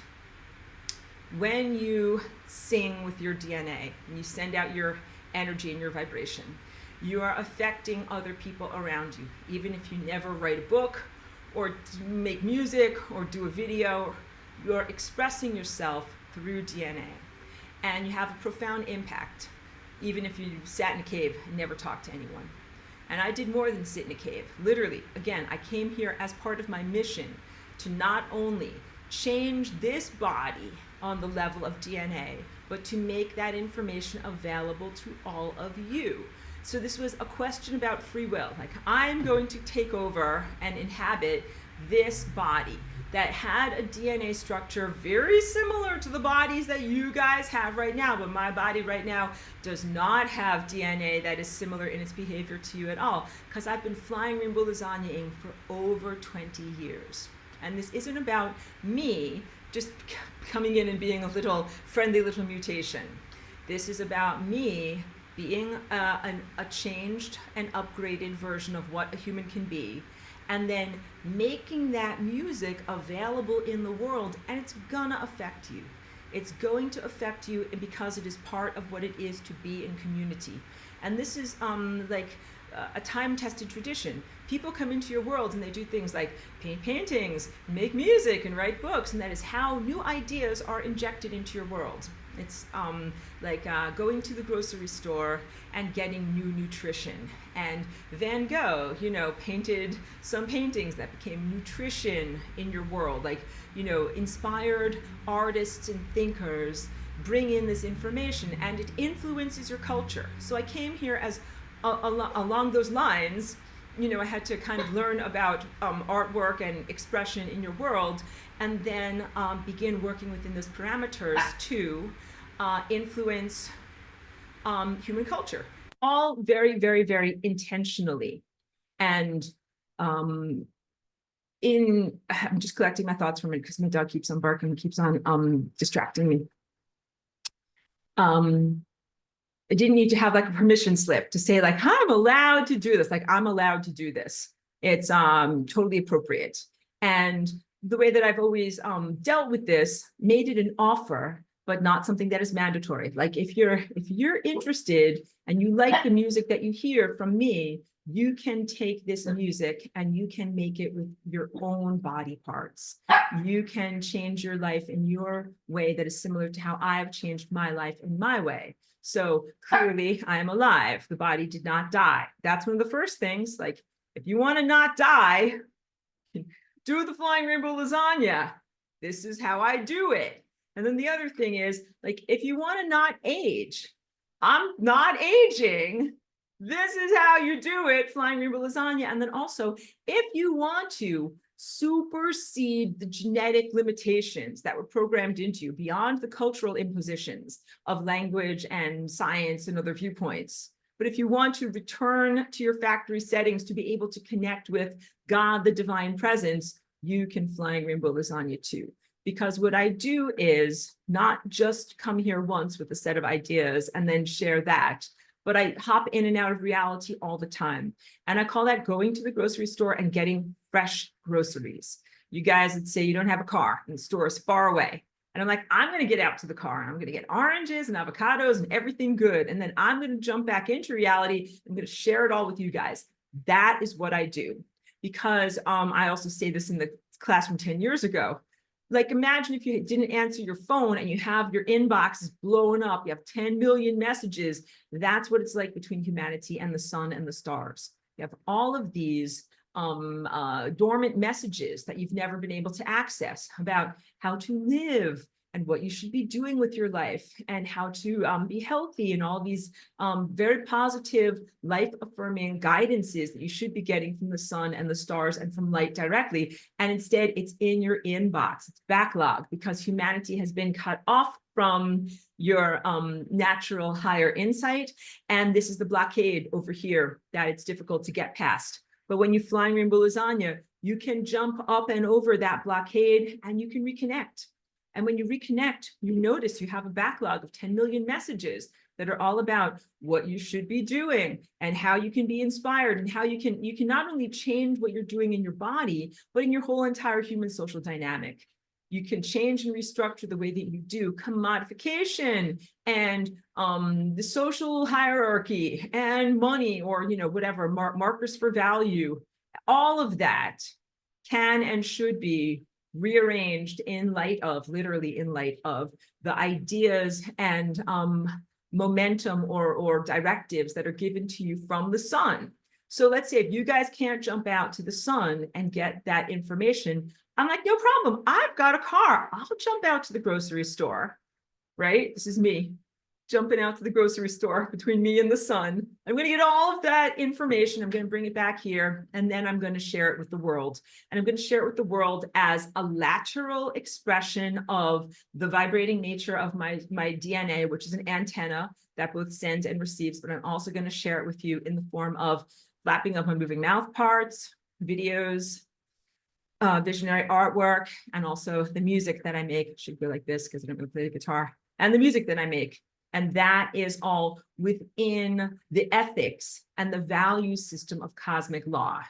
When you sing with your DNA, and you send out your energy and your vibration, you are affecting other people around you, even if you never write a book or make music or do a video. You're expressing yourself through DNA, and you have a profound impact, even if you sat in a cave and never talked to anyone. And I did more than sit in a cave. Literally, again, I came here as part of my mission to not only change this body on the level of DNA, but to make that information available to all of you. So this was a question about free will. Like, I'm going to take over and inhabit this body that had a DNA structure very similar to the bodies that you guys have right now, but my body right now does not have DNA that is similar in its behavior to you at all, because I've been flying rainbow lasagnaing for over 20 years. And this isn't about me just coming in and being a little friendly little mutation. This is about me being a changed and upgraded version of what a human can be, and then making that music available in the world, and it's gonna affect you. It's going to affect you because it is part of what it is to be in community. And this is like a time-tested tradition. People come into your world and they do things like paint paintings, make music, and write books, and that is how new ideas are injected into your world. It's like going to the grocery store and getting new nutrition. And Van Gogh, painted some paintings that became nutrition in your world. Like, inspired artists and thinkers bring in this information, and it influences your culture. So I came here as along those lines. I had to kind of learn about artwork and expression in your world, and then begin working within those parameters to influence human culture. all very, very, very intentionally. And I'm just collecting my thoughts from it because my dog keeps on barking, keeps on distracting me. I didn't need to have like a permission slip to say like, I'm allowed to do this. Like, I'm allowed to do this. It's totally appropriate. And the way that I've always dealt with this, made it an offer, but not something that is mandatory. Like if you're interested and you like the music that you hear from me, you can take this music and you can make it with your own body parts. You can change your life in your way that is similar to how I've changed my life in my way. So clearly I am alive. The body did not die. That's one of the first things. Like, if you want to not die, do the flying rainbow lasagna. This is how I do it. And then the other thing is, like, if you want to not age, I'm not aging. This is how you do it, flying rainbow lasagna. And then also, if you want to supersede the genetic limitations that were programmed into you beyond the cultural impositions of language and science and other viewpoints, but if you want to return to your factory settings to be able to connect with God, the divine presence, you can flying rainbow lasagna too. Because what I do is not just come here once with a set of ideas and then share that, but I hop in and out of reality all the time. And I call that going to the grocery store and getting fresh groceries. You guys would say you don't have a car and the store is far away. And I'm like, I'm going to get out to the car and I'm going to get oranges and avocados and everything good. And then I'm going to jump back into reality. I'm going to share it all with you guys. That is what I do. Because I also say this in the classroom 10 years ago. Like, imagine if you didn't answer your phone and you have your inbox is blowing up. You have 10 million messages. That's what it's like between humanity and the sun and the stars. You have all of these dormant messages that you've never been able to access about how to live and what you should be doing with your life and how to be healthy and all these very positive, life-affirming guidances that you should be getting from the sun and the stars and from light directly. And instead, it's in your inbox. It's backlogged because humanity has been cut off from your natural higher insight. And this is the blockade over here that it's difficult to get past. But when you flying rainbow lasagna, you can jump up and over that blockade and you can reconnect. And when you reconnect, you notice you have a backlog of 10 million messages that are all about what you should be doing and how you can be inspired and how you can not only change what you're doing in your body, but in your whole entire human social dynamic. You can change and restructure the way that you do commodification and the social hierarchy and money or, whatever, markers for value. All of that can and should be rearranged in light of, literally in light of, the ideas and momentum or directives that are given to you from the sun. So let's say if you guys can't jump out to the sun and get that information, I'm like, no problem. I've got a car. I'll jump out to the grocery store, right? This is me jumping out to the grocery store between me and the sun. I'm going to get all of that information. I'm going to bring it back here, and then I'm going to share it with the world. And I'm going to share it with the world as a lateral expression of the vibrating nature of my DNA, which is an antenna that both sends and receives. But I'm also going to share it with you in the form of flapping of my moving mouth parts, videos, visionary artwork, and also the music that I make. It should go like this because I don't really play the guitar. And the music that I make. And that is all within the ethics and the value system of cosmic law.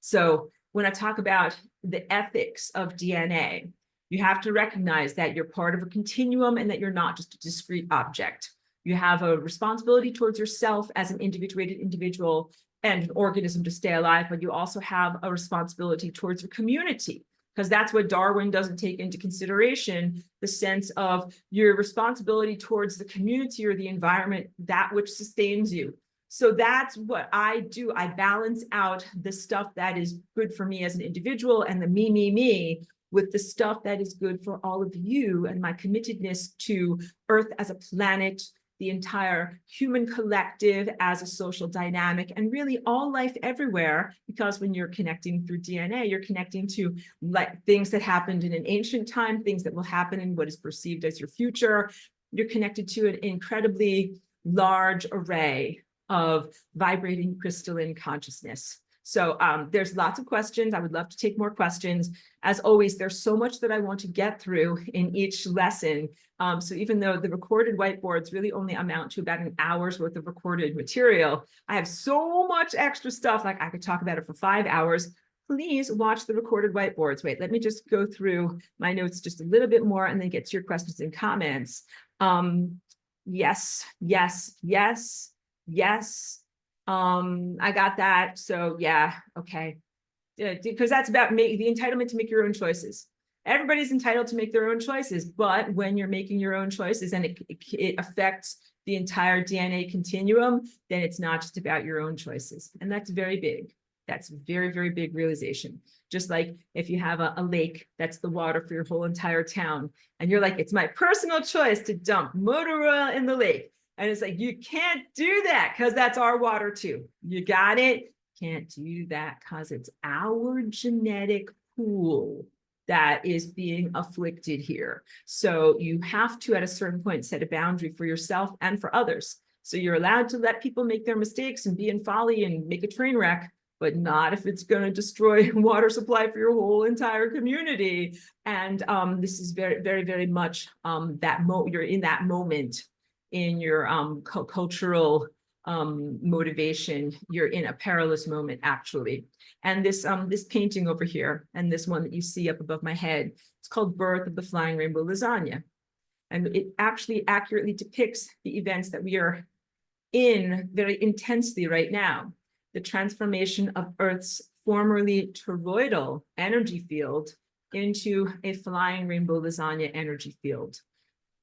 So when I talk about the ethics of DNA, you have to recognize that you're part of a continuum and that you're not just a discrete object. You have a responsibility towards yourself as an individuated individual and an organism to stay alive, but you also have a responsibility towards your community, because that's what Darwin doesn't take into consideration, the sense of your responsibility towards the community or the environment, that which sustains you. So that's what I do. I balance out the stuff that is good for me as an individual and the me, with the stuff that is good for all of you and my committedness to Earth as a planet, the entire human collective as a social dynamic, and really all life everywhere, because when you're connecting through DNA, you're connecting to things that happened in an ancient time, things that will happen in what is perceived as your future. You're connected to an incredibly large array of vibrating crystalline consciousness. So there's lots of questions. I would love to take more questions. As always, there's so much that I want to get through in each lesson. So even though the recorded whiteboards really only amount to about an hour's worth of recorded material, I have so much extra stuff, like I could talk about it for 5 hours. Please watch the recorded whiteboards. Wait, let me just go through my notes just a little bit more and then get to your questions and comments. Yes, yes, yes, yes. I got that. So yeah, okay. Because that's about the entitlement to make your own choices. Everybody's entitled to make their own choices, but when you're making your own choices and it affects the entire DNA continuum, then it's not just about your own choices. And that's very big. That's a very, very big realization. Just like if you have a lake, that's the water for your whole entire town. And you're like, it's my personal choice to dump motor oil in the lake. And it's like, you can't do that because that's our water too. You got it? Can't do that because it's our genetic pool that is being afflicted here. So you have to, at a certain point, set a boundary for yourself and for others. So you're allowed to let people make their mistakes and be in folly and make a train wreck, but not if it's going to destroy water supply for your whole entire community. And this is very, very, very much you're in that moment in your cultural motivation. You're in a perilous moment, actually. And this painting over here, and this one that you see up above my head, it's called Birth of the Flying Rainbow Lasagna. And it actually accurately depicts the events that we are in very intensely right now. The transformation of Earth's formerly toroidal energy field into a flying rainbow lasagna energy field,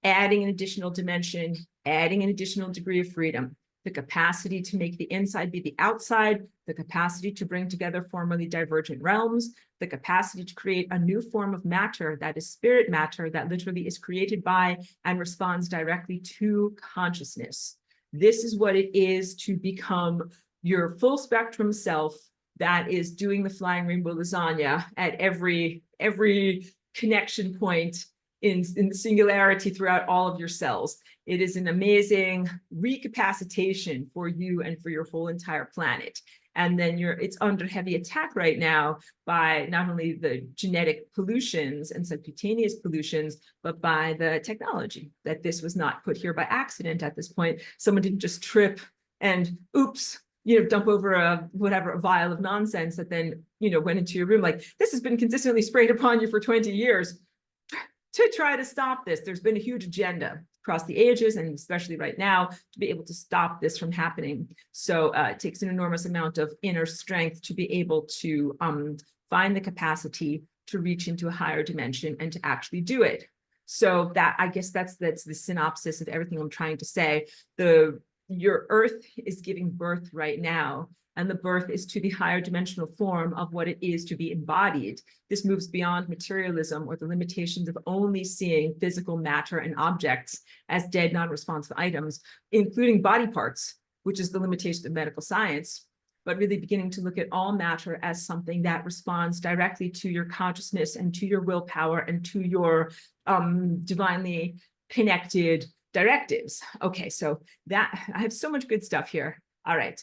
adding an additional dimension, adding an additional degree of freedom, the capacity to make the inside be the outside, the capacity to bring together formerly divergent realms, the capacity to create a new form of matter that is spirit matter that literally is created by and responds directly to consciousness. This is what it is to become your full spectrum self that is doing the flying rainbow lasagna at every connection point in the singularity throughout all of your cells. It is an amazing recapacitation for you and for your whole entire planet. And then it's under heavy attack right now by not only the genetic pollutions and subcutaneous pollutions, but by the technology, that this was not put here by accident at this point. Someone didn't just trip and oops, dump over a vial of nonsense that then, went into your room. Like, this has been consistently sprayed upon you for 20 years to try to stop this. There's been a huge agenda across the ages, and especially right now, to be able to stop this from happening. So it takes an enormous amount of inner strength to be able to find the capacity to reach into a higher dimension and to actually do it. So that, I guess that's the synopsis of everything I'm trying to say. Your Earth is giving birth right now, and the birth is to the higher dimensional form of what it is to be embodied. This moves beyond materialism or the limitations of only seeing physical matter and objects as dead, non-responsive items, including body parts, which is the limitation of medical science, but really beginning to look at all matter as something that responds directly to your consciousness and to your willpower and to your divinely connected directives. Okay, so that I have so much good stuff here. All right.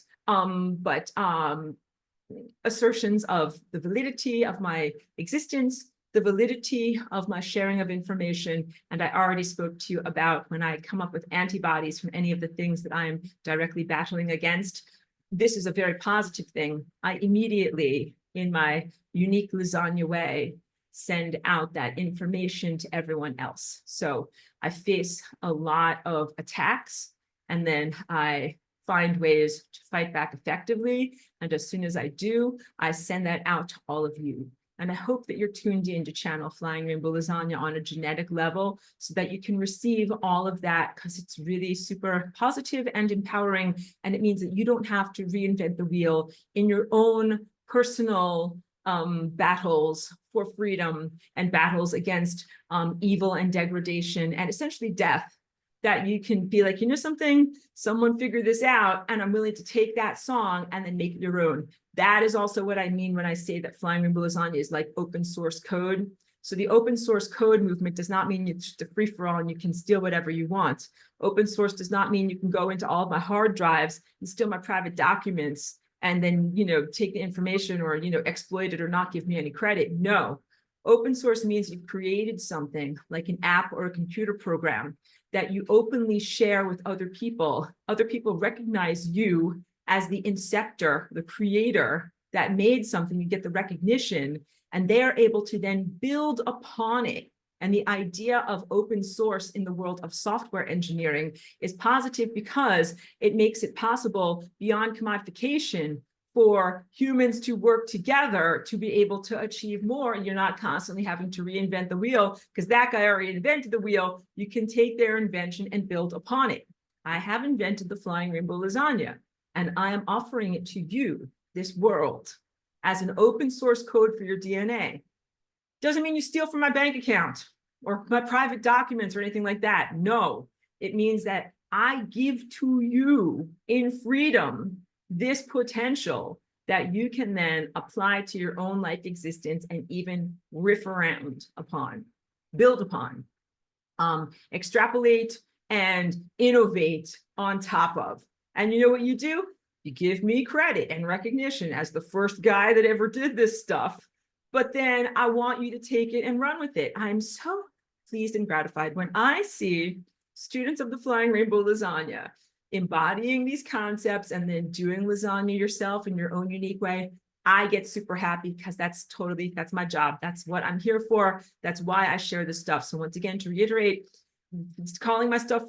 Assertions of the validity of my existence, the validity of my sharing of information, and I already spoke to you about when I come up with antibodies from any of the things that I'm directly battling against. This is a very positive thing. I immediately, in my unique lasagna way, send out that information to everyone else. So I face a lot of attacks, and then I find ways to fight back effectively. And as soon as I do, I send that out to all of you. And I hope that you're tuned in to channel Flying Rainbow Lasagna on a genetic level so that you can receive all of that, because it's really super positive and empowering. And it means that you don't have to reinvent the wheel in your own personal battles for freedom and battles against evil and degradation and essentially death. That you can be like, something, someone figured this out, and I'm willing to take that song and then make it your own. That is also what I mean when I say that Flying Rainbow Lasagna is like open source code. So the open source code movement does not mean it's just a free for all and you can steal whatever you want. Open source does not mean you can go into all of my hard drives and steal my private documents and then, take the information or, exploit it or not give me any credit. No. Open source means you've created something like an app or a computer program that you openly share with other people. Other people recognize you as the inceptor, the creator that made something. You get the recognition, and they are able to then build upon it. And the idea of open source in the world of software engineering is positive because it makes it possible beyond commodification for humans to work together to be able to achieve more. You're not constantly having to reinvent the wheel because that guy already invented the wheel. You can take their invention and build upon it. I have invented the flying rainbow lasagna, and I am offering it to you, this world, as an open source code for your DNA. Doesn't mean you steal from my bank account or my private documents or anything like that. No, it means that I give to you in freedom this potential that you can then apply to your own life existence and even riff around upon, build upon, extrapolate and innovate on top of. And you know what you do? You give me credit and recognition as the first guy that ever did this stuff. But then I want you to take it and run with it. I'm so pleased and gratified when I see students of the Flying Rainbow Lasagna embodying these concepts and then doing lasagna yourself in your own unique way. I get super happy because that's my job. That's what I'm here for. That's why I share this stuff. So once again, to reiterate, calling my stuff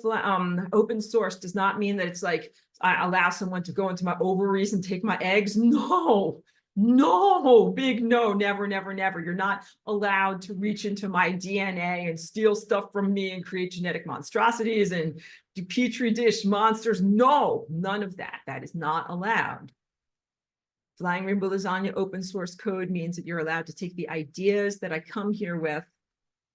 open source does not mean that it's like I allow someone to go into my ovaries and take my eggs. No, big no, never, never, never. You're not allowed to reach into my DNA and steal stuff from me and create genetic monstrosities and do petri dish monsters. No, none of that. That is not allowed. Flying Rainbow Lasagna open source code means that you're allowed to take the ideas that I come here with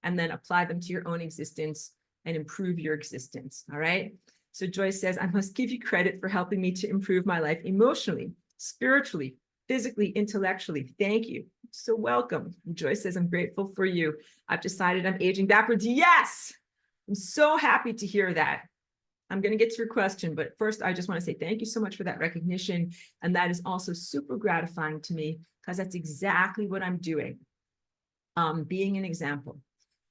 and then apply them to your own existence and improve your existence. All right. So Joyce says, I must give you credit for helping me to improve my life emotionally, spiritually, physically, intellectually. Thank you. So welcome. And Joyce says, I'm grateful for you. I've decided I'm aging backwards. Yes. I'm so happy to hear that. I'm going to get to your question, but first I just want to say thank you so much for that recognition. And that is also super gratifying to me because that's exactly what I'm doing. Being an example.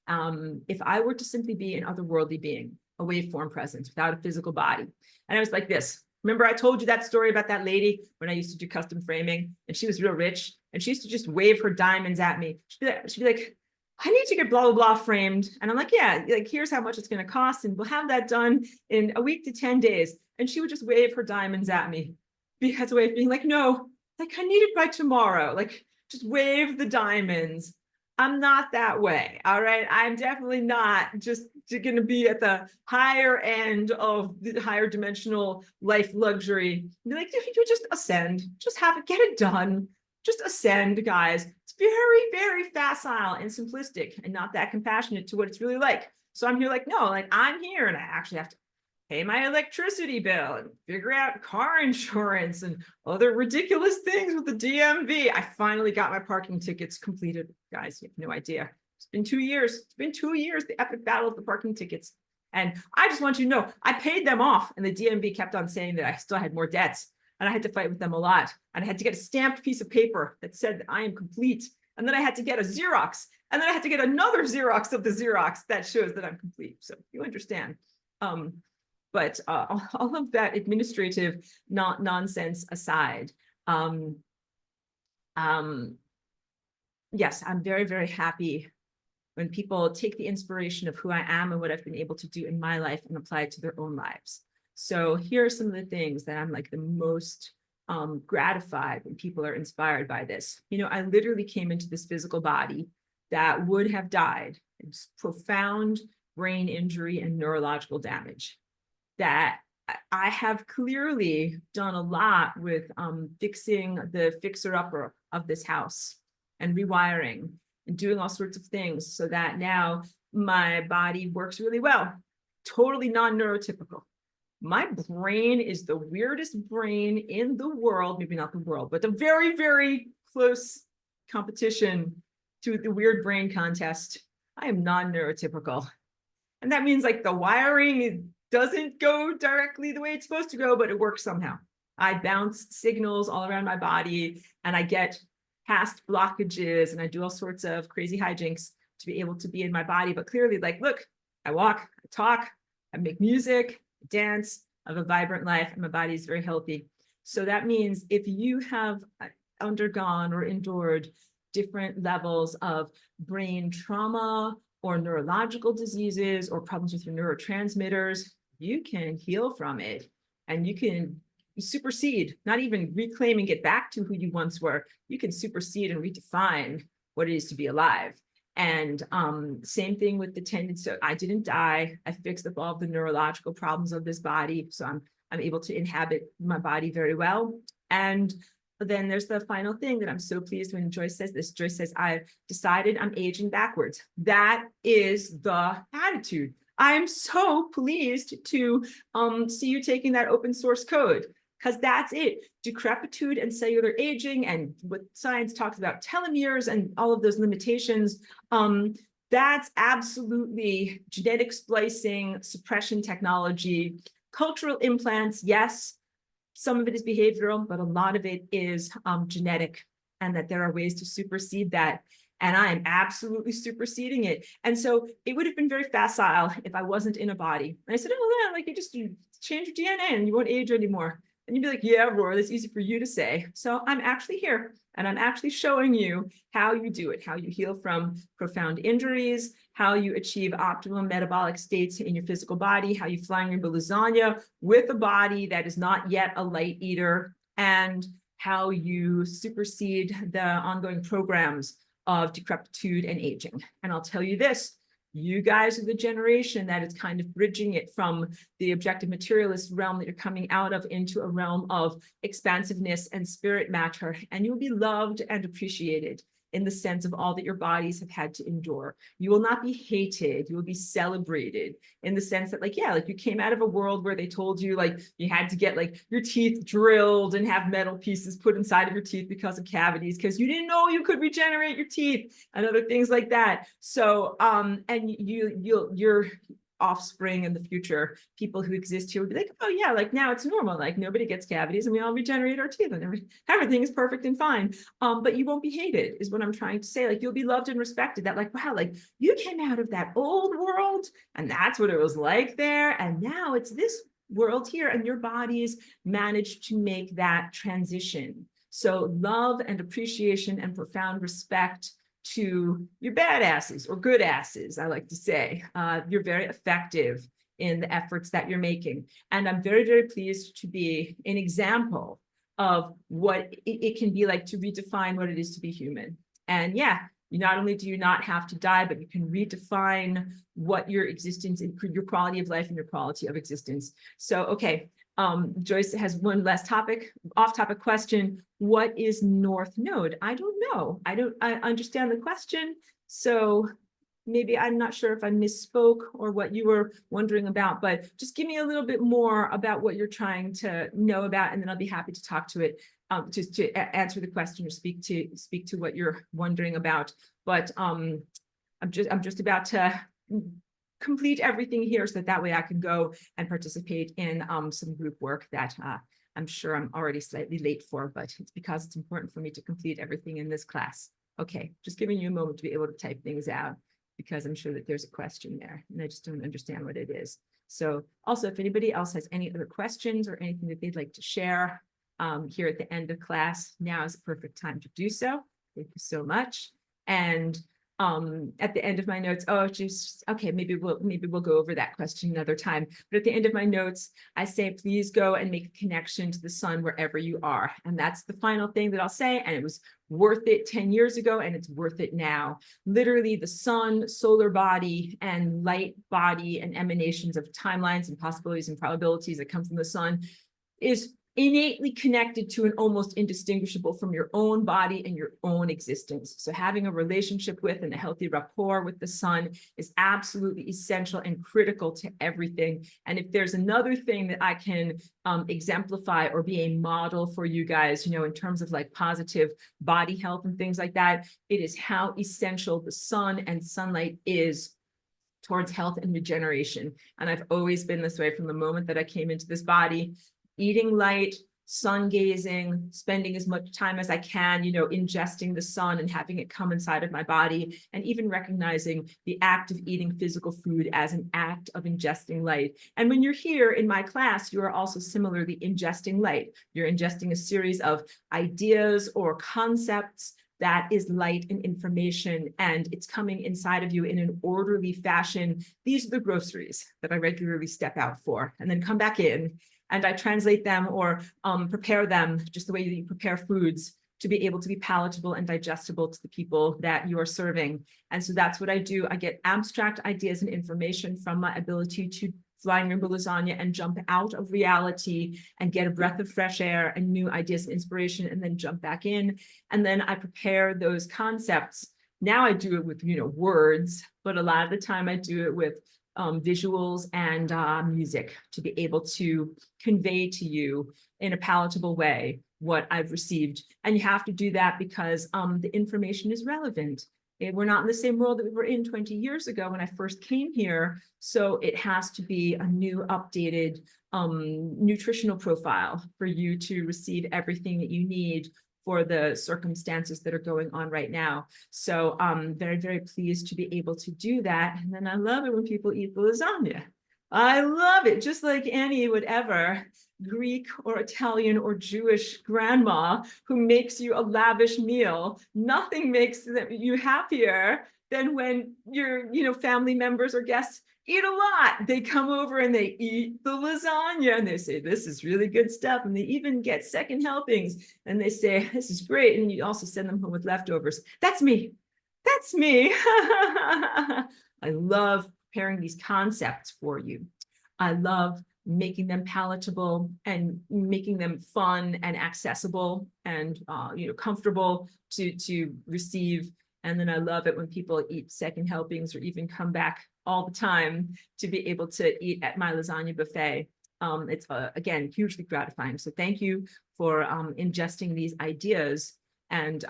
If I were to simply be an otherworldly being, a waveform presence without a physical body, and I was like this. Remember I told you that story about that lady when I used to do custom framing and she was real rich and she used to just wave her diamonds at me. She'd be like, I need to get blah, blah, blah framed. And I'm like, yeah, like here's how much it's going to cost. And we'll have that done in a week to 10 days. And she would just wave her diamonds at me because a way of being like, no, like I need it by tomorrow. Like just wave the diamonds. I'm not that way. All right. I'm definitely not just going to be at the higher end of the higher dimensional life luxury. Be like, you just ascend, just have it, get it done. Just ascend, guys. It's very, very facile and simplistic and not that compassionate to what it's really like. So I'm here like, no, like I'm here and I actually have to pay my electricity bill and figure out car insurance and other ridiculous things with the DMV. I finally got my parking tickets completed. Guys, you have no idea. It's been 2 years. It's been 2 years, the epic battle of the parking tickets. And I just want you to know, I paid them off and the DMV kept on saying that I still had more debts. And I had to fight with them a lot. And I had to get a stamped piece of paper that said that I am complete. And then I had to get a Xerox. And then I had to get another Xerox of the Xerox that shows that I'm complete. So you understand. But all of that administrative nonsense aside, yes, I'm very, very happy when people take the inspiration of who I am and what I've been able to do in my life and apply it to their own lives. So here are some of the things that I'm like the most gratified when people are inspired by this. You know, I literally came into this physical body that would have died. It's profound brain injury and neurological damage that I have clearly done a lot with fixing the fixer-upper of this house and rewiring and doing all sorts of things so that now my body works really well, totally non-neurotypical. My brain is the weirdest brain in the world, maybe not the world, but the very, very close competition to the weird brain contest. I am non-neurotypical. And that means like the wiring doesn't go directly the way it's supposed to go, but it works somehow. I bounce signals all around my body and I get past blockages and I do all sorts of crazy hijinks to be able to be in my body. But clearly, like, look, I walk, I talk, I make music, I dance, I have a vibrant life, and my body is very healthy. So that means if you have undergone or endured different levels of brain trauma or neurological diseases or problems with your neurotransmitters, you can heal from it and you can supersede, not even reclaim and get back to who you once were. You can supersede and redefine what it is to be alive. And same thing with the tendency. So I didn't die. I fixed up all of the neurological problems of this body. So I'm able to inhabit my body very well. And then there's the final thing that I'm so pleased when Joyce says this. Joyce says, I've decided I'm aging backwards. That is the attitude. I'm so pleased to see you taking that open source code, because that's it. Decrepitude and cellular aging, and what science talks about telomeres and all of those limitations, that's absolutely genetic splicing, suppression technology, cultural implants, yes. Some of it is behavioral, but a lot of it is genetic, and that there are ways to supersede that. And I am absolutely superseding it. And so it would have been very facile if I wasn't in a body. And I said, oh, yeah, like you change your DNA and you won't age anymore. And you'd be like, yeah, Aurora, that's easy for you to say. So I'm actually here and I'm actually showing you how you do it, how you heal from profound injuries, how you achieve optimum metabolic states in your physical body, how you flying rainbow lasagna with a body that is not yet a light eater, and how you supersede the ongoing programs of decrepitude and aging. And I'll tell you this, you guys are the generation that is kind of bridging it from the objective materialist realm that you're coming out of into a realm of expansiveness and spirit matter. And you'll be loved and appreciated in the sense of all that your bodies have had to endure. You will not be hated. You will be celebrated in the sense that, like, yeah, like you came out of a world where they told you like you had to get like your teeth drilled and have metal pieces put inside of your teeth because of cavities, because you didn't know you could regenerate your teeth and other things like that. So, and your offspring in the future, people who exist here would be like, oh yeah, like now it's normal, like nobody gets cavities and we all regenerate our teeth and everything is perfect and fine. But you won't be hated is what I'm trying to say. Like you'll be loved and respected, that like, wow, like you came out of that old world and that's what it was like there. And now it's this world here, and your bodies managed to make that transition. So love and appreciation and profound respect to your badasses or good asses, I like to say. You're very effective in the efforts that you're making. And I'm very, very pleased to be an example of what it can be like to redefine what it is to be human. And yeah, not only do you not have to die, but you can redefine what your existence, your quality of life and your quality of existence. So, okay. Joyce has one last off-topic question. What is North Node? I don't know. I understand the question. So maybe I'm not sure if I misspoke or what you were wondering about, but just give me a little bit more about what you're trying to know about, and then I'll be happy to talk to it, to answer the question or speak to what you're wondering about. But I'm just about to complete everything here so that way I can go and participate in some group work that I'm sure I'm already slightly late for, but it's because it's important for me to complete everything in this class. Okay, just giving you a moment to be able to type things out, because I'm sure that there's a question there and I just don't understand what it is. So also, if anybody else has any other questions or anything that they'd like to share here at the end of class, now is the perfect time to do so. Thank you so much. And at the end of my notes, okay, maybe we'll go over that question another time. But at the end of my notes, I say, please go and make a connection to the sun wherever you are. And that's the final thing that I'll say. And it was worth it 10 years ago, and it's worth it now. Literally, the sun, solar body, and light body and emanations of timelines and possibilities and probabilities that come from the sun is innately connected to and almost indistinguishable from your own body and your own existence. So having a relationship with and a healthy rapport with the sun is absolutely essential and critical to everything. And if there's another thing that I can exemplify or be a model for you guys, in terms of like positive body health and things like that, it is how essential the sun and sunlight is towards health and regeneration. And I've always been this way from the moment that I came into this body. Eating light, sun gazing, spending as much time as I can, ingesting the sun and having it come inside of my body, and even recognizing the act of eating physical food as an act of ingesting light. And when you're here in my class, you are also similarly ingesting light. You're ingesting a series of ideas or concepts that is light and information, and it's coming inside of you in an orderly fashion. These are the groceries that I regularly step out for and then come back in, and I translate them or prepare them just the way that you prepare foods to be able to be palatable and digestible to the people that you are serving. And so that's what I do. I get abstract ideas and information from my ability to fly in rainbow lasagna and jump out of reality and get a breath of fresh air and new ideas and inspiration, and then jump back in. And then I prepare those concepts. Now I do it with, words, but a lot of the time I do it with visuals and music to be able to convey to you in a palatable way what I've received. And you have to do that because the information is relevant. We're not in the same world that we were in 20 years ago when I first came here. So it has to be a new, updated nutritional profile for you to receive everything that you need for the circumstances that are going on right now. So I'm very, very pleased to be able to do that. And then I love it when people eat the lasagna. I love it, just like any whatever Greek or Italian or Jewish grandma who makes you a lavish meal. Nothing makes you happier than when your, family members or guests eat a lot. They come over and they eat the lasagna and they say, this is really good stuff. And they even get second helpings and they say, this is great. And you also send them home with leftovers. That's me. That's me. I love preparing these concepts for you. I love making them palatable and making them fun and accessible and comfortable to receive. And then I love it when people eat second helpings or even come back all the time to be able to eat at my lasagna buffet. It's again hugely gratifying. So thank you for ingesting these ideas and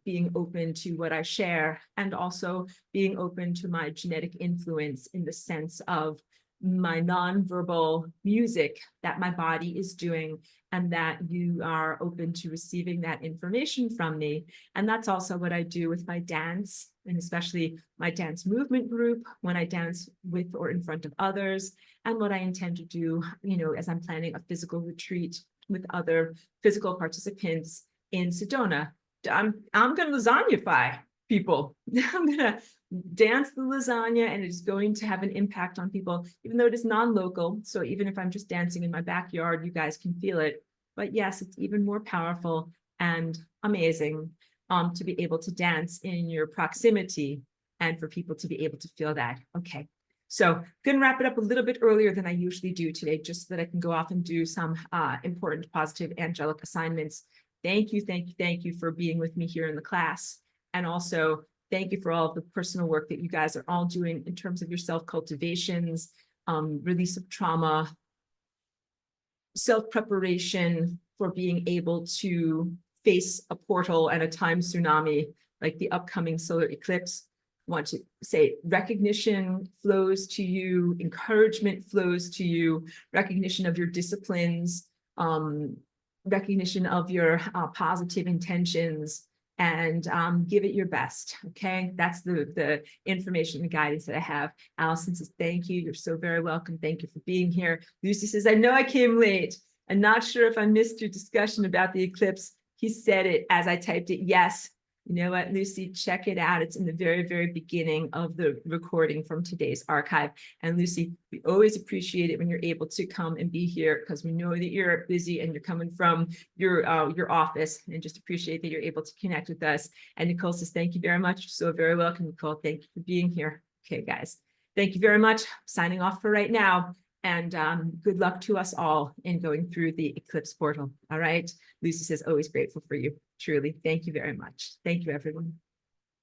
being open to what I share, and also being open to my genetic influence in the sense of my nonverbal music that my body is doing, and that you are open to receiving that information from me. And that's also what I do with my dance, and especially my dance movement group when I dance with or in front of others, and what I intend to do, as I'm planning a physical retreat with other physical participants in Sedona. I'm going to lasagnify people. I'm going to dance the lasagna, and it's going to have an impact on people, even though it is non-local. So even if I'm just dancing in my backyard, you guys can feel it. But yes, it's even more powerful and amazing to be able to dance in your proximity and for people to be able to feel that. Okay, so I'm going to wrap it up a little bit earlier than I usually do today, just so that I can go off and do some important, positive, angelic assignments. Thank you for being with me here in the class. And also, thank you for all of the personal work that you guys are all doing in terms of your self-cultivations, release of trauma, self-preparation for being able to face a portal and a time tsunami like the upcoming solar eclipse. I want to say recognition flows to you, encouragement flows to you, recognition of your disciplines, recognition of your positive intentions, and give it your best. Okay, that's the information and guidance that I have. Allison says, thank you. You're so very welcome. Thank you for being here. Lucy says, I know I came late. I'm not sure if I missed your discussion about the eclipse. He said it as I typed it. Yes. You know what, Lucy, check it out. It's in the very, very beginning of the recording from today's archive. And Lucy, we always appreciate it when you're able to come and be here, because we know that you're busy and you're coming from your office, and just appreciate that you're able to connect with us. And Nicole says, thank you very much. You're so very welcome, Nicole. Thank you for being here. Okay, guys, thank you very much. Signing off for right now. And good luck to us all in going through the eclipse portal. All right. Lucy says, always grateful for you. Truly. Thank you very much. Thank you, everyone.